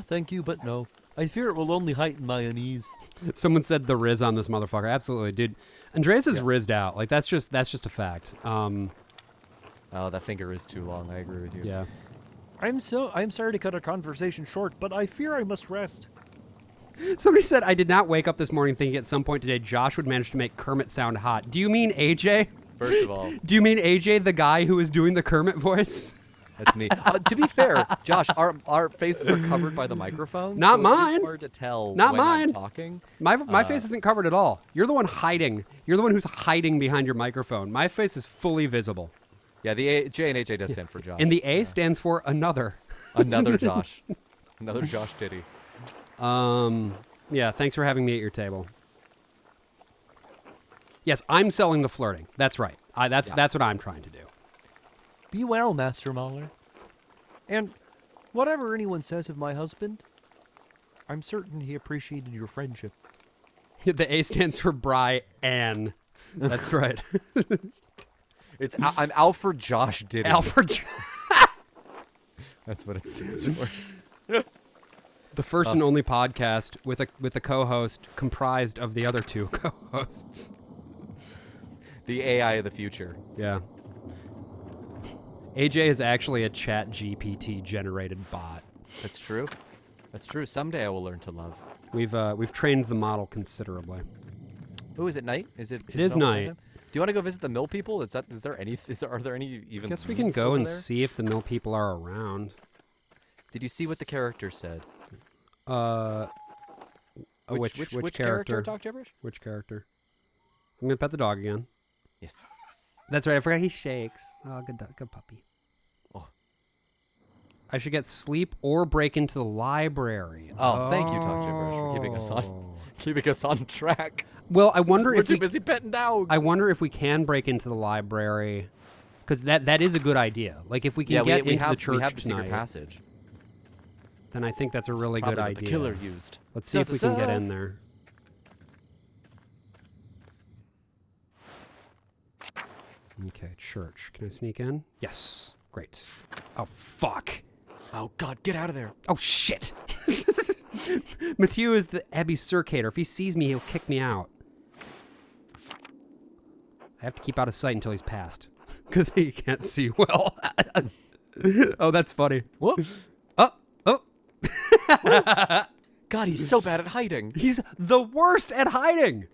Speaker 6: Thank you, but no. I fear it will only heighten my unease.
Speaker 1: Someone said the riz on this motherfucker. Absolutely, dude. Andreas is rizzed out. Like, that's just a fact.
Speaker 2: Oh, that finger is too long. I agree with you.
Speaker 1: Yeah.
Speaker 6: I'm sorry to cut our conversation short, but I fear I must rest.
Speaker 1: Somebody said, I did not wake up this morning thinking at some point today Josh would manage to make Kermit sound hot. Do you mean AJ?
Speaker 2: First of all.
Speaker 1: Do you mean AJ, the guy who is doing the Kermit voice?
Speaker 2: That's me. To be fair, Josh, our faces are covered by the microphones.
Speaker 1: Not
Speaker 2: so
Speaker 1: mine.
Speaker 2: It's hard to tell
Speaker 1: Not
Speaker 2: when
Speaker 1: mine.
Speaker 2: I'm talking.
Speaker 1: My face isn't covered at all. You're the one hiding. You're the one who's hiding behind your microphone. My face is fully visible.
Speaker 2: Yeah, the J and HA does stand for Josh.
Speaker 1: And the A stands for another.
Speaker 2: Another Josh. Another Josh Diddy.
Speaker 1: Yeah, thanks for having me at your table. Yes, I'm selling the flirting. That's right. That's what I'm trying to do.
Speaker 6: Be well, Master Mahler. And whatever anyone says of my husband, I'm certain he appreciated your friendship.
Speaker 1: The A stands for Brian. That's right.
Speaker 2: I'm Alfred Josh Diddy.
Speaker 1: Alfred.
Speaker 2: That's what it stands for.
Speaker 1: The first and only podcast with a co-host comprised of the other two co-hosts.
Speaker 2: The AI of the future.
Speaker 1: Yeah. AJ is actually a Chat GPT generated bot.
Speaker 2: That's true. That's true. Someday I will learn to love.
Speaker 1: We've trained the model considerably.
Speaker 2: Oh, is it night? Is it?
Speaker 1: It is
Speaker 2: almost
Speaker 1: night.
Speaker 2: nighttime? Do you want to go visit the mill people? Are there any even?
Speaker 1: I guess we can
Speaker 2: meats
Speaker 1: go
Speaker 2: over
Speaker 1: and
Speaker 2: there?
Speaker 1: see if the mill people are around.
Speaker 2: Did you see what the character said?
Speaker 1: Which
Speaker 2: character talked gibberish?
Speaker 1: Which character? I'm gonna pet the dog again.
Speaker 2: Yes.
Speaker 1: That's right. I forgot he shakes. Oh, good dog, good puppy.
Speaker 2: Oh.
Speaker 1: I should get sleep or break into the library.
Speaker 2: Oh, thank you, Talk Gibberish, for keeping us on track.
Speaker 1: Well, I wonder
Speaker 2: We're
Speaker 1: if
Speaker 2: too busy petting dogs.
Speaker 1: I wonder if we can break into the library, because that is a good idea. Like if we can get into the church
Speaker 2: we have the secret
Speaker 1: tonight,
Speaker 2: passage.
Speaker 1: then I think that's a really good
Speaker 2: Probably what
Speaker 1: idea.
Speaker 2: the killer used.
Speaker 1: Let's see if we can get in there. Okay, church. Can I sneak in? Yes. Great. Oh, fuck.
Speaker 2: Oh God, get out of there!
Speaker 1: Oh, shit. Mathieu is the Abbey Circator. If he sees me, he'll kick me out. I have to keep out of sight until he's passed. Because he can't see well. Oh, that's funny.
Speaker 2: Whoop!
Speaker 1: Oh.
Speaker 2: God, he's so bad at hiding.
Speaker 1: He's the worst at hiding.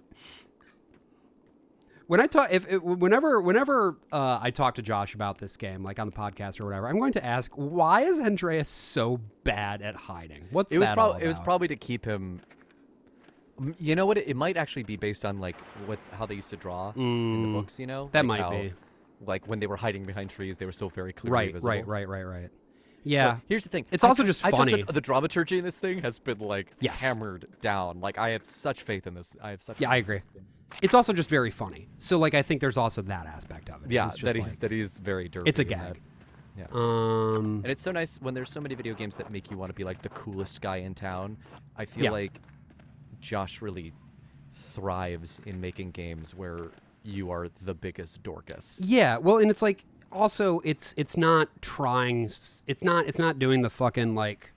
Speaker 1: When I talk, whenever I talk to Josh about this game, like on the podcast or whatever, I'm going to ask, why is Andreas so bad at hiding? What's that all about?
Speaker 2: It was probably to keep him. You know what? It might actually be based on like how they used to draw in the books. You know,
Speaker 1: that
Speaker 2: like
Speaker 1: might be.
Speaker 2: Like when they were hiding behind trees, they were still very clearly visible.
Speaker 1: Right. Yeah.
Speaker 2: But here's the thing.
Speaker 1: It's also just funny.
Speaker 2: The dramaturgy in this thing has been like
Speaker 1: Yes.
Speaker 2: hammered down. Like I have such faith in this.
Speaker 1: Yeah, I agree. It's also just very funny. So like I think there's also that aspect of it.
Speaker 2: Yeah,
Speaker 1: It's just
Speaker 2: that he's very dirty.
Speaker 1: It's a
Speaker 2: in
Speaker 1: gag.
Speaker 2: that. Yeah.
Speaker 1: And
Speaker 2: And it's so nice when there's so many video games that make you want to be like the coolest guy in town. I feel like Josh really thrives in making games where you are the biggest Dorcas.
Speaker 1: yeah, well, and it's like also it's not trying. It's not doing the fucking like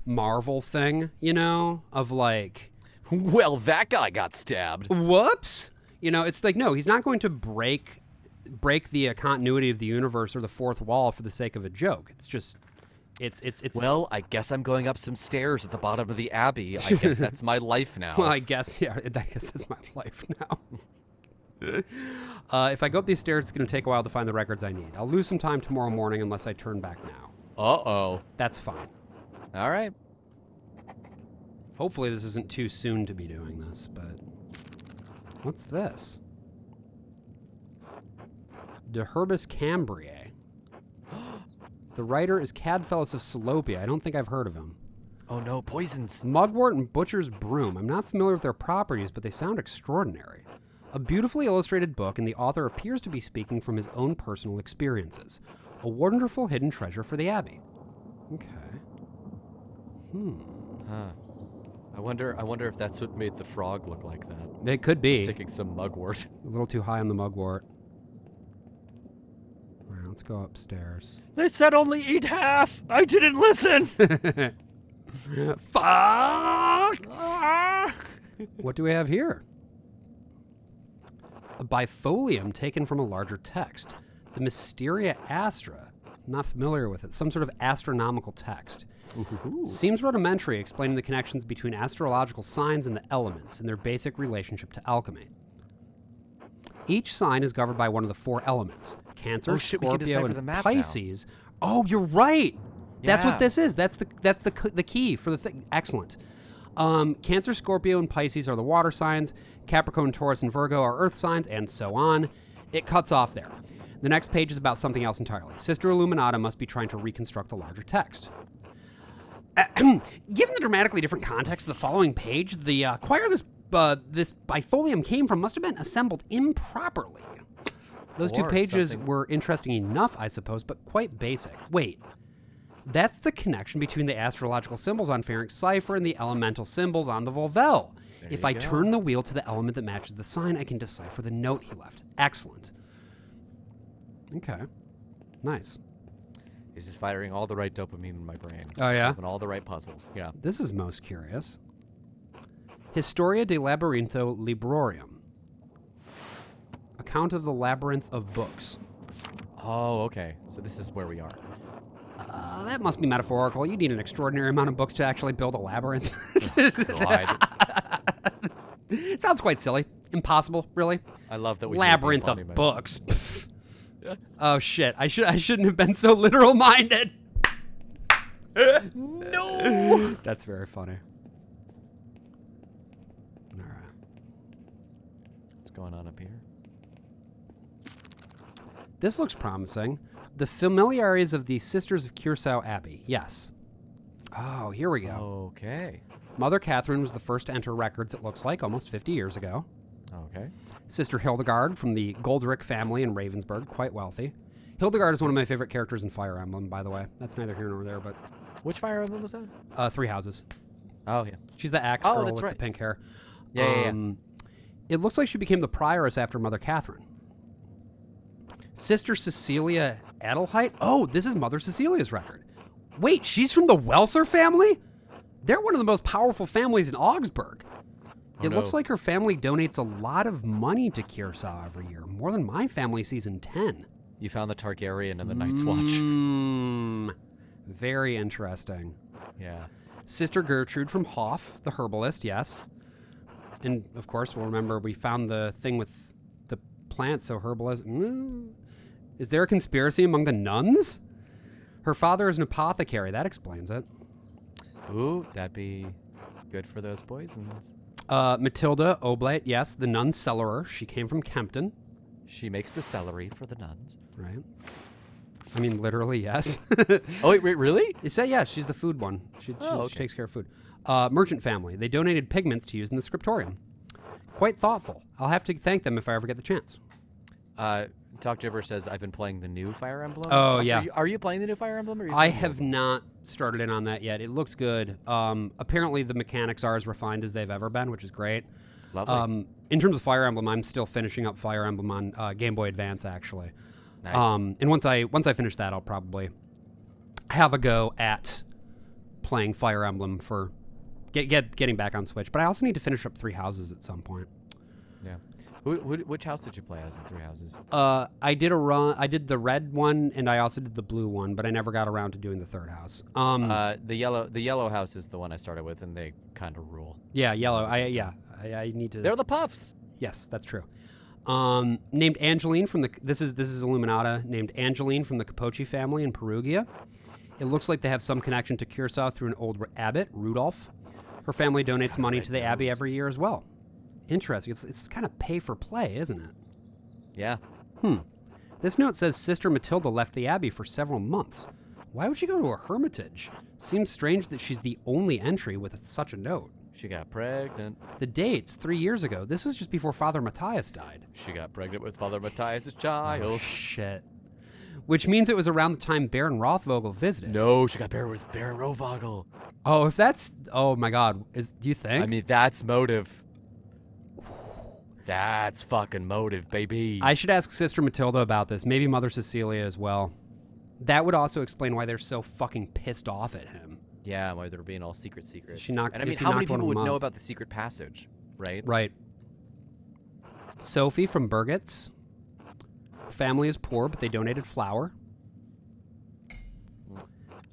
Speaker 1: Marvel thing, you know, of like.
Speaker 2: Well, that guy got stabbed.
Speaker 1: Whoops. You know, it's like, no, he's not going to break the continuity of the universe or the fourth wall for the sake of a joke. It's just, it's.
Speaker 2: Well, I guess I'm going up some stairs at the bottom of the Abbey. I guess that's my life now.
Speaker 1: Well, I guess that's my life now. If I go up these stairs, it's going to take a while to find the records I need. I'll lose some time tomorrow morning unless I turn back now.
Speaker 2: Uh-oh.
Speaker 1: That's fine.
Speaker 2: All right.
Speaker 1: Hopefully this isn't too soon to be doing this, but... What's this? De Herbis Cambriae. The writer is Cadphellus of Salopia. I don't think I've heard of him.
Speaker 2: Oh no, poisons.
Speaker 1: Mugwort and Butcher's Broom. I'm not familiar with their properties, but they sound extraordinary. A beautifully illustrated book, and the author appears to be speaking from his own personal experiences. A wonderful hidden treasure for the Abbey. Okay.
Speaker 2: Huh. I wonder if that's what made the frog look like that.
Speaker 1: It could be.
Speaker 2: Just taking some mugwort.
Speaker 1: A little too high on the mugwort. All right, let's go upstairs.
Speaker 6: They said only eat half. I didn't listen.
Speaker 1: Fuck!
Speaker 6: Ah!
Speaker 1: What do we have here? A bifolium taken from a larger text. The Mysteria Astra. Not familiar with it. Some sort of astronomical text.
Speaker 2: Ooh.
Speaker 1: Seems rudimentary, explaining the connections between astrological signs and the elements and their basic relationship to alchemy. Each sign is governed by one of the four elements. Cancer,
Speaker 2: Oh, shit, we can
Speaker 1: Scorpio,
Speaker 2: decipher
Speaker 1: and
Speaker 2: the map now.
Speaker 1: Pisces. Oh, you're right. That's
Speaker 2: Yeah.
Speaker 1: what this is. That's the key for the thing. Excellent. Cancer, Scorpio, and Pisces are the water signs. Capricorn, Taurus, and Virgo are earth signs, and so on. It cuts off there. The next page is about something else entirely. Sister Illuminata must be trying to reconstruct the larger text. Given the dramatically different context of the following page, the choir this bifolium came from must have been assembled improperly. Those two
Speaker 2: Or
Speaker 1: pages
Speaker 2: something.
Speaker 1: were interesting enough, I suppose, but quite basic. Wait, that's the connection between the astrological symbols on Ferenc cipher and the elemental symbols on the Volvel. If I turn the wheel to the element that matches the sign, I can decipher the note he left. Excellent. Okay. Nice.
Speaker 2: This is firing all the right dopamine in my brain.
Speaker 1: Oh, yeah?
Speaker 2: Solving all the right puzzles. Yeah.
Speaker 1: This is most curious. Historia de Labyrintho Librorium. Account of the Labyrinth of Books.
Speaker 2: Oh, okay. So this is where we are.
Speaker 1: That must be metaphorical. You need an extraordinary amount of books to actually build a labyrinth.
Speaker 2: God.
Speaker 1: It sounds quite silly. Impossible, really.
Speaker 2: I love that we
Speaker 1: Labyrinth of books. Pfft. Oh shit! I shouldn't have been so literal minded. No. That's very funny. All right.
Speaker 2: What's going on up here?
Speaker 1: This looks promising. The familiaries of the Sisters of Curacao Abbey. Yes. Oh, here we go.
Speaker 2: Okay.
Speaker 1: Mother Catherine was the first to enter records, it looks like, almost 50 years ago.
Speaker 2: Okay.
Speaker 1: Sister Hildegard from the Goldrick family in Ravensburg, quite wealthy. Hildegard is one of my favorite characters in Fire Emblem, by the way. That's neither here nor there, but...
Speaker 2: Which Fire Emblem was that?
Speaker 1: Three Houses.
Speaker 2: Oh, yeah.
Speaker 1: She's the axe
Speaker 2: Oh,
Speaker 1: girl
Speaker 2: that's
Speaker 1: with
Speaker 2: right.
Speaker 1: the pink hair.
Speaker 2: Yeah.
Speaker 1: It looks like she became the prioress after Mother Catherine. Sister Cecilia Adelheid? Oh, this is Mother Cecilia's record. Wait, she's from the Welser family? They're one of the most powerful families in Augsburg. It looks like her family donates a lot of money to Curacao every year, more than my family sees in 10.
Speaker 2: You found the Targaryen and the Night's Watch.
Speaker 1: Very interesting.
Speaker 2: Yeah.
Speaker 1: Sister Gertrude from Hoff, the herbalist, yes. And, of course, we'll remember we found the thing with the plants, so herbalist... Is there a conspiracy among the nuns? Her father is an apothecary. That explains it.
Speaker 2: Ooh, that'd be good for those poisons.
Speaker 1: Matilda Oblate, yes, the nun cellarer. She came from Kempton.
Speaker 2: She makes the celery for the nuns.
Speaker 1: Right. I mean, literally, yes.
Speaker 2: Oh, wait, really?
Speaker 1: You say, yeah, she's the food one. She
Speaker 2: okay.
Speaker 1: takes care of food. Merchant family. They donated pigments to use in the scriptorium. Quite thoughtful. I'll have to thank them if I ever get the chance.
Speaker 2: Talk Gibber says, I've been playing the new Fire Emblem.
Speaker 1: Oh,
Speaker 2: Josh,
Speaker 1: yeah.
Speaker 2: Are you playing the new Fire Emblem? Or are you
Speaker 1: I
Speaker 2: playing the
Speaker 1: have
Speaker 2: old one?
Speaker 1: not started in on that yet. It looks good. Apparently, the mechanics are as refined as they've ever been, which is great.
Speaker 2: Lovely.
Speaker 1: In terms of Fire Emblem, I'm still finishing up Fire Emblem on Game Boy Advance, actually.
Speaker 2: Nice.
Speaker 1: And once I finish that, I'll probably have a go at playing Fire Emblem for getting back on Switch. But I also need to finish up Three Houses at some point.
Speaker 2: Yeah. Which house did you play as in Three Houses?
Speaker 1: I did a run. I did the red one, and I also did the blue one, but I never got around to doing the third house.
Speaker 2: The yellow house is the one I started with, and they kind of rule.
Speaker 1: Yeah, yellow. I need to.
Speaker 2: They're the Puffs.
Speaker 1: Yes, that's true. Named Angeline from the. This is Illuminata. Named Angeline from the Capocci family in Perugia. It looks like they have some connection to Curacao through an old abbot, Rudolph. Her family donates money to the abbey every year as well. Interesting. It's kind of pay for play, isn't it?
Speaker 2: Yeah.
Speaker 1: This note says Sister Matilda left the abbey for several months. Why would she go to a hermitage? Seems strange that she's the only entry with such a note.
Speaker 2: She got pregnant.
Speaker 1: The dates, 3 years ago. This was just before Father Matthias died.
Speaker 2: She got pregnant with Father Matthias' child.
Speaker 1: Oh, shit. Which means it was around the time Baron Rothvogel visited.
Speaker 2: No, she got paired with Baron Rovogel.
Speaker 1: Oh, if that's... Oh, my God. Do you think?
Speaker 2: I mean, that's motive. That's fucking motive, baby.
Speaker 1: I should ask Sister Matilda about this. Maybe Mother Cecilia as well. That would also explain why they're so fucking pissed off at him.
Speaker 2: Yeah, why they're being all secret.
Speaker 1: She knocked-
Speaker 2: And I mean,
Speaker 1: if you
Speaker 2: how many
Speaker 1: knocked one
Speaker 2: people
Speaker 1: of
Speaker 2: would
Speaker 1: them
Speaker 2: know
Speaker 1: up.
Speaker 2: about the secret passage, right?
Speaker 1: Right. Sophie from Burgitz. Family is poor, but they donated flour.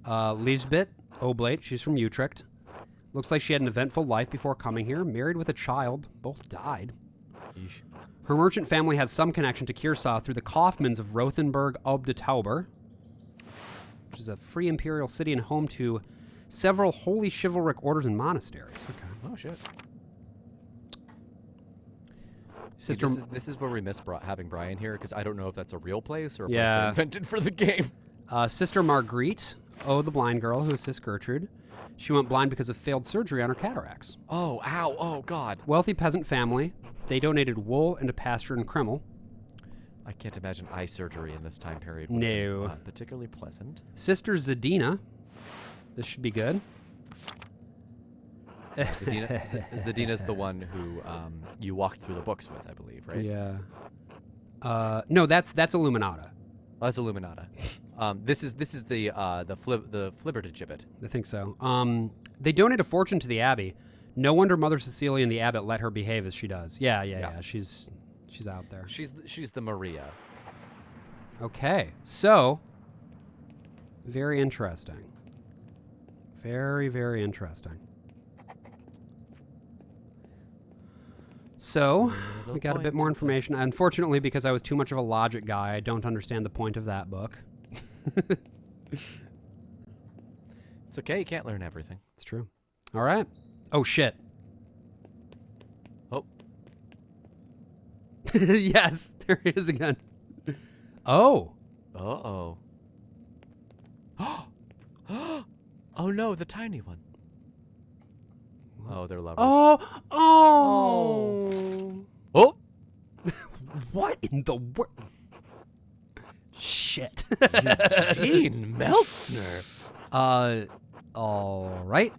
Speaker 1: Lisbeth Oblate, she's from Utrecht. Looks like she had an eventful life before coming here. Married with a child. Both died.
Speaker 2: Yeesh.
Speaker 1: Her merchant family has some connection to Curacao through the Kaufmanns of Rothenburg ob der Tauber, which is a free imperial city and home to several holy chivalric orders and monasteries. Okay.
Speaker 2: Oh, shit.
Speaker 1: Sister...
Speaker 2: This is where we miss having Brian here, because I don't know if that's a real place or a place
Speaker 1: Yeah.
Speaker 2: they invented for the game.
Speaker 1: Sister Marguerite, the blind girl who assists Gertrude. She went blind because of failed surgery on her cataracts.
Speaker 2: Oh, ow, oh, God.
Speaker 1: Wealthy peasant family. They donated wool and a pasture in Kreml.
Speaker 2: I can't imagine eye surgery in this time period. would
Speaker 1: No.
Speaker 2: be, particularly pleasant.
Speaker 1: Sister Zadina. This should be good.
Speaker 2: Zadina's the one who you walked through the books with, I believe, right?
Speaker 1: Yeah. No, that's Illuminata.
Speaker 2: Oh, that's Illuminata. This is the flibbertigibbet.
Speaker 1: I think so. They donate a fortune to the Abbey. No wonder Mother Cecilia and the abbot let her behave as she does. Yeah. She's out there.
Speaker 2: She's the Maria.
Speaker 1: Okay, so very interesting. Very, very interesting. So, we got a bit more information. Unfortunately, because I was too much of a logic guy, I don't understand the point of that book.
Speaker 2: It's okay, you can't learn everything.
Speaker 1: It's true. All right. Oh, shit.
Speaker 2: Oh.
Speaker 1: Yes, there he is again. Oh.
Speaker 2: Uh-oh. Oh no, the tiny one. Oh, they're lovers.
Speaker 1: Oh.
Speaker 2: Oh!
Speaker 1: What in the world? Shit.
Speaker 2: Eugene Meltzner.
Speaker 1: All right.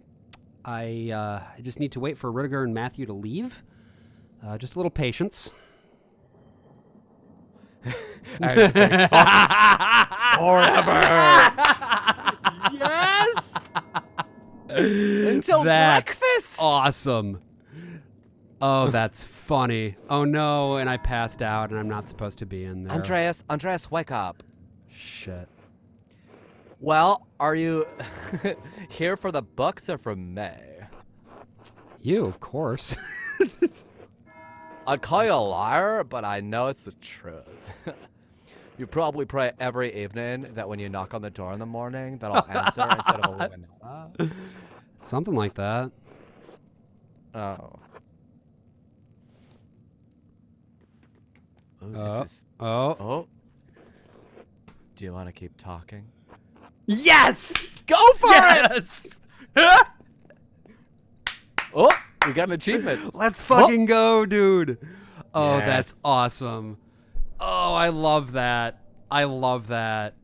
Speaker 1: I just need to wait for Rudiger and Matthew to leave. Just a little patience.
Speaker 2: Forever. Yes. Until
Speaker 1: That's
Speaker 2: breakfast.
Speaker 1: awesome. Oh, that's funny. Oh no, and I passed out and I'm not supposed to be in there.
Speaker 2: Andreas, wake up.
Speaker 1: Shit.
Speaker 2: Well, are you here for the books or for me?
Speaker 1: You, of course.
Speaker 2: I'd call you a liar, but I know it's the truth. You probably pray every evening that when you knock on the door in the morning, that I'll answer instead of a Illuminata.
Speaker 1: Something like that.
Speaker 2: Oh. Ooh,
Speaker 1: Oh.
Speaker 2: this is...
Speaker 1: Oh.
Speaker 2: Oh. Do you want to keep talking?
Speaker 1: Yes!
Speaker 2: Go for
Speaker 1: Yes!
Speaker 2: Oh, we got an achievement.
Speaker 1: Let's fucking go, dude. Oh,
Speaker 2: Yes.
Speaker 1: that's awesome. Oh, I love that. I love that.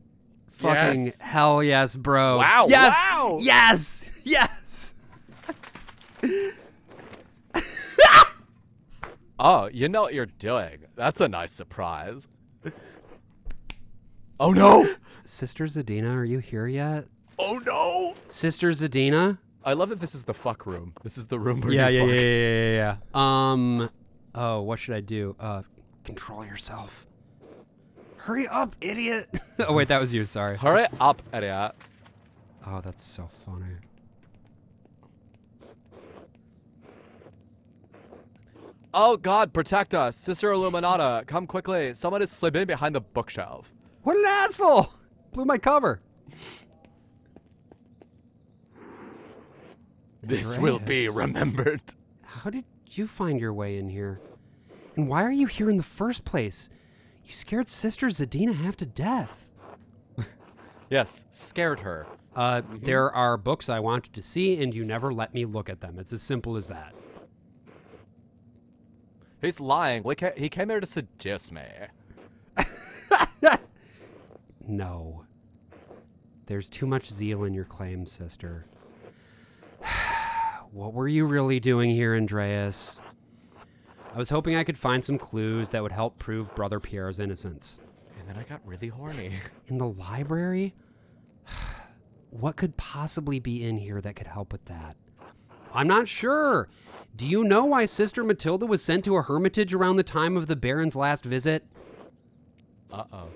Speaker 1: Fucking
Speaker 2: Yes.
Speaker 1: hell yes, bro.
Speaker 2: Wow,
Speaker 1: Yes!
Speaker 2: wow.
Speaker 1: Yes! Yes!
Speaker 2: Oh, you know what you're doing. That's a nice surprise. Oh, no.
Speaker 1: Sister Zadina, are you here yet?
Speaker 2: Oh, no.
Speaker 1: Sister Zadina?
Speaker 2: I love that this is the fuck room. This is the room where
Speaker 1: Yeah.
Speaker 2: you fuck.
Speaker 1: Oh, what should I do? Control yourself. Hurry up, idiot. Oh, wait, that was you. Sorry.
Speaker 2: Hurry up, idiot.
Speaker 1: Oh, that's so funny.
Speaker 2: Oh, God, protect us. Sister Illuminata, come quickly. Someone is slipping behind the bookshelf.
Speaker 1: What an asshole! Blew my cover.
Speaker 2: This will be
Speaker 1: Andreas.
Speaker 2: remembered.
Speaker 1: How did you find your way in here? And why are you here in the first place? You scared Sister Zadina half to death.
Speaker 2: Yes, scared her.
Speaker 1: There are books I wanted to see, and you never let me look at them. It's as simple as that.
Speaker 2: He's lying. He came here to seduce me.
Speaker 1: No. There's too much zeal in your claims, sister. What were you really doing here, Andreas? I was hoping I could find some clues that would help prove Brother Pierre's innocence.
Speaker 2: And then I got really horny.
Speaker 1: In the library? What could possibly be in here that could help with that? I'm not sure. Do you know why Sister Matilda was sent to a hermitage around the time of the Baron's last visit?
Speaker 2: Uh-oh.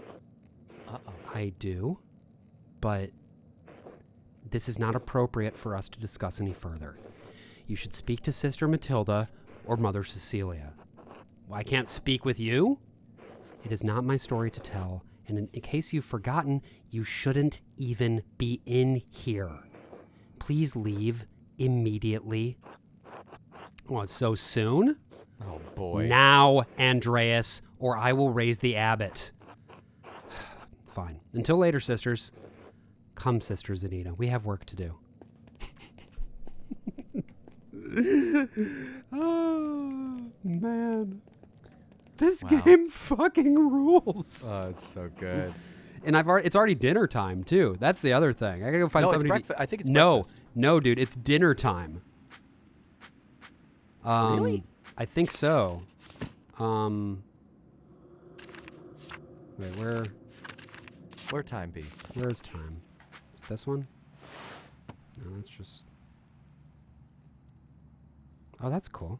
Speaker 2: Uh-oh.
Speaker 1: I do, but this is not appropriate for us to discuss any further. You should speak to Sister Matilda or Mother Cecilia. I can't speak with you? It is not my story to tell, and in case you've forgotten, you shouldn't even be in here. Please leave immediately. What, so soon?
Speaker 2: Oh, boy.
Speaker 1: Now, Andreas, or I will raise the abbot. Fine. Until later, sisters. Come, Sister Zadina. We have work to do. Oh, man. This
Speaker 2: Wow.
Speaker 1: game fucking rules.
Speaker 2: Oh, it's so good.
Speaker 1: And it's already dinner time, too. That's the other thing. I gotta go find
Speaker 2: No, it's
Speaker 1: somebody.
Speaker 2: breakfast. I think it's
Speaker 1: No,
Speaker 2: breakfast.
Speaker 1: no, dude. It's dinner time.
Speaker 2: Really?
Speaker 1: I think so. Wait, where?
Speaker 2: Where time be?
Speaker 1: Where's time? It's this one? No, that's just... Oh, that's cool.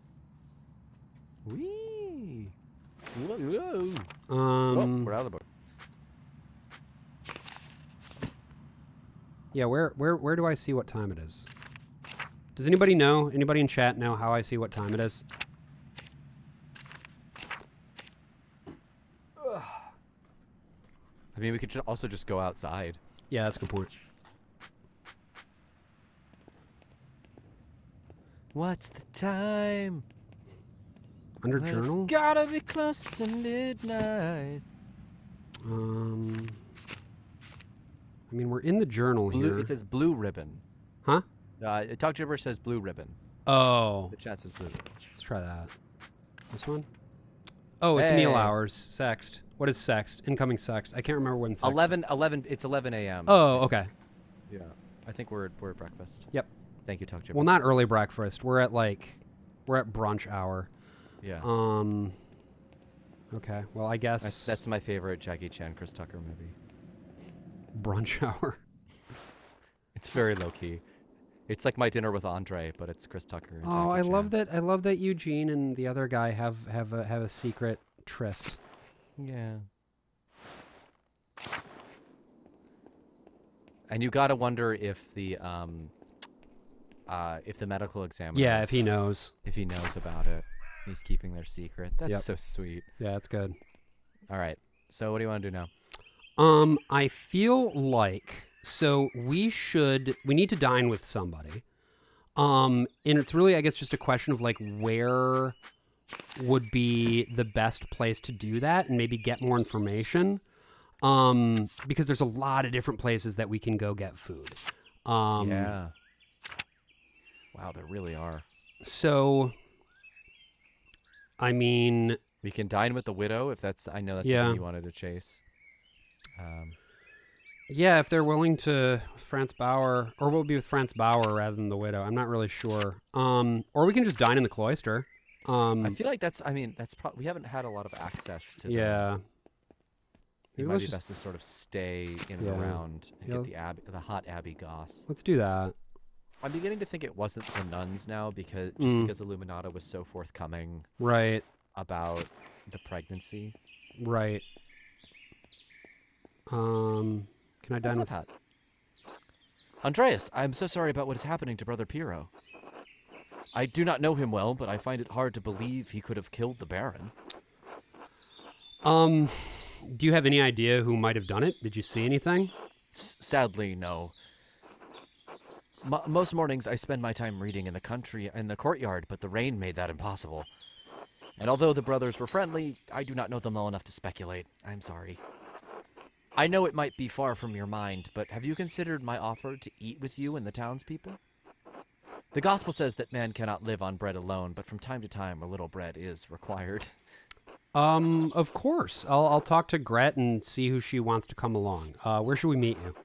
Speaker 2: Wee. Whoa, whoa.
Speaker 1: Um,
Speaker 2: We're out of the book.
Speaker 1: yeah, where do I see what time it is? Does anybody know? Anybody in chat know how I see what time it is?
Speaker 2: I mean, we could also just go outside.
Speaker 1: Yeah, that's a good point.
Speaker 2: What's the time?
Speaker 1: Under journal?
Speaker 2: It's gotta be close to midnight.
Speaker 1: I mean, we're in the journal
Speaker 2: Blue,
Speaker 1: here.
Speaker 2: it says blue ribbon.
Speaker 1: Huh?
Speaker 2: Talk Gibber says blue ribbon.
Speaker 1: Oh.
Speaker 2: The chat says blue ribbon.
Speaker 1: Let's try that. This one? Oh, it's meal
Speaker 2: Hey.
Speaker 1: hours. Sext. What is sext? Incoming sext. I can't remember when sext.
Speaker 2: 11, it's 11 a.m.
Speaker 1: Oh, okay.
Speaker 2: Yeah. I think we're at breakfast.
Speaker 1: Yep.
Speaker 2: Thank you, Talk Gibber.
Speaker 1: Well, not early breakfast. We're at brunch hour.
Speaker 2: Yeah.
Speaker 1: Okay. Well, I guess
Speaker 2: That's my favorite Jackie Chan, Chris Tucker movie.
Speaker 1: brunch hour.
Speaker 2: It's very low key. It's like My Dinner with Andre, but it's Chris Tucker. And
Speaker 1: Oh,
Speaker 2: Jackie
Speaker 1: I love
Speaker 2: Chan.
Speaker 1: that. I love that Eugene and the other guy have a secret tryst.
Speaker 2: Yeah. And you gotta wonder if the medical examiner,
Speaker 1: Yeah, if he knows.
Speaker 2: if he knows about it, he's keeping their secret. That's
Speaker 1: Yep.
Speaker 2: so sweet.
Speaker 1: Yeah, that's good.
Speaker 2: All right. So what do you want to do now?
Speaker 1: I feel like we need to dine with somebody. And it's really, I guess, just a question of like where would be the best place to do that and maybe get more information. Because there's a lot of different places that we can go get food.
Speaker 2: Yeah. Wow, there really are.
Speaker 1: So, I mean,
Speaker 2: We can dine with the widow if that's. I know that's
Speaker 1: Yeah.
Speaker 2: something you wanted to chase.
Speaker 1: yeah, if they're willing to France Bauer, or we'll be with France Bauer rather than the widow. I'm not really sure. Or we can just dine in the cloister.
Speaker 2: I feel like that's. I mean, that's probably. We haven't had a lot of access to.
Speaker 1: Yeah.
Speaker 2: It
Speaker 1: Maybe
Speaker 2: might
Speaker 1: let's
Speaker 2: be
Speaker 1: just-
Speaker 2: best to sort of stay in and
Speaker 1: Yeah.
Speaker 2: around and
Speaker 1: Yeah.
Speaker 2: get the hot Abbey goss.
Speaker 1: Let's do that.
Speaker 2: I'm beginning to think it wasn't the nuns now because
Speaker 1: Mm.
Speaker 2: because Illuminata was so forthcoming
Speaker 1: Right.
Speaker 2: about the pregnancy.
Speaker 1: Right. Can I dine with...
Speaker 2: Hat? Andreas, I'm so sorry about what is happening to Brother Piero. I do not know him well, but I find it hard to believe he could have killed the Baron.
Speaker 1: Do you have any idea who might have done it? Did you see anything?
Speaker 2: Sadly, no. Most mornings I spend my time reading in the courtyard, but the rain made that impossible. And although the brothers were friendly, I do not know them well enough to speculate. I'm sorry. I know it might be far from your mind, but have you considered my offer to eat with you and the townspeople? The gospel says that man cannot live on bread alone, but from time to time a little bread is required.
Speaker 1: Of course. I'll talk to Gret and see who she wants to come along. Where should we meet you?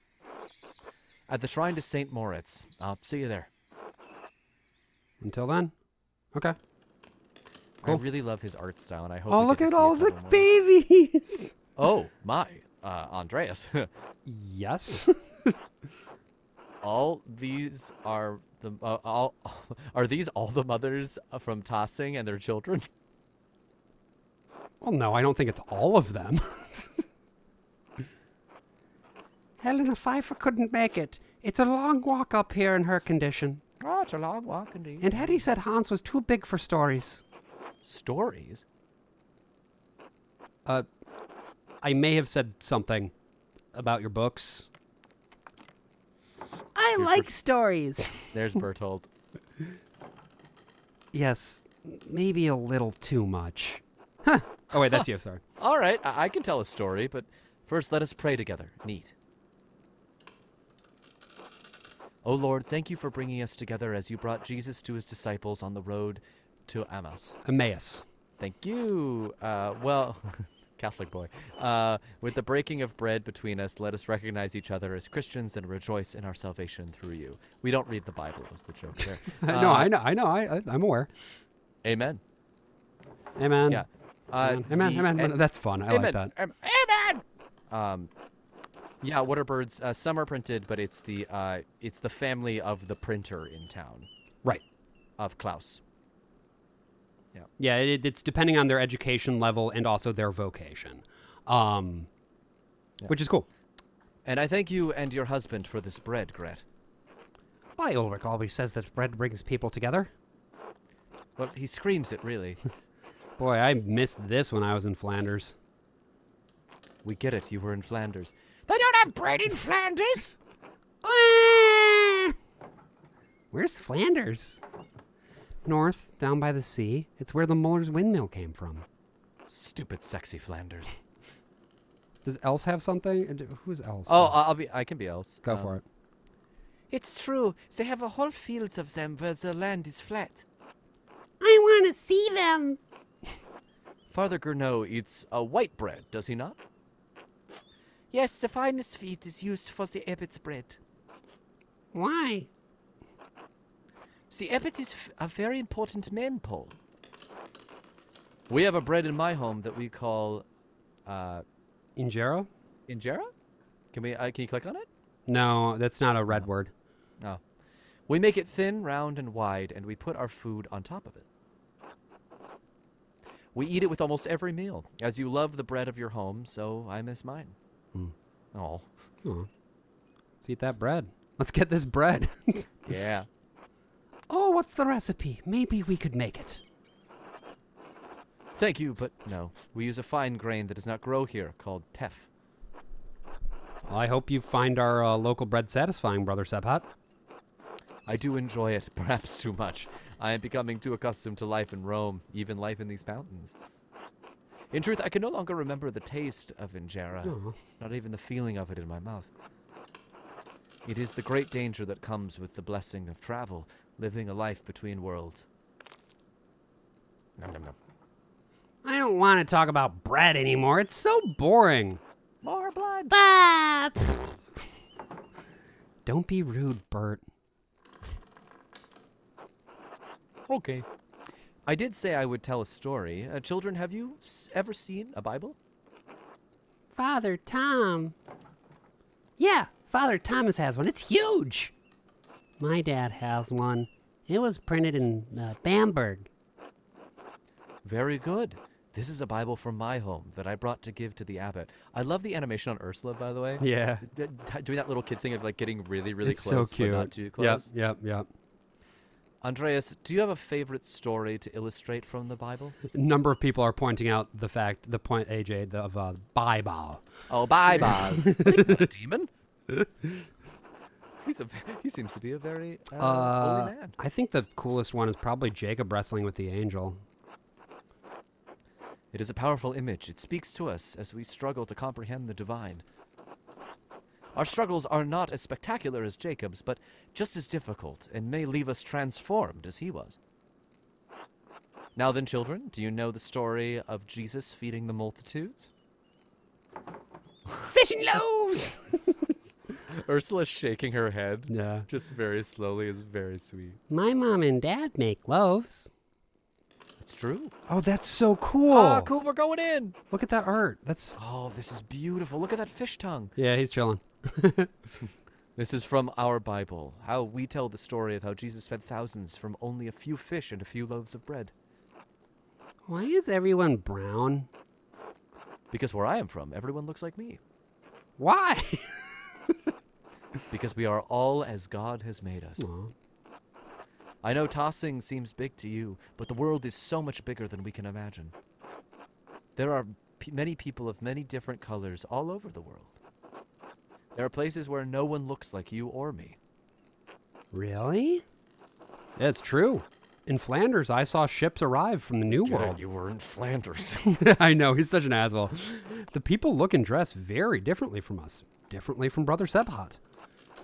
Speaker 2: At the shrine to St. Moritz. I'll see you there.
Speaker 1: Until then? Okay. Cool.
Speaker 2: I really love his art style, and I hope.
Speaker 1: Oh,
Speaker 2: we
Speaker 1: look
Speaker 2: get to
Speaker 1: at
Speaker 2: see a
Speaker 1: all the
Speaker 2: couple more.
Speaker 1: babies!
Speaker 2: Oh my, Andreas.
Speaker 1: Yes.
Speaker 2: All these are the all. Are these all the mothers from Tossing and their children?
Speaker 1: Well, no, I don't think it's all of them. Helena Pfeiffer couldn't make it. It's a long walk up here in her condition.
Speaker 2: Oh, it's a long walk indeed.
Speaker 1: And Hetty said Hans was too big for stories.
Speaker 2: Stories.
Speaker 1: I may have said something about your books.
Speaker 5: I
Speaker 2: Here's
Speaker 5: like
Speaker 2: Bert-
Speaker 5: stories.
Speaker 2: There's Bertold.
Speaker 1: Yes, maybe a little too much. Huh. Oh, wait, that's you, sorry.
Speaker 2: All right, I can tell a story, but first let us pray together. Neat. O Lord, thank you for bringing us together as you brought Jesus to his disciples on the road to Emmaus.
Speaker 1: Emmaus.
Speaker 2: Thank you. Well, Catholic boy. With the breaking of bread between us, let us recognize each other as Christians and rejoice in our salvation through you. We don't read the Bible, was the joke there.
Speaker 1: No, I know. I'm aware.
Speaker 2: Amen.
Speaker 1: Amen.
Speaker 2: Yeah.
Speaker 1: Amen. Amen. That's fun. I like that.
Speaker 2: Amen. Yeah, Waterbirds. Some are printed, but it's the family of the printer in town,
Speaker 1: Right.
Speaker 2: of Klaus.
Speaker 1: Yeah, it's depending on their education level and also their vocation, which is cool.
Speaker 2: And I thank you and your husband for this bread, Gret.
Speaker 5: Why, Ulrich always says that bread brings people together.
Speaker 2: Well, he screams it, really.
Speaker 1: Boy, I missed this when I was in Flanders.
Speaker 2: We get it. You were in Flanders.
Speaker 4: They don't have bread in Flanders.
Speaker 1: Where's Flanders? North, down by the sea. It's where the Muller's windmill came from.
Speaker 2: Stupid, sexy Flanders.
Speaker 1: Does Else have something? Who's Else?
Speaker 2: Oh, I can be else.
Speaker 1: Go for it.
Speaker 4: It's true. They have a whole fields of them where the land is flat.
Speaker 5: I want to see them.
Speaker 2: Father Gurnot eats a white bread, does he not?
Speaker 4: Yes, the finest wheat is used for the abbot's bread.
Speaker 5: Why?
Speaker 4: The abbot is a very important man, Paul.
Speaker 2: We have a bread in my home that we call
Speaker 1: Injera?
Speaker 2: injera. Can you click on it?
Speaker 1: No, that's not a red word.
Speaker 2: No. We make it thin, round, and wide, and we put our food on top of it. We eat it with almost every meal. As you love the bread of your home, so I miss mine. Oh.
Speaker 1: Oh. Let's eat that bread. Let's get this bread.
Speaker 2: Yeah.
Speaker 5: Oh, what's the recipe? Maybe we could make it.
Speaker 2: Thank you, but no. We use a fine grain that does not grow here, called teff.
Speaker 1: Well, I hope you find our local bread satisfying, Brother Sephat.
Speaker 2: I do enjoy it, perhaps too much. I am becoming too accustomed to life in Rome, even life in these mountains. In truth, I can no longer remember the taste of injera, not even the feeling of it in my mouth. It is the great danger that comes with the blessing of travel, living a life between worlds. Nom, nom, nom.
Speaker 1: I don't want to talk about bread anymore. It's so boring.
Speaker 2: More blood!
Speaker 5: Bah!
Speaker 1: Don't be rude, Bert.
Speaker 6: Okay.
Speaker 2: I did say I would tell a story. Children, have you ever seen a Bible?
Speaker 5: Father Tom. Yeah, Father Thomas has one. It's huge. My dad has one. It was printed in Bamberg.
Speaker 2: Very good. This is a Bible from my home that I brought to give to the abbot. I love the animation on Ursula, by the way.
Speaker 1: Yeah.
Speaker 2: Doing that little kid thing of like getting really, really
Speaker 1: It's
Speaker 2: close,
Speaker 1: so cute.
Speaker 2: but not too close.
Speaker 1: Yep.
Speaker 2: Andreas, do you have a favorite story to illustrate from the Bible?
Speaker 1: A number of people are pointing out the point, AJ, of Bible.
Speaker 2: Oh, Bible. He's not a demon. He seems to be a very holy man.
Speaker 1: I think the coolest one is probably Jacob wrestling with the angel.
Speaker 2: It is a powerful image. It speaks to us as we struggle to comprehend the divine. Our struggles are not as spectacular as Jacob's, but just as difficult, and may leave us transformed as he was. Now then, children, do you know the story of Jesus feeding the multitudes?
Speaker 5: Fish and loaves!
Speaker 2: Ursula's shaking her head.
Speaker 1: Yeah.
Speaker 2: Just very slowly. Is very sweet.
Speaker 5: My mom and dad make loaves.
Speaker 2: It's true.
Speaker 1: Oh, that's so cool.
Speaker 2: Ah, cool. We're going in.
Speaker 1: Look at that art. That's.
Speaker 2: Oh, this is beautiful. Look at that fish tongue.
Speaker 1: Yeah, he's chilling.
Speaker 2: This is from our Bible. How we tell the story of how Jesus fed thousands from only a few fish and a few loaves of bread.
Speaker 5: Why is everyone brown?
Speaker 2: Because where I am from, everyone looks like me.
Speaker 1: Why?
Speaker 2: Because we are all as God has made us.
Speaker 1: Aw.
Speaker 2: I know tossing seems big to you, but the world is so much bigger than we can imagine. There are many people of many different colors all over the world. There are places where no one looks like you or me.
Speaker 5: Really?
Speaker 1: Yeah, it's true. In Flanders, I saw ships arrive from the New World.
Speaker 2: You were in Flanders.
Speaker 1: I know, he's such an asshole. The people look and dress very differently from us. Differently from Brother Sephat.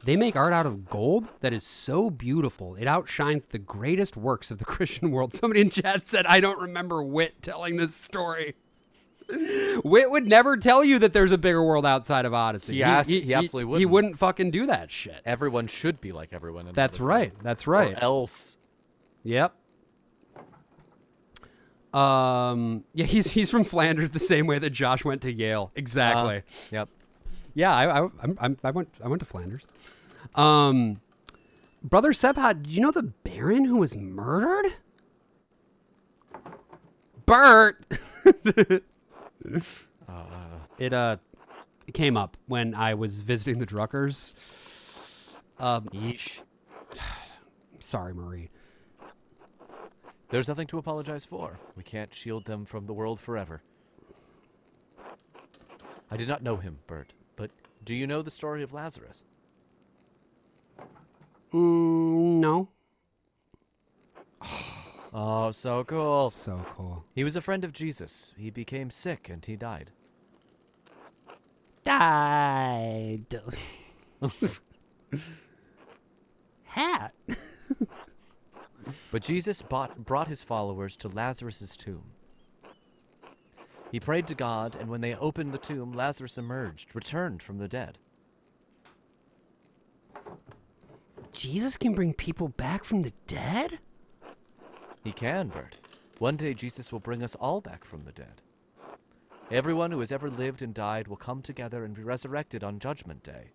Speaker 1: They make art out of gold that is so beautiful, it outshines the greatest works of the Christian world. Somebody in chat said, I don't remember Wit telling this story. Wit would never tell you that there's a bigger world outside of Odyssey.
Speaker 2: He absolutely wouldn't.
Speaker 1: He wouldn't fucking do that shit.
Speaker 2: Everyone should be like everyone in
Speaker 1: That's
Speaker 2: Odyssey.
Speaker 1: right. That's right.
Speaker 2: Or else.
Speaker 1: Yep. Yeah, he's from Flanders the same way that Josh went to Yale. Exactly.
Speaker 2: Yep.
Speaker 1: Yeah, I went to Flanders. Brother Sebhat, did you know the Baron who was murdered? Bert. It came up when I was visiting the Druckers.
Speaker 2: Yeesh.
Speaker 1: Sorry, Marie.
Speaker 2: There's nothing to apologize for. We can't shield them from the world forever. I did not know him, Bert, but do you know the story of Lazarus?
Speaker 1: No.
Speaker 2: Oh, so cool.
Speaker 1: So cool.
Speaker 2: He was a friend of Jesus. He became sick and he died.
Speaker 5: Died. Hat.
Speaker 2: But Jesus brought his followers to Lazarus' tomb. He prayed to God, and when they opened the tomb, Lazarus emerged, returned from the dead.
Speaker 1: Jesus can bring people back from the dead?
Speaker 2: He can, Bert. One day Jesus will bring us all back from the dead. Everyone who has ever lived and died will come together and be resurrected on Judgment Day.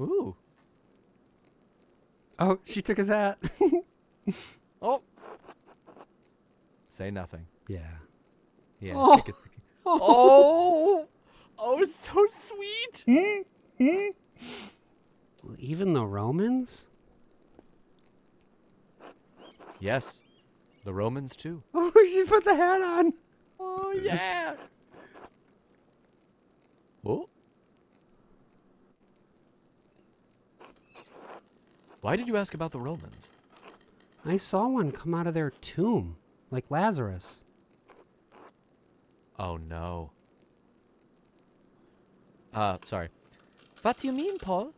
Speaker 2: Ooh.
Speaker 1: Oh, she took his hat.
Speaker 2: Oh. Say nothing.
Speaker 1: Yeah.
Speaker 2: Yeah.
Speaker 1: Oh.
Speaker 2: Take it. Oh. Oh, so sweet.
Speaker 1: Even the Romans?
Speaker 2: Yes. The Romans too.
Speaker 1: Oh, she put the hat on.
Speaker 2: Oh, yeah. Oh. Why did you ask about the Romans?
Speaker 1: I saw one come out of their tomb, like Lazarus.
Speaker 2: Oh, no. Sorry. What do you mean, Paul?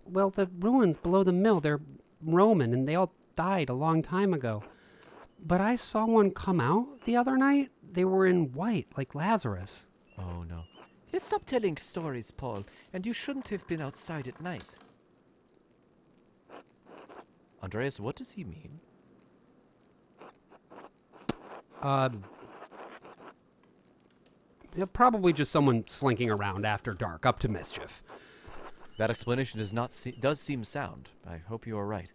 Speaker 1: Well, the ruins below the mill, they're Roman, and they all died a long time ago. But I saw one come out the other night. They were in white, like Lazarus.
Speaker 2: Oh, no. Let's stop telling stories, Paul, and you shouldn't have been outside at night. Andreas, what does he mean?
Speaker 1: Yeah, probably just someone slinking around after dark, up to mischief.
Speaker 2: That explanation does seem sound. I hope you are right.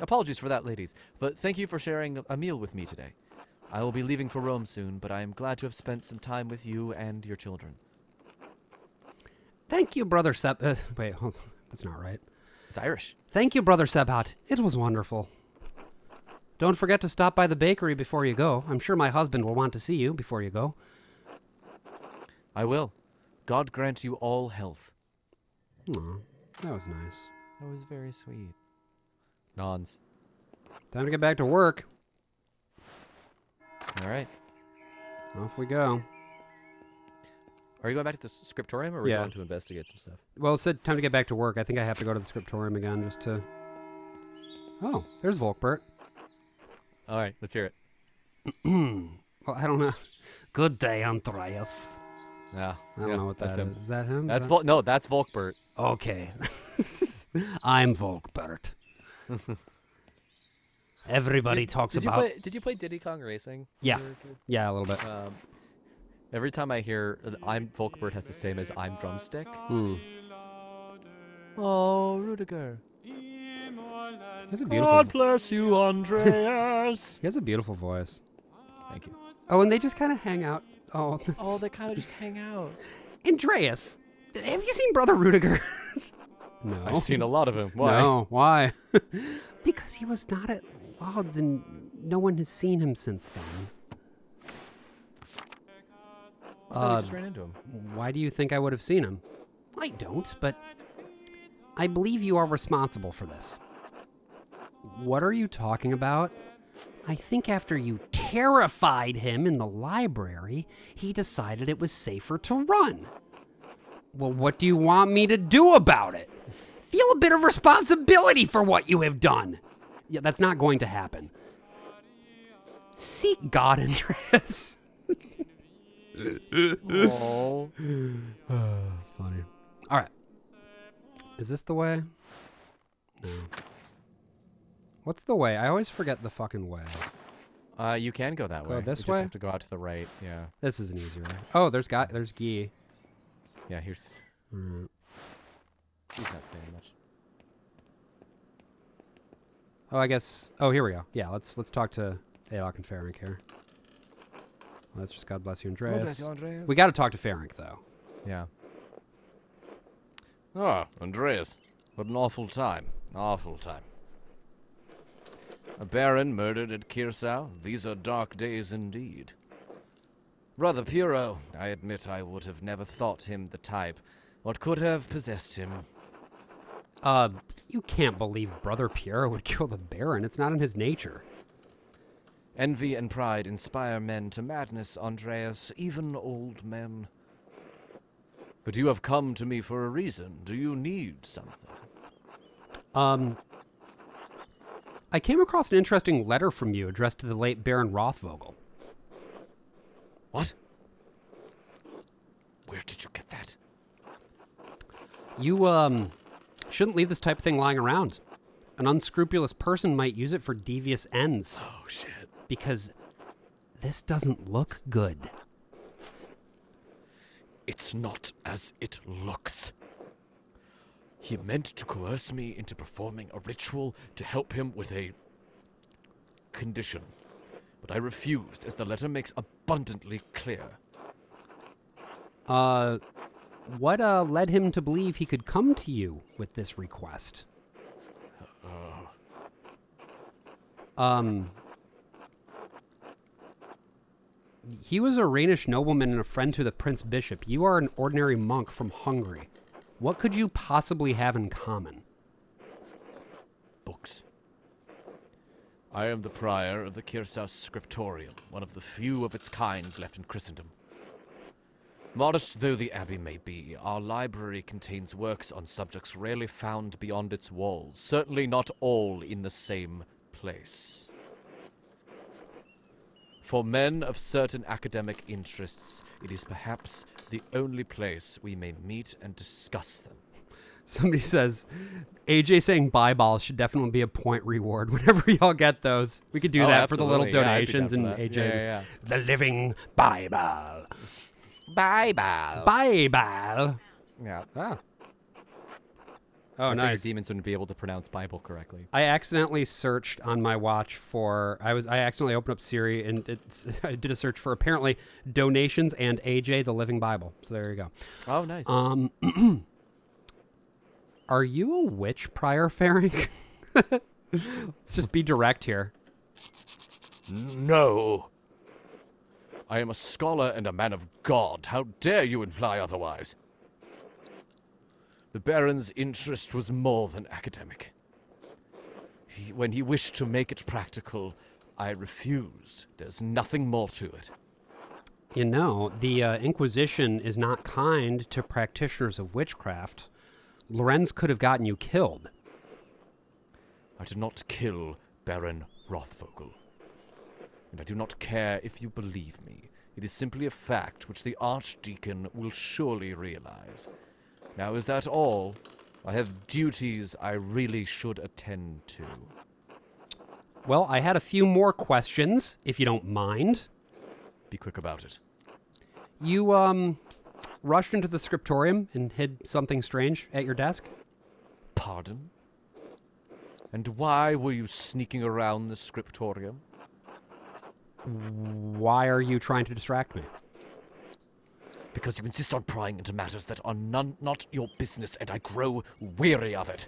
Speaker 2: Apologies for that, ladies, but thank you for sharing a meal with me today. I will be leaving for Rome soon, but I am glad to have spent some time with you and your children.
Speaker 1: Thank you, Brother wait, hold on. That's not right.
Speaker 2: It's Irish.
Speaker 1: Thank you, Brother Sebhat. It was wonderful. Don't forget to stop by the bakery before you go. I'm sure my husband will want to see you before you go.
Speaker 2: I will. God grant you all health.
Speaker 1: Aw, that was nice.
Speaker 2: That was very sweet. Nons.
Speaker 1: Time to get back to work.
Speaker 2: All right.
Speaker 1: Off we go.
Speaker 2: Are you going back to the scriptorium, or are we
Speaker 1: Yeah.
Speaker 2: going to investigate some stuff?
Speaker 1: Well, it said time to get back to work. I think I have to go to the scriptorium again just to... Oh, there's Volkbert.
Speaker 2: All right, let's hear it.
Speaker 1: Well, I don't know. Good day, Andreas.
Speaker 2: Yeah,
Speaker 1: I don't know what that
Speaker 2: that's
Speaker 1: is.
Speaker 2: him.
Speaker 1: Is that him?
Speaker 2: That's
Speaker 1: Is that...
Speaker 2: No, that's Volkbert.
Speaker 1: Okay. I'm Volkbert. Everybody talks about...
Speaker 2: Did you play Diddy Kong Racing?
Speaker 1: Yeah.
Speaker 2: when you were a kid?
Speaker 1: Yeah, a little bit.
Speaker 2: Every time I hear I'm Volkbert has the same as I'm Drumstick.
Speaker 1: Hmm.
Speaker 2: Oh, Rudiger.
Speaker 1: He has a beautiful...
Speaker 6: God bless you, Andreas.
Speaker 1: He has a beautiful voice.
Speaker 2: Thank you.
Speaker 1: Oh, and they just kind of hang out. Oh,
Speaker 2: Oh, they kind of just hang out.
Speaker 1: Andreas, have you seen Brother Rudiger? No.
Speaker 2: I've seen a lot of him. Why?
Speaker 1: No, why? Because he was not at Loud's and no one has seen him since then.
Speaker 2: I thought you just ran into him.
Speaker 1: Why do you think I would have seen him? I don't, but I believe you are responsible for this. What are you talking about? I think after you terrified him in the library, he decided it was safer to run. Well, what do you want me to do about it? Feel a bit of responsibility for what you have done. Yeah, that's not going to happen. Seek God, Andreas.
Speaker 2: Oh.
Speaker 1: Funny. All right. Is this the way? No. What's the way? I always forget the fucking way.
Speaker 2: You can go that
Speaker 1: Go
Speaker 2: way.
Speaker 1: this
Speaker 2: you
Speaker 1: way?
Speaker 2: just have to go out to the right. Yeah.
Speaker 1: This is an easier way. Oh, there's Guy.
Speaker 2: Yeah, here's...
Speaker 1: Mm.
Speaker 2: He's not saying much.
Speaker 1: Oh, I guess. Oh, here we go. Yeah, let's talk to Aelok and Ferenc here. Let's just God bless you, Andreas.
Speaker 3: God bless you, Andreas.
Speaker 1: We got to talk to Ferenc though.
Speaker 2: Yeah. Ah, Andreas. What an awful time. Awful time. A baron murdered at Kirsau. These are dark days indeed. Brother Puro, I admit I would have never thought him the type. What could have possessed him?
Speaker 1: You can't believe Brother Pierre would kill the Baron. It's not in his nature.
Speaker 2: Envy and pride inspire men to madness, Andreas, even old men. But you have come to me for a reason. Do you need something?
Speaker 1: I came across an interesting letter from you addressed to the late Baron Rothvogel.
Speaker 2: What? Where did you get that?
Speaker 1: You, shouldn't leave this type of thing lying around. An unscrupulous person might use it for devious ends.
Speaker 2: Oh, shit.
Speaker 1: Because this doesn't look good.
Speaker 2: It's not as it looks. He meant to coerce me into performing a ritual to help him with a condition. But I refused, as the letter makes abundantly clear.
Speaker 1: What led him to believe he could come to you with this request? He was a Rhaenish nobleman and a friend to the Prince Bishop. You are an ordinary monk from Hungary. What could you possibly have in common?
Speaker 2: Books. I am the prior of the Kirsau Scriptorium, one of the few of its kind left in Christendom. Modest though the abbey may be, our library contains works on subjects rarely found beyond its walls, certainly not all in the same place. For men of certain academic interests, it is perhaps the only place we may meet and discuss them.
Speaker 1: Somebody says, AJ saying bye balls should definitely be a point reward whenever y'all get those. We could do that for the little donations and AJ.
Speaker 2: Yeah.
Speaker 1: The living Bible.
Speaker 4: Bible.
Speaker 1: Bible.
Speaker 2: Yeah.
Speaker 1: Ah.
Speaker 2: I
Speaker 1: Oh,
Speaker 2: figured
Speaker 1: nice.
Speaker 2: demons wouldn't be able to pronounce Bible correctly.
Speaker 1: I accidentally searched on my watch for, I accidentally opened up Siri and I did a search for apparently donations and AJ, the living Bible. So there you go.
Speaker 2: Oh, nice.
Speaker 1: Are you a witch, Prior Ferenc? Let's just be direct here.
Speaker 2: No. I am a scholar and a man of God. How dare you imply otherwise? The Baron's interest was more than academic. When he wished to make it practical, I refused. There's nothing more to it.
Speaker 1: You know, the Inquisition is not kind to practitioners of witchcraft. Lorenz could have gotten you killed.
Speaker 2: I did not kill Baron Rothvogel. And I do not care if you believe me. It is simply a fact which the Archdeacon will surely realize. Now, is that all? I have duties I really should attend to.
Speaker 1: Well, I had a few more questions, if you don't mind.
Speaker 2: Be quick about it.
Speaker 1: You, rushed into the scriptorium and hid something strange at your desk?
Speaker 2: Pardon? And why were you sneaking around the scriptorium?
Speaker 1: Why are you trying to distract me?
Speaker 2: Because you insist on prying into matters that are not your business, and I grow weary of it.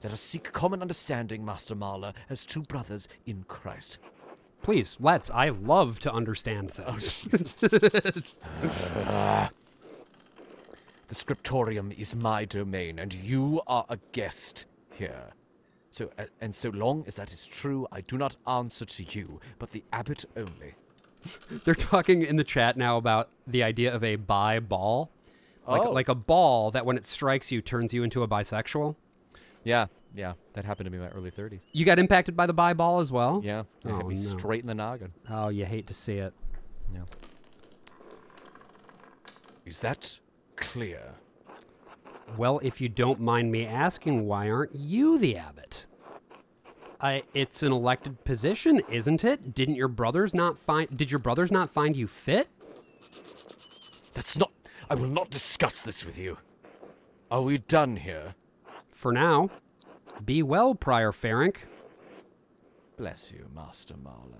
Speaker 2: Let us seek common understanding, Master Marla, as two brothers in Christ.
Speaker 1: Please, let's. I love to understand things.
Speaker 2: The scriptorium is my domain, and you are a guest here. So long as that is true, I do not answer to you, but the abbot only.
Speaker 1: They're talking in the chat now about the idea of a bi ball.
Speaker 2: Oh.
Speaker 1: Like a ball that when it strikes you turns you into a bisexual.
Speaker 2: Yeah, that happened to me in my early 30s.
Speaker 1: You got impacted by the bi ball as well?
Speaker 2: Yeah, it hit me
Speaker 1: no.
Speaker 2: straight in the noggin.
Speaker 1: Oh, you hate to see it.
Speaker 2: Yeah. Is that clear?
Speaker 1: Well, if you don't mind me asking, why aren't you the abbot? It's an elected position, isn't it? Did your brothers not find you fit?
Speaker 2: That's not. I will not discuss this with you. Are we done here?
Speaker 1: For now. Be well, Prior Ferenc.
Speaker 2: Bless you, Master Marlowe.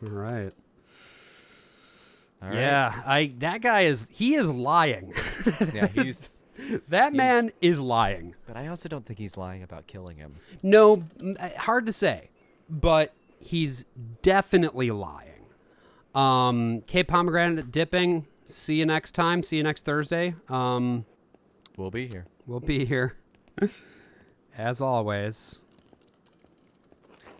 Speaker 1: All right.
Speaker 2: All right.
Speaker 1: Yeah, that guy is lying.
Speaker 2: Yeah, he's.
Speaker 1: That man is lying.
Speaker 2: But I also don't think he's lying about killing him.
Speaker 1: No, hard to say, but he's definitely lying. Cape Pomegranate dipping. See you next time. See you next Thursday.
Speaker 2: We'll be here.
Speaker 1: We'll be here. As always.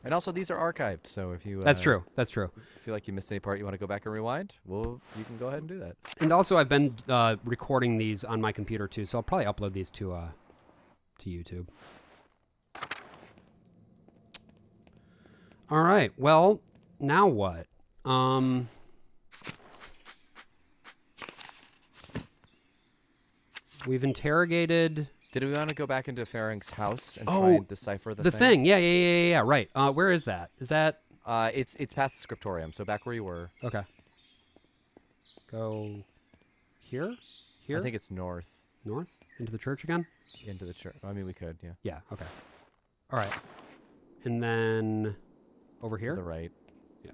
Speaker 2: And also, these are archived, so if you
Speaker 1: That's true. That's true.
Speaker 2: feel like you missed any part you want to go back and rewind, well, you can go ahead and do that.
Speaker 1: And also, I've been recording these on my computer too, so I'll probably upload these to YouTube. All right. Well, now what? We've interrogated.
Speaker 2: Did we want to go back into Ferenc's house and try and decipher the
Speaker 1: thing? Yeah. Right. Where is that? Is that?
Speaker 2: It's past the scriptorium, so back where you were.
Speaker 1: Okay. Go here? Here?
Speaker 2: I think it's north.
Speaker 1: North? Into the church again?
Speaker 2: Into the church. I mean, we could, yeah.
Speaker 1: Yeah, okay. All right. And then over here?
Speaker 2: To the right.
Speaker 1: Yeah.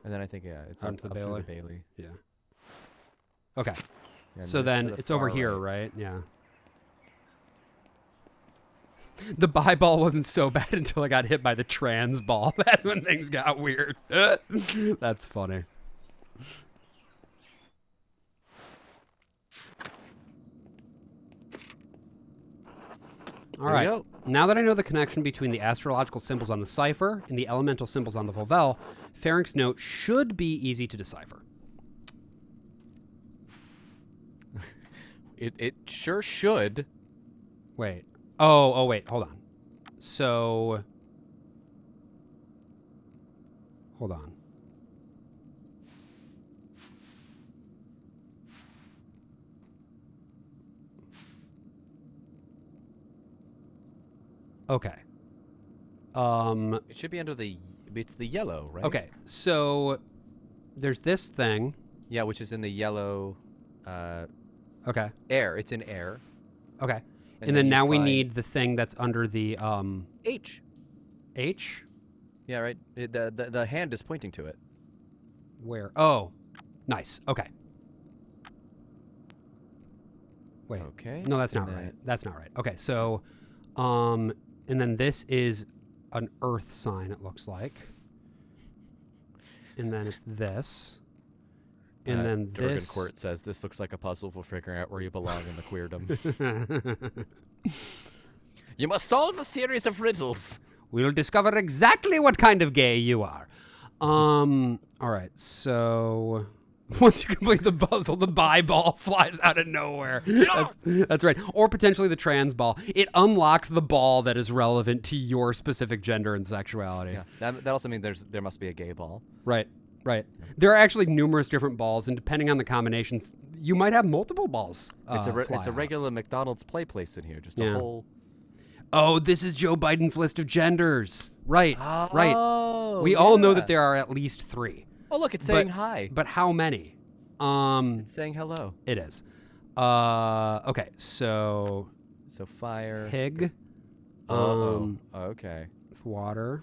Speaker 2: And then I think, yeah, it's
Speaker 1: out
Speaker 2: up,
Speaker 1: into the
Speaker 2: up through
Speaker 1: Bailey?
Speaker 2: the Bailey.
Speaker 1: Yeah. Okay.
Speaker 2: Yeah,
Speaker 1: So
Speaker 2: moves to
Speaker 1: then
Speaker 2: the
Speaker 1: it's over
Speaker 2: far
Speaker 1: here, right? Yeah. The bye ball wasn't so bad until I got hit by the trans ball. That's when things got weird. That's funny. All
Speaker 2: Here we
Speaker 1: right.
Speaker 2: go.
Speaker 1: Now that I know the connection between the astrological symbols on the cipher and the elemental symbols on the Volvel, Ferenc's note should be easy to decipher.
Speaker 2: It sure should.
Speaker 1: Wait. Oh, wait. Hold on. So, hold on. Okay.
Speaker 2: It should be under the. It's the yellow, right?
Speaker 1: Okay. So, there's this thing.
Speaker 2: Yeah, which is in the yellow.
Speaker 1: Okay.
Speaker 2: Air. It's in air.
Speaker 1: Okay.
Speaker 2: And
Speaker 1: And then
Speaker 2: you
Speaker 1: now we
Speaker 2: find
Speaker 1: need the thing that's under the
Speaker 2: H.
Speaker 1: H.
Speaker 2: Yeah, right. The hand is pointing to it.
Speaker 1: Where? Oh, nice. Okay. Wait.
Speaker 2: Okay.
Speaker 1: No, that's
Speaker 2: and
Speaker 1: not
Speaker 2: then-
Speaker 1: right. That's not right. Okay, so, and then this is an earth sign, it looks like. And then it's this. And then this.
Speaker 2: Court says this looks like a puzzle for figuring out where you belong in the queerdom. You must solve a series of riddles.
Speaker 1: We'll discover exactly what kind of gay you are. All right, so once you complete the puzzle, the bi ball flies out of nowhere. That's right. Or potentially the trans ball. It unlocks the ball that is relevant to your specific gender and sexuality.
Speaker 2: Yeah, that also means there must be a gay ball.
Speaker 1: Right. There are actually numerous different balls, and depending on the combinations, you might have multiple balls.
Speaker 2: It's a
Speaker 1: fly out.
Speaker 2: regular McDonald's play place in here, just
Speaker 1: Yeah.
Speaker 2: a whole.
Speaker 1: Oh, this is Joe Biden's list of genders. Right.
Speaker 2: Oh,
Speaker 1: We all know
Speaker 2: yeah.
Speaker 1: that there are at least 3.
Speaker 2: Oh, look, it's saying hi.
Speaker 1: But how many?
Speaker 2: It's saying hello.
Speaker 1: It is. Okay, so
Speaker 2: So fire.
Speaker 1: pig.
Speaker 2: Okay.
Speaker 1: Water.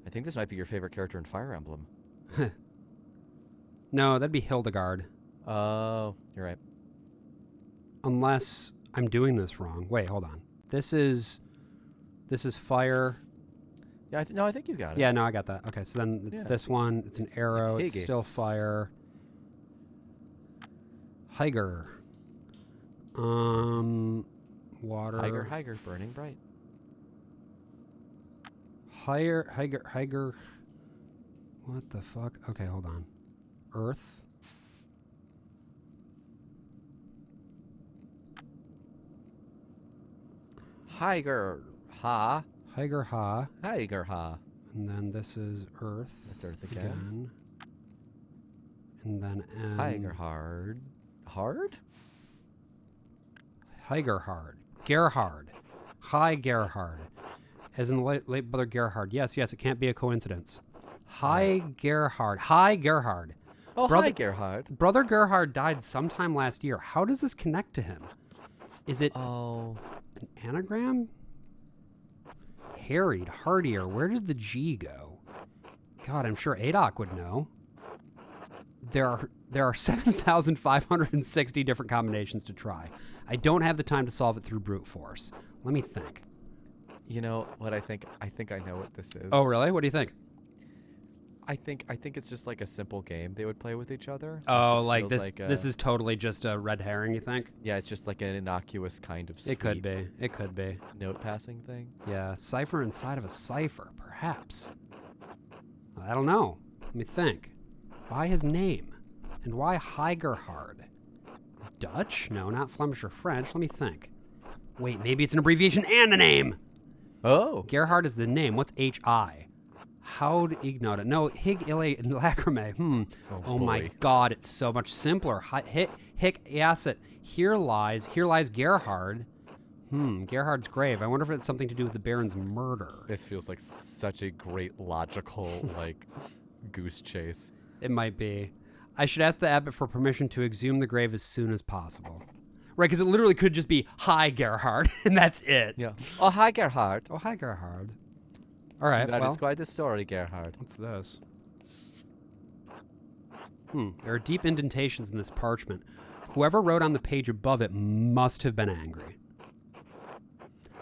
Speaker 2: I think this might be your favorite character in Fire Emblem.
Speaker 1: No, that'd be Hildegard.
Speaker 2: Oh, you're right.
Speaker 1: Unless I'm doing this wrong. Wait, hold on. This is fire.
Speaker 2: Yeah, I think you got it.
Speaker 1: Yeah, no, I got that. Okay, so then it's
Speaker 2: Yeah.
Speaker 1: this one. It's an arrow. It's
Speaker 2: Higgy.
Speaker 1: still fire. Higer. Water.
Speaker 2: Higer, burning bright.
Speaker 1: Higer. What the fuck? Okay, hold on. Earth.
Speaker 2: Higer, ha.
Speaker 1: Higer Ha.
Speaker 2: Higer, ha.
Speaker 1: And then this is Earth.
Speaker 2: That's Earth again.
Speaker 1: And then N.
Speaker 2: Higer, hard. Hard?
Speaker 1: Heigerhard. Gerhard. Hi, Gerhard. As in the late brother Gerhard. Yes, it can't be a coincidence. Hi, Gerhard. Hi, Gerhard.
Speaker 2: Oh,
Speaker 1: Brother-
Speaker 2: hi, Gerhard.
Speaker 1: Brother Gerhard died sometime last year. How does this connect to him? Is it
Speaker 2: Oh.
Speaker 1: an anagram? Harried, hardier. Where does the G go? God, I'm sure Adok would know. There are 7,560 different combinations to try. I don't have the time to solve it through brute force. Let me think.
Speaker 2: You know what I think? I think I know what this is.
Speaker 1: Oh, really? What do you think?
Speaker 2: I think it's just like a simple game they would play with each other.
Speaker 1: Oh,
Speaker 2: this
Speaker 1: like
Speaker 2: feels
Speaker 1: this.
Speaker 2: like
Speaker 1: This is totally just a red herring. You think?
Speaker 2: Yeah, it's just like an innocuous kind of
Speaker 1: It could
Speaker 2: sweet
Speaker 1: be. It could be.
Speaker 2: note passing thing.
Speaker 1: Yeah, cipher inside of a cipher, perhaps. I don't know. Let me think. Why his name? And why Heigerhard? Dutch? No, not Flemish or French. Let me think. Wait, maybe it's an abbreviation and a name.
Speaker 2: Oh.
Speaker 1: Gerhard is the name. What's H-I? How'd ignota? No, Hig Ille Lacrime. Oh my
Speaker 2: boy.
Speaker 1: God, it's so much simpler. Hic Yasset. Here lies Gerhard. Gerhard's grave. I wonder if it's something to do with the Baron's murder.
Speaker 2: This feels like such a great logical like goose chase.
Speaker 1: It might be. I should ask the abbot for permission to exhume the grave as soon as possible. Right, because it literally could just be, hi, Gerhard, and that's it.
Speaker 2: Yeah. Oh, hi, Gerhard.
Speaker 1: Oh, hi, Gerhard. All right,
Speaker 2: That
Speaker 1: well,
Speaker 2: is quite the story, Gerhard.
Speaker 1: what's this? There are deep indentations in this parchment. Whoever wrote on the page above it must have been angry.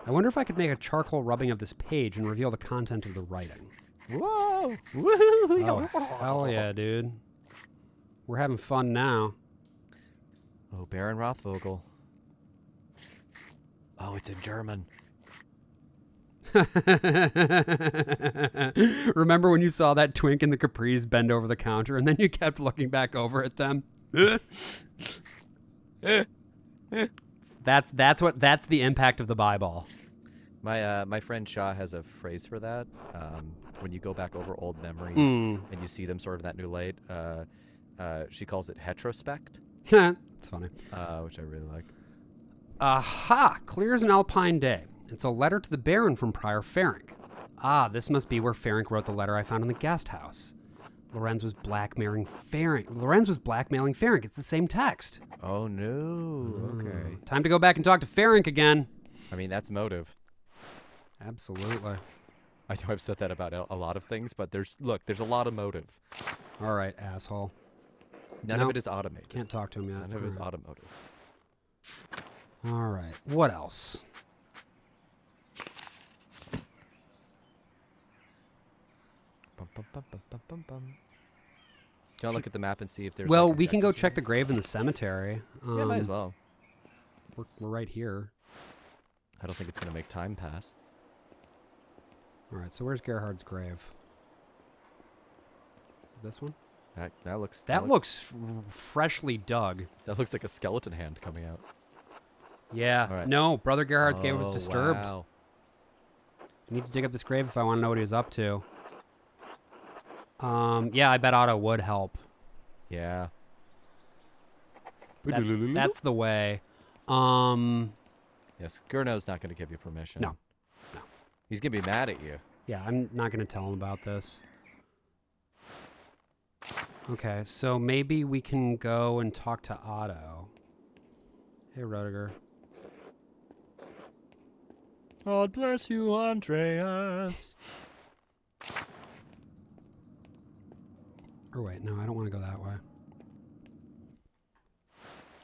Speaker 1: I wonder if I could make a charcoal rubbing of this page and reveal the content of the writing.
Speaker 2: Whoa! Woohoo!
Speaker 1: Oh, hell yeah, dude. We're having fun now.
Speaker 2: Oh, Baron Rothvogel. Oh, it's in German.
Speaker 1: Remember when you saw that twink and the capris bend over the counter and then you kept looking back over at them? That's the impact of the Bible.
Speaker 2: My friend Shaw has a phrase for that. When you go back over old memories and you see them sort of in that new light, she calls it heterospect.
Speaker 1: It's funny.
Speaker 2: Which I really like.
Speaker 1: Aha! Clear as an alpine day. It's a letter to the Baron from Prior Ferenc. Ah, this must be where Ferenc wrote the letter I found in the guest house. Lorenz was blackmailing Ferenc. It's the same text.
Speaker 2: Oh no. Okay.
Speaker 1: Time to go back and talk to Ferenc again.
Speaker 2: I mean, that's motive.
Speaker 1: Absolutely.
Speaker 2: I know I've said that about a lot of things, but there's a lot of motive.
Speaker 1: All right, asshole.
Speaker 2: None
Speaker 1: No.
Speaker 2: of it is automated.
Speaker 1: Can't talk to him yet.
Speaker 2: None of it is
Speaker 1: All right.
Speaker 2: automotive.
Speaker 1: All right. What else?
Speaker 2: Bum, bum, bum, bum, bum, bum, bum. Do you want to look at the map and see if there's?
Speaker 1: Well,
Speaker 2: like,
Speaker 1: we can go
Speaker 2: objectives
Speaker 1: check the grave in the cemetery.
Speaker 2: Yeah, might as well.
Speaker 1: We're right here.
Speaker 2: I don't think it's gonna make time pass.
Speaker 1: All right. So where's Gerhard's grave? Is it this one?
Speaker 2: That looks.
Speaker 1: That looks freshly dug.
Speaker 2: That looks like a skeleton hand coming out.
Speaker 1: Yeah.
Speaker 2: All right.
Speaker 1: No, Brother Gerhard's grave was
Speaker 2: Oh,
Speaker 1: disturbed.
Speaker 2: Wow.
Speaker 1: I need to dig up this grave if I want to know what he was up to. Yeah, I bet Otto would help.
Speaker 2: Yeah.
Speaker 1: That's the way.
Speaker 2: Yes, Gurno's not going to give you permission.
Speaker 1: No. No.
Speaker 2: He's going to be mad at you.
Speaker 1: Yeah, I'm not going to tell him about this. Okay, so maybe we can go and talk to Otto. Hey, Rodiger.
Speaker 6: God bless you, Andreas.
Speaker 1: Or wait, no, I don't want to go that way.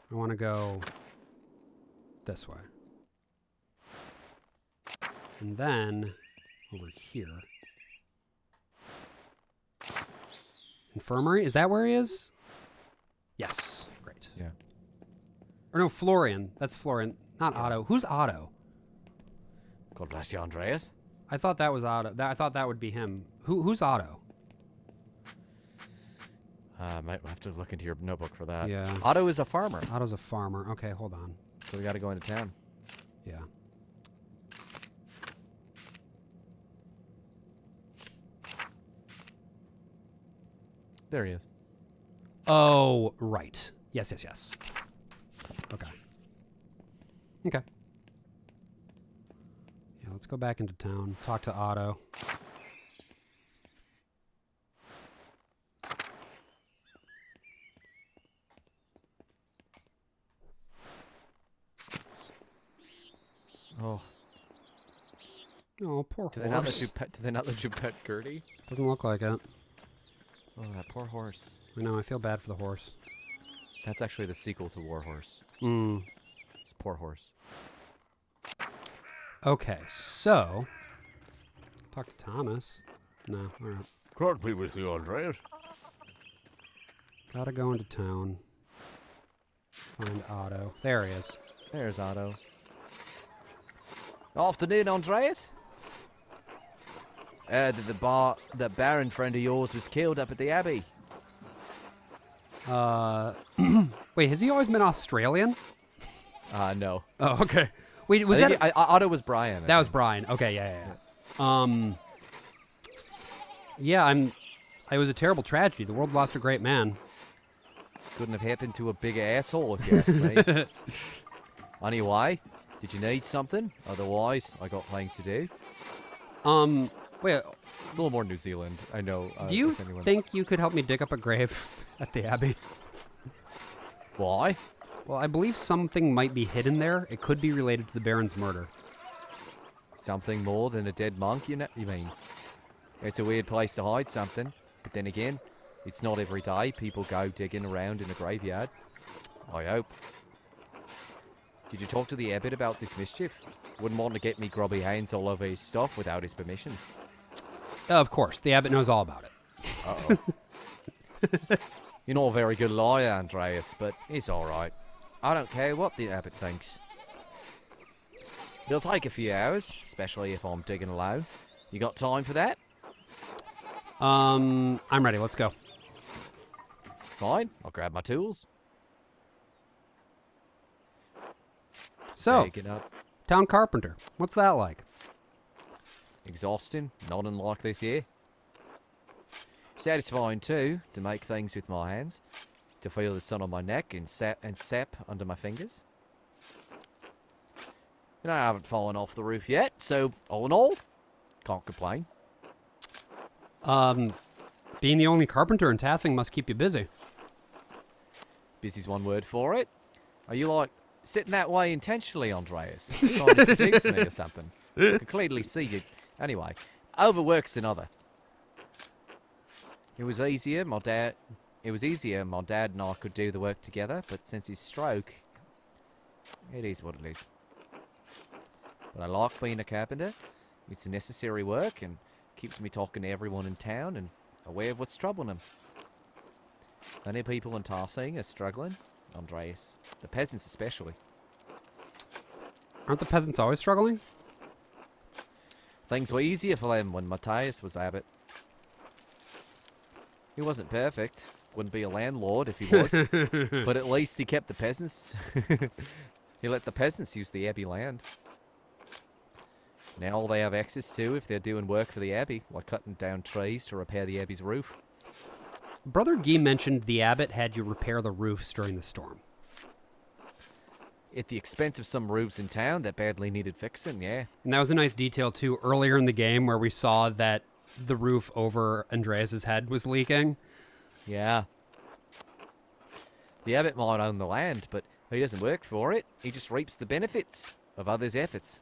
Speaker 1: I want to go this way. And then over here. Infirmary? Is that where he is? Yes. Great.
Speaker 2: Yeah.
Speaker 1: Or no, Florian. That's Florian. Not Otto. Who's Otto?
Speaker 2: God bless you, Andreas.
Speaker 1: I thought that was Otto. I thought that would be him. Who's Otto?
Speaker 2: Might have to look into your notebook for that.
Speaker 1: Yeah.
Speaker 2: Otto is a farmer,
Speaker 1: Otto's a farmer. Okay, hold on.
Speaker 2: so we got to go into town.
Speaker 1: Yeah.
Speaker 2: There he is.
Speaker 1: Oh, right. Yes. Okay. Okay. Yeah, let's go back into town. Talk to Otto.
Speaker 2: Oh,
Speaker 1: Oh, poor
Speaker 2: do they not let
Speaker 1: horse.
Speaker 2: you pet? Do they not let you pet Gertie?
Speaker 1: Doesn't look like it.
Speaker 2: Oh, that poor horse.
Speaker 1: I know, I feel bad for the horse.
Speaker 2: That's actually the sequel to Warhorse.
Speaker 1: Hmm.
Speaker 2: It's poor horse.
Speaker 1: Okay, so... Talk to Thomas. No, alright.
Speaker 6: Can't be with you, Andreas.
Speaker 1: Gotta go into town. Find Otto. There he is.
Speaker 2: There's Otto. Afternoon, Andreas. That Baron friend of yours was killed up at the Abbey.
Speaker 1: Wait, has he always been Australian?
Speaker 2: No.
Speaker 1: Oh, okay. Wait, was
Speaker 2: I
Speaker 1: that...
Speaker 2: think Otto was Brian. I
Speaker 1: That was
Speaker 2: think.
Speaker 1: Brian. Okay, yeah. Yeah, it was a terrible tragedy. The world lost a great man.
Speaker 2: Couldn't have happened to a bigger asshole, if you ask me. Anyway, did you need something? Otherwise, I got things to do.
Speaker 1: Wait,
Speaker 2: It's a little more New Zealand, I know.
Speaker 1: do you
Speaker 2: if anyone-
Speaker 1: think you could help me dig up a grave at the Abbey?
Speaker 2: Why?
Speaker 1: Well, I believe something might be hidden there. It could be related to the Baron's murder.
Speaker 2: Something more than a dead monk, you mean? It's a weird place to hide something, but then again, it's not every day people go digging around in a graveyard. I hope. Did you talk to the abbot about this mischief? Wouldn't want to get me grubby hands all over his stuff without his permission.
Speaker 1: Of course, the Abbot knows all about it.
Speaker 2: Uh-oh. You're not a very good liar, Andreas, but it's alright. I don't care what the abbot thinks. It'll take a few hours, especially if I'm digging alone. You got time for that?
Speaker 1: I'm ready. Let's go.
Speaker 2: Fine, I'll grab my tools.
Speaker 1: So,
Speaker 2: Digging up.
Speaker 1: town carpenter. What's that like?
Speaker 2: Exhausting, not unlike this here. Satisfying too, to make things with my hands. To feel the sun on my neck and sap under my fingers. You know, I haven't fallen off the roof yet, so all in all, can't complain.
Speaker 1: Being the only carpenter in Tassing must keep you busy.
Speaker 2: Busy's one word for it. Are you like sitting that way intentionally, Andreas? Trying to seduce me or something? I can clearly see you. Anyway, overwork's another. It was easier, my dad and I could do the work together, but since his stroke, it is what it is. But I like being a carpenter. It's a necessary work and keeps me talking to everyone in town and aware of what's troubling them. Many people in Tarsing are struggling, Andreas. The peasants especially.
Speaker 1: Aren't the peasants always struggling?
Speaker 2: Things were easier for them when Matthias was abbot. He wasn't perfect. Wouldn't be a landlord if he was. But at least he kept the peasants. He let the peasants use the abbey land. Now all they have access to if they're doing work for the abbey, like cutting down trees to repair the abbey's roof.
Speaker 1: Brother Guy mentioned the Abbot had you repair the roofs during the storm.
Speaker 2: At the expense of some roofs in town that badly needed fixing, yeah.
Speaker 1: And that was a nice detail, too, earlier in the game where we saw that the roof over Andreas's head was leaking.
Speaker 2: Yeah. The abbot might own the land, but he doesn't work for it. He just reaps the benefits of others' efforts.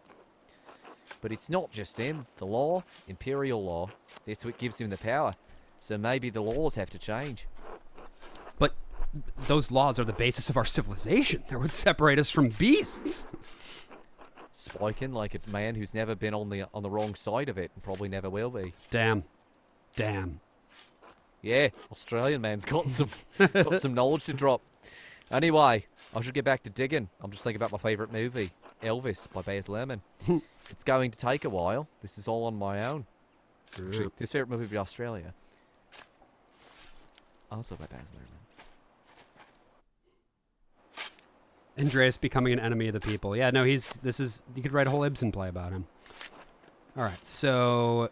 Speaker 2: But it's not just him. The law, imperial law, that's what gives him the power. So maybe the laws have to change.
Speaker 1: But those laws are the basis of our civilization. They would separate us from beasts.
Speaker 2: Spiking like a man who's never been on the wrong side of it and probably never will be.
Speaker 1: Damn. Damn.
Speaker 2: Yeah, Australian man's got some knowledge to drop. Anyway, I should get back to digging. I'm just thinking about my favourite movie, Elvis by Baz Luhrmann. It's going to take a while. This is all on my own. Actually, this favourite movie would be Australia. Also by Baz Luhrmann.
Speaker 1: Andreas becoming an enemy of the people. Yeah, no, you could write a whole Ibsen play about him. All right, so...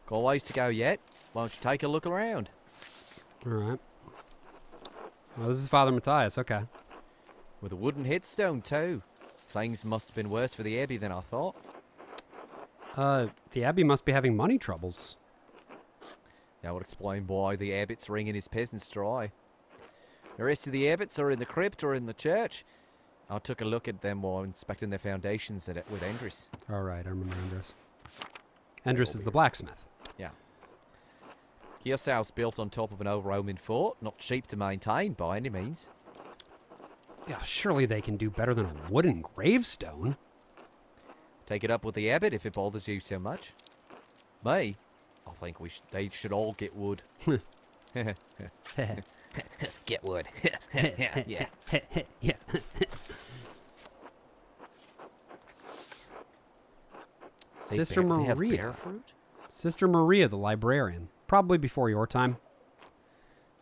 Speaker 2: Got a ways to go yet? Why don't you take a look around?
Speaker 1: All right. Well, this is Father Matthias, okay.
Speaker 2: With a wooden headstone too. Things must have been worse for the Abbey than I thought.
Speaker 1: The Abbey must be having money troubles.
Speaker 2: That would explain why the Abbot's wringing his peasants dry. The rest of the Abbots are in the crypt or in the church. I took a look at them while inspecting their foundations with Andres.
Speaker 1: All right, I remember Andres. Andres is the blacksmith.
Speaker 2: Yeah. Kearsau's built on top of an old Roman fort, not cheap to maintain by any means.
Speaker 1: Yeah, surely they can do better than a wooden gravestone.
Speaker 2: Take it up with the Abbot if it bothers you so much. Me? I think they should all get wood.
Speaker 4: Get wood.
Speaker 1: Yeah. Yeah. Sister
Speaker 2: They have
Speaker 1: Maria.
Speaker 2: bear fruit?
Speaker 1: Sister Maria, the librarian. Probably before your time.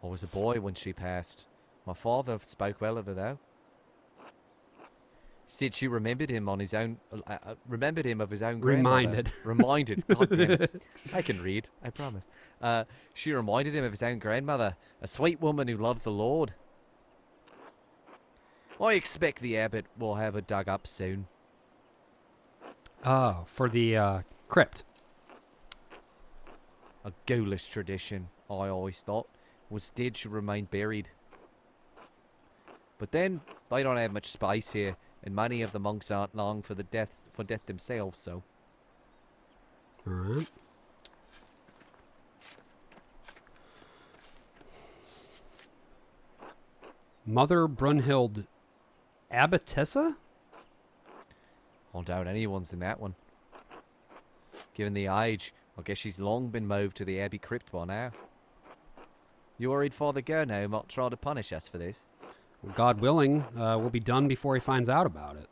Speaker 2: I was a boy when she passed. My father spoke well of her, though. Said she remembered him on his own. Remembered him of his own grandmother. Reminded. God damn it. I can read. I promise. She reminded him of his own grandmother, a sweet woman who loved the Lord. I expect the Abbot will have her dug up soon.
Speaker 1: Oh, for the crypt.
Speaker 2: A ghoulish tradition, I always thought, was dead should remain buried. But then they don't have much space here, and many of the monks aren't long for death themselves. So,
Speaker 1: All right. Mother Brunhild Abbotessa?
Speaker 2: I doubt anyone's in that one. Given the age, I guess she's long been moved to the Abbey crypt by now. You worried Father Gurno might try to punish us for this?
Speaker 1: Well, God willing, we'll be done before he finds out about it.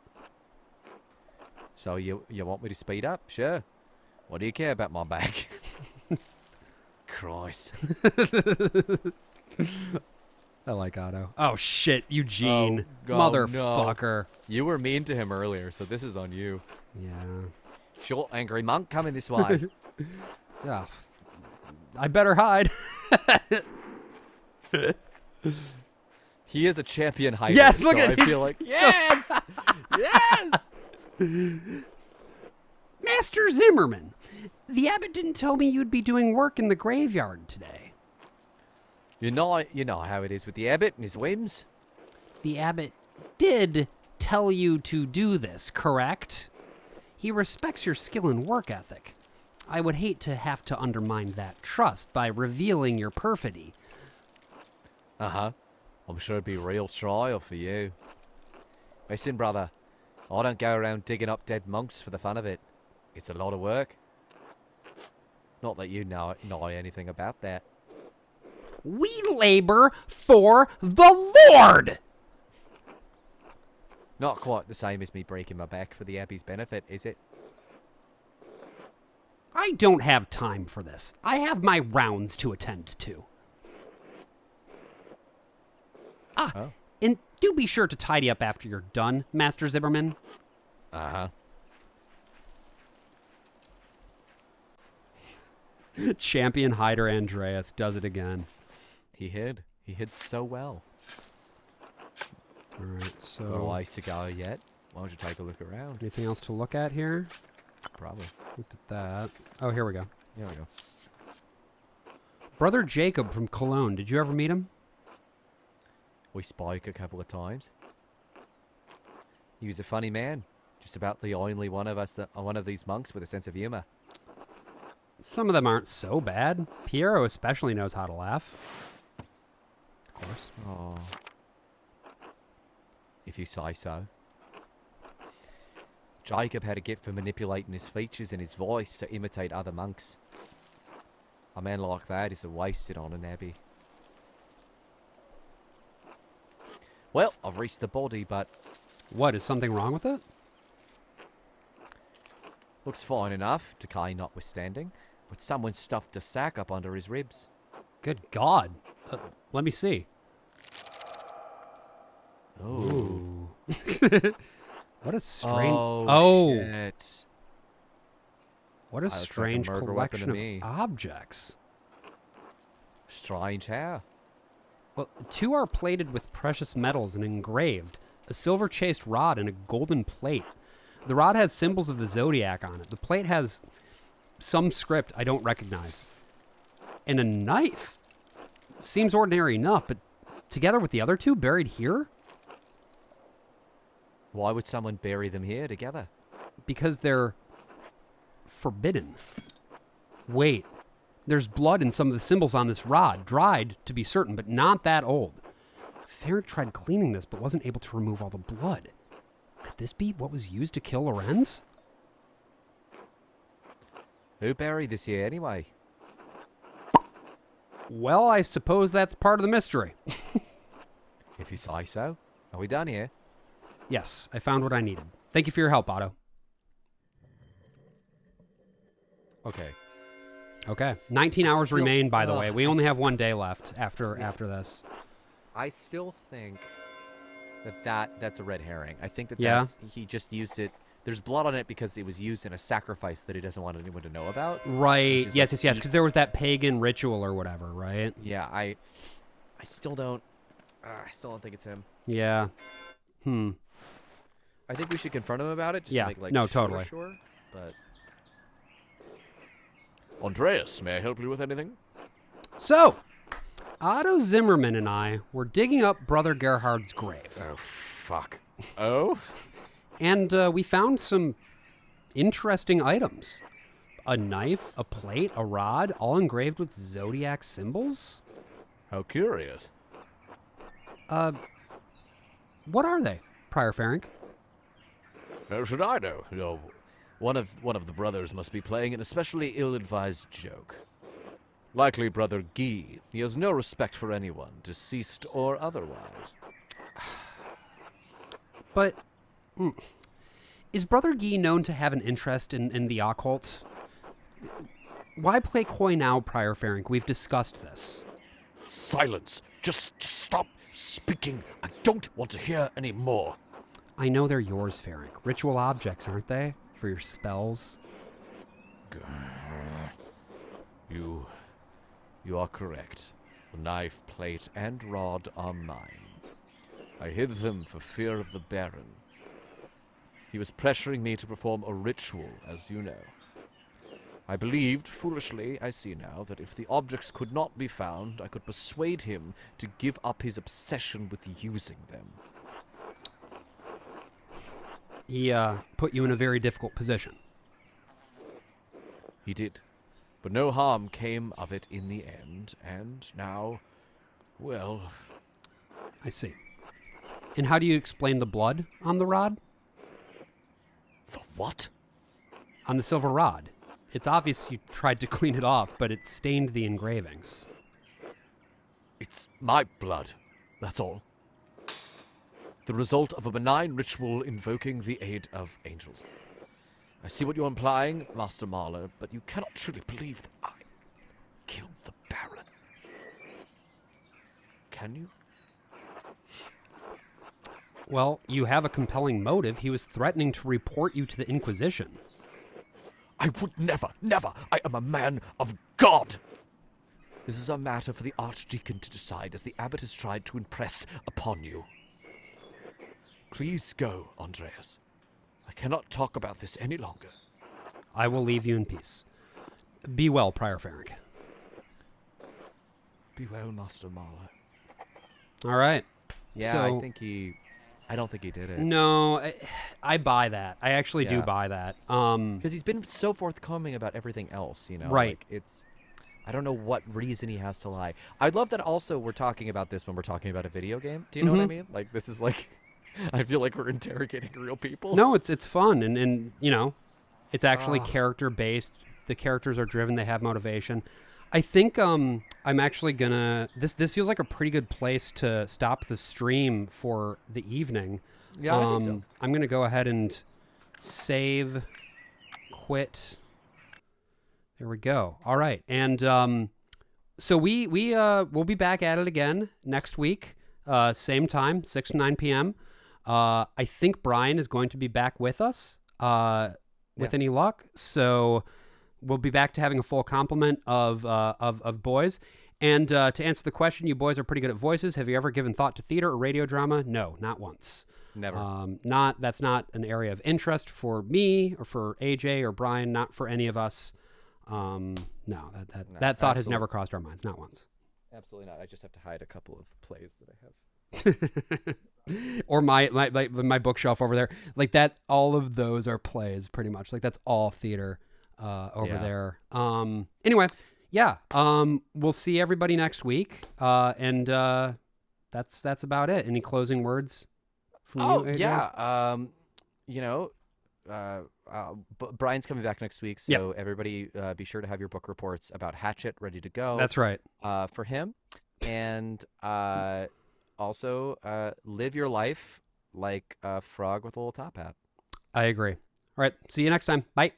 Speaker 2: So you want me to speed up? Sure. What do you care about my back? Christ.
Speaker 1: I like Otto. Oh shit, Eugene.
Speaker 2: Oh,
Speaker 1: Motherfucker.
Speaker 2: You were mean to him earlier, so this is on you.
Speaker 1: Yeah.
Speaker 2: Short, angry monk coming this way.
Speaker 1: Oh, I better hide.
Speaker 2: He is a champion hider.
Speaker 1: Yes, look
Speaker 2: so
Speaker 1: at
Speaker 2: I
Speaker 1: him.
Speaker 2: feel like yes, yes.
Speaker 1: Master Zimmerman, the abbot didn't tell me you'd be doing work in the graveyard today.
Speaker 2: You know how it is with the Abbot and his whims.
Speaker 1: The abbot did tell you to do this, correct? He respects your skill and work ethic. I would hate to have to undermine that trust by revealing your perfidy.
Speaker 2: Uh-huh. I'm sure it'd be a real trial for you. Listen, brother, I don't go around digging up dead monks for the fun of it. It's a lot of work. Not that you know anything about that.
Speaker 1: We labor for the Lord!
Speaker 2: Not quite the same as me breaking my back for the Abbey's benefit, is it?
Speaker 1: I don't have time for this. I have my rounds to attend to.
Speaker 2: Oh.
Speaker 1: And do be sure to tidy up after you're done, Master Zimmerman.
Speaker 2: Uh-huh.
Speaker 1: Champion hider Andreas does it again.
Speaker 2: He hid so well.
Speaker 1: All right,
Speaker 2: Got a
Speaker 1: so
Speaker 2: ways to go yet. Why don't you take a look around?
Speaker 1: anything else to look at here?
Speaker 2: Probably.
Speaker 1: Looked at that. Oh, here we go.
Speaker 2: There we go.
Speaker 1: Brother Jacob from Cologne. Did you ever meet him?
Speaker 2: We spoke a couple of times. He was a funny man. Just about the only one of these monks with a sense of humor.
Speaker 1: Some of them aren't so bad. Piero especially knows how to laugh. Of course.
Speaker 2: Oh. If you say so. Jacob had a gift for manipulating his features and his voice to imitate other monks. A man like that is a wasted on an abbey. Well, I've reached the body, but
Speaker 1: What, is something wrong with it?
Speaker 2: looks fine enough, decay notwithstanding. But someone stuffed a sack up under his ribs.
Speaker 1: Good God. Let me see.
Speaker 2: Ooh.
Speaker 1: What a strange...
Speaker 2: Oh, shit.
Speaker 1: What a
Speaker 2: looks like a
Speaker 1: strange
Speaker 2: murder weapon to
Speaker 1: collection
Speaker 2: me.
Speaker 1: of objects.
Speaker 2: Strange how?
Speaker 1: Well, two are plated with precious metals and engraved. a silver chased rod, and a golden plate. The rod has symbols of the zodiac on it. The plate has some script I don't recognize. And a knife. Seems ordinary enough, but together with the other two buried here?
Speaker 2: Why would someone bury them here together?
Speaker 1: Because they're forbidden. Wait, there's blood in some of the symbols on this rod, dried to be certain, but not that old. Ferric tried cleaning this, but wasn't able to remove all the blood. Could this be what was used to kill Lorenz?
Speaker 2: Who buried this here anyway?
Speaker 1: Well, I suppose that's part of the mystery.
Speaker 2: If you say so. Are we done here?
Speaker 1: Yes, I found what I needed. Thank you for your help, Otto.
Speaker 2: Okay.
Speaker 1: Okay. 19 hours
Speaker 2: Still-
Speaker 1: remain, by the way.
Speaker 2: ugh,
Speaker 1: We
Speaker 2: I
Speaker 1: only
Speaker 2: s-
Speaker 1: have one day left after this.
Speaker 2: I still think that's a red herring. I think that
Speaker 1: Yeah?
Speaker 2: he just used it. There's blood on it because it was used in a sacrifice that he doesn't want anyone to know about.
Speaker 1: Right.
Speaker 2: Which is
Speaker 1: Yes,
Speaker 2: like
Speaker 1: yes. Because there was that pagan ritual or whatever, right?
Speaker 2: Yeah, I still don't. I still don't think it's him.
Speaker 1: Yeah.
Speaker 2: I think we should confront him about it. Just
Speaker 1: Yeah,
Speaker 2: to make, like,
Speaker 1: no,
Speaker 2: sure,
Speaker 1: totally.
Speaker 2: Sure, but
Speaker 6: Andreas, may I help you with anything?
Speaker 1: So, Otto Zimmerman and I were digging up Brother Gerhard's grave.
Speaker 6: Oh, fuck. Oh?
Speaker 1: And we found some interesting items. A knife, a plate, a rod, all engraved with zodiac symbols.
Speaker 6: How curious.
Speaker 1: What are they, Prior Ferenc?
Speaker 6: How should I know? No, one of the brothers must be playing an especially ill-advised joke. Likely Brother Guy. He has no respect for anyone, deceased or otherwise.
Speaker 1: But is Brother Guy known to have an interest in the occult? Why play coy now, Prior Ferenc? We've discussed this.
Speaker 6: Silence! Just stop speaking. I don't want to hear any more.
Speaker 1: I know they're yours, Ferenc. Ritual objects, aren't they? For your spells?
Speaker 6: You are correct. The knife, plate, and rod are mine. I hid them for fear of the Baron. He was pressuring me to perform a ritual, as you know. I believed, foolishly, I see now, that if the objects could not be found, I could persuade him to give up his obsession with using them.
Speaker 1: He put you in a very difficult position.
Speaker 6: He did. But no harm came of it in the end, and now, well,
Speaker 1: I see. And how do you explain the blood on the rod?
Speaker 6: the what?
Speaker 1: On the silver rod. It's obvious you tried to clean it off, but it stained the engravings.
Speaker 6: It's my blood, that's all. The result of a benign ritual invoking the aid of angels. I see what you're implying, Master Marlowe, but you cannot truly believe that I killed the Baron. Can you?
Speaker 1: Well, you have a compelling motive. He was threatening to report you to the Inquisition.
Speaker 6: I would never, never! I am a man of God! This is a matter for the Archdeacon to decide, as the abbot has tried to impress upon you. Please go, Andreas. I cannot talk about this any longer.
Speaker 1: I will leave you in peace. Be well, Prior Ferenc.
Speaker 6: Be well, Master Marlowe.
Speaker 1: All right.
Speaker 2: yeah,
Speaker 1: So-
Speaker 2: I don't think he did it.
Speaker 1: No, I buy that. I actually do
Speaker 2: Yeah.
Speaker 1: buy that.
Speaker 2: Because he's been so forthcoming about everything else, you know?
Speaker 1: Right.
Speaker 2: Like, I don't know what reason he has to lie. I love that also we're talking about this when we're talking about a video game. Do you know what I mean? Like, this is like, I feel like we're interrogating real people.
Speaker 1: No, it's fun, and you know, it's actually character based. The characters are driven; they have motivation. I think I'm actually gonna. This feels like a pretty good place to stop the stream for the evening.
Speaker 2: Yeah, I think so.
Speaker 1: I'm gonna go ahead and save, quit. There we go. All right, and so we'll be back at it again next week, same time, 6 to 9 p.m. I think Brian is going to be back with us, with any luck. So we'll be back to having a full complement of boys. And to answer the question, you boys are pretty good at voices. Have you ever given thought to theater or radio drama? No, not once.
Speaker 2: Never.
Speaker 1: That's not an area of interest for me or for AJ or Brian, not for any of us. No, that thought has never crossed our minds, not once.
Speaker 2: Absolutely not. I just have to hide a couple of plays that I have.
Speaker 1: Or my bookshelf over there, like that. All of those are plays, pretty much. Like that's all theater over there. Anyway, yeah. We'll see everybody next week, and that's about it. Any closing words from you, AJ?
Speaker 2: Yeah. Brian's coming back next week, so everybody be sure to have your book reports about Hatchet ready to go.
Speaker 1: That's right.
Speaker 2: For him, and also live your life like a frog with a little top hat.
Speaker 1: I agree. All right. See you next time. Bye.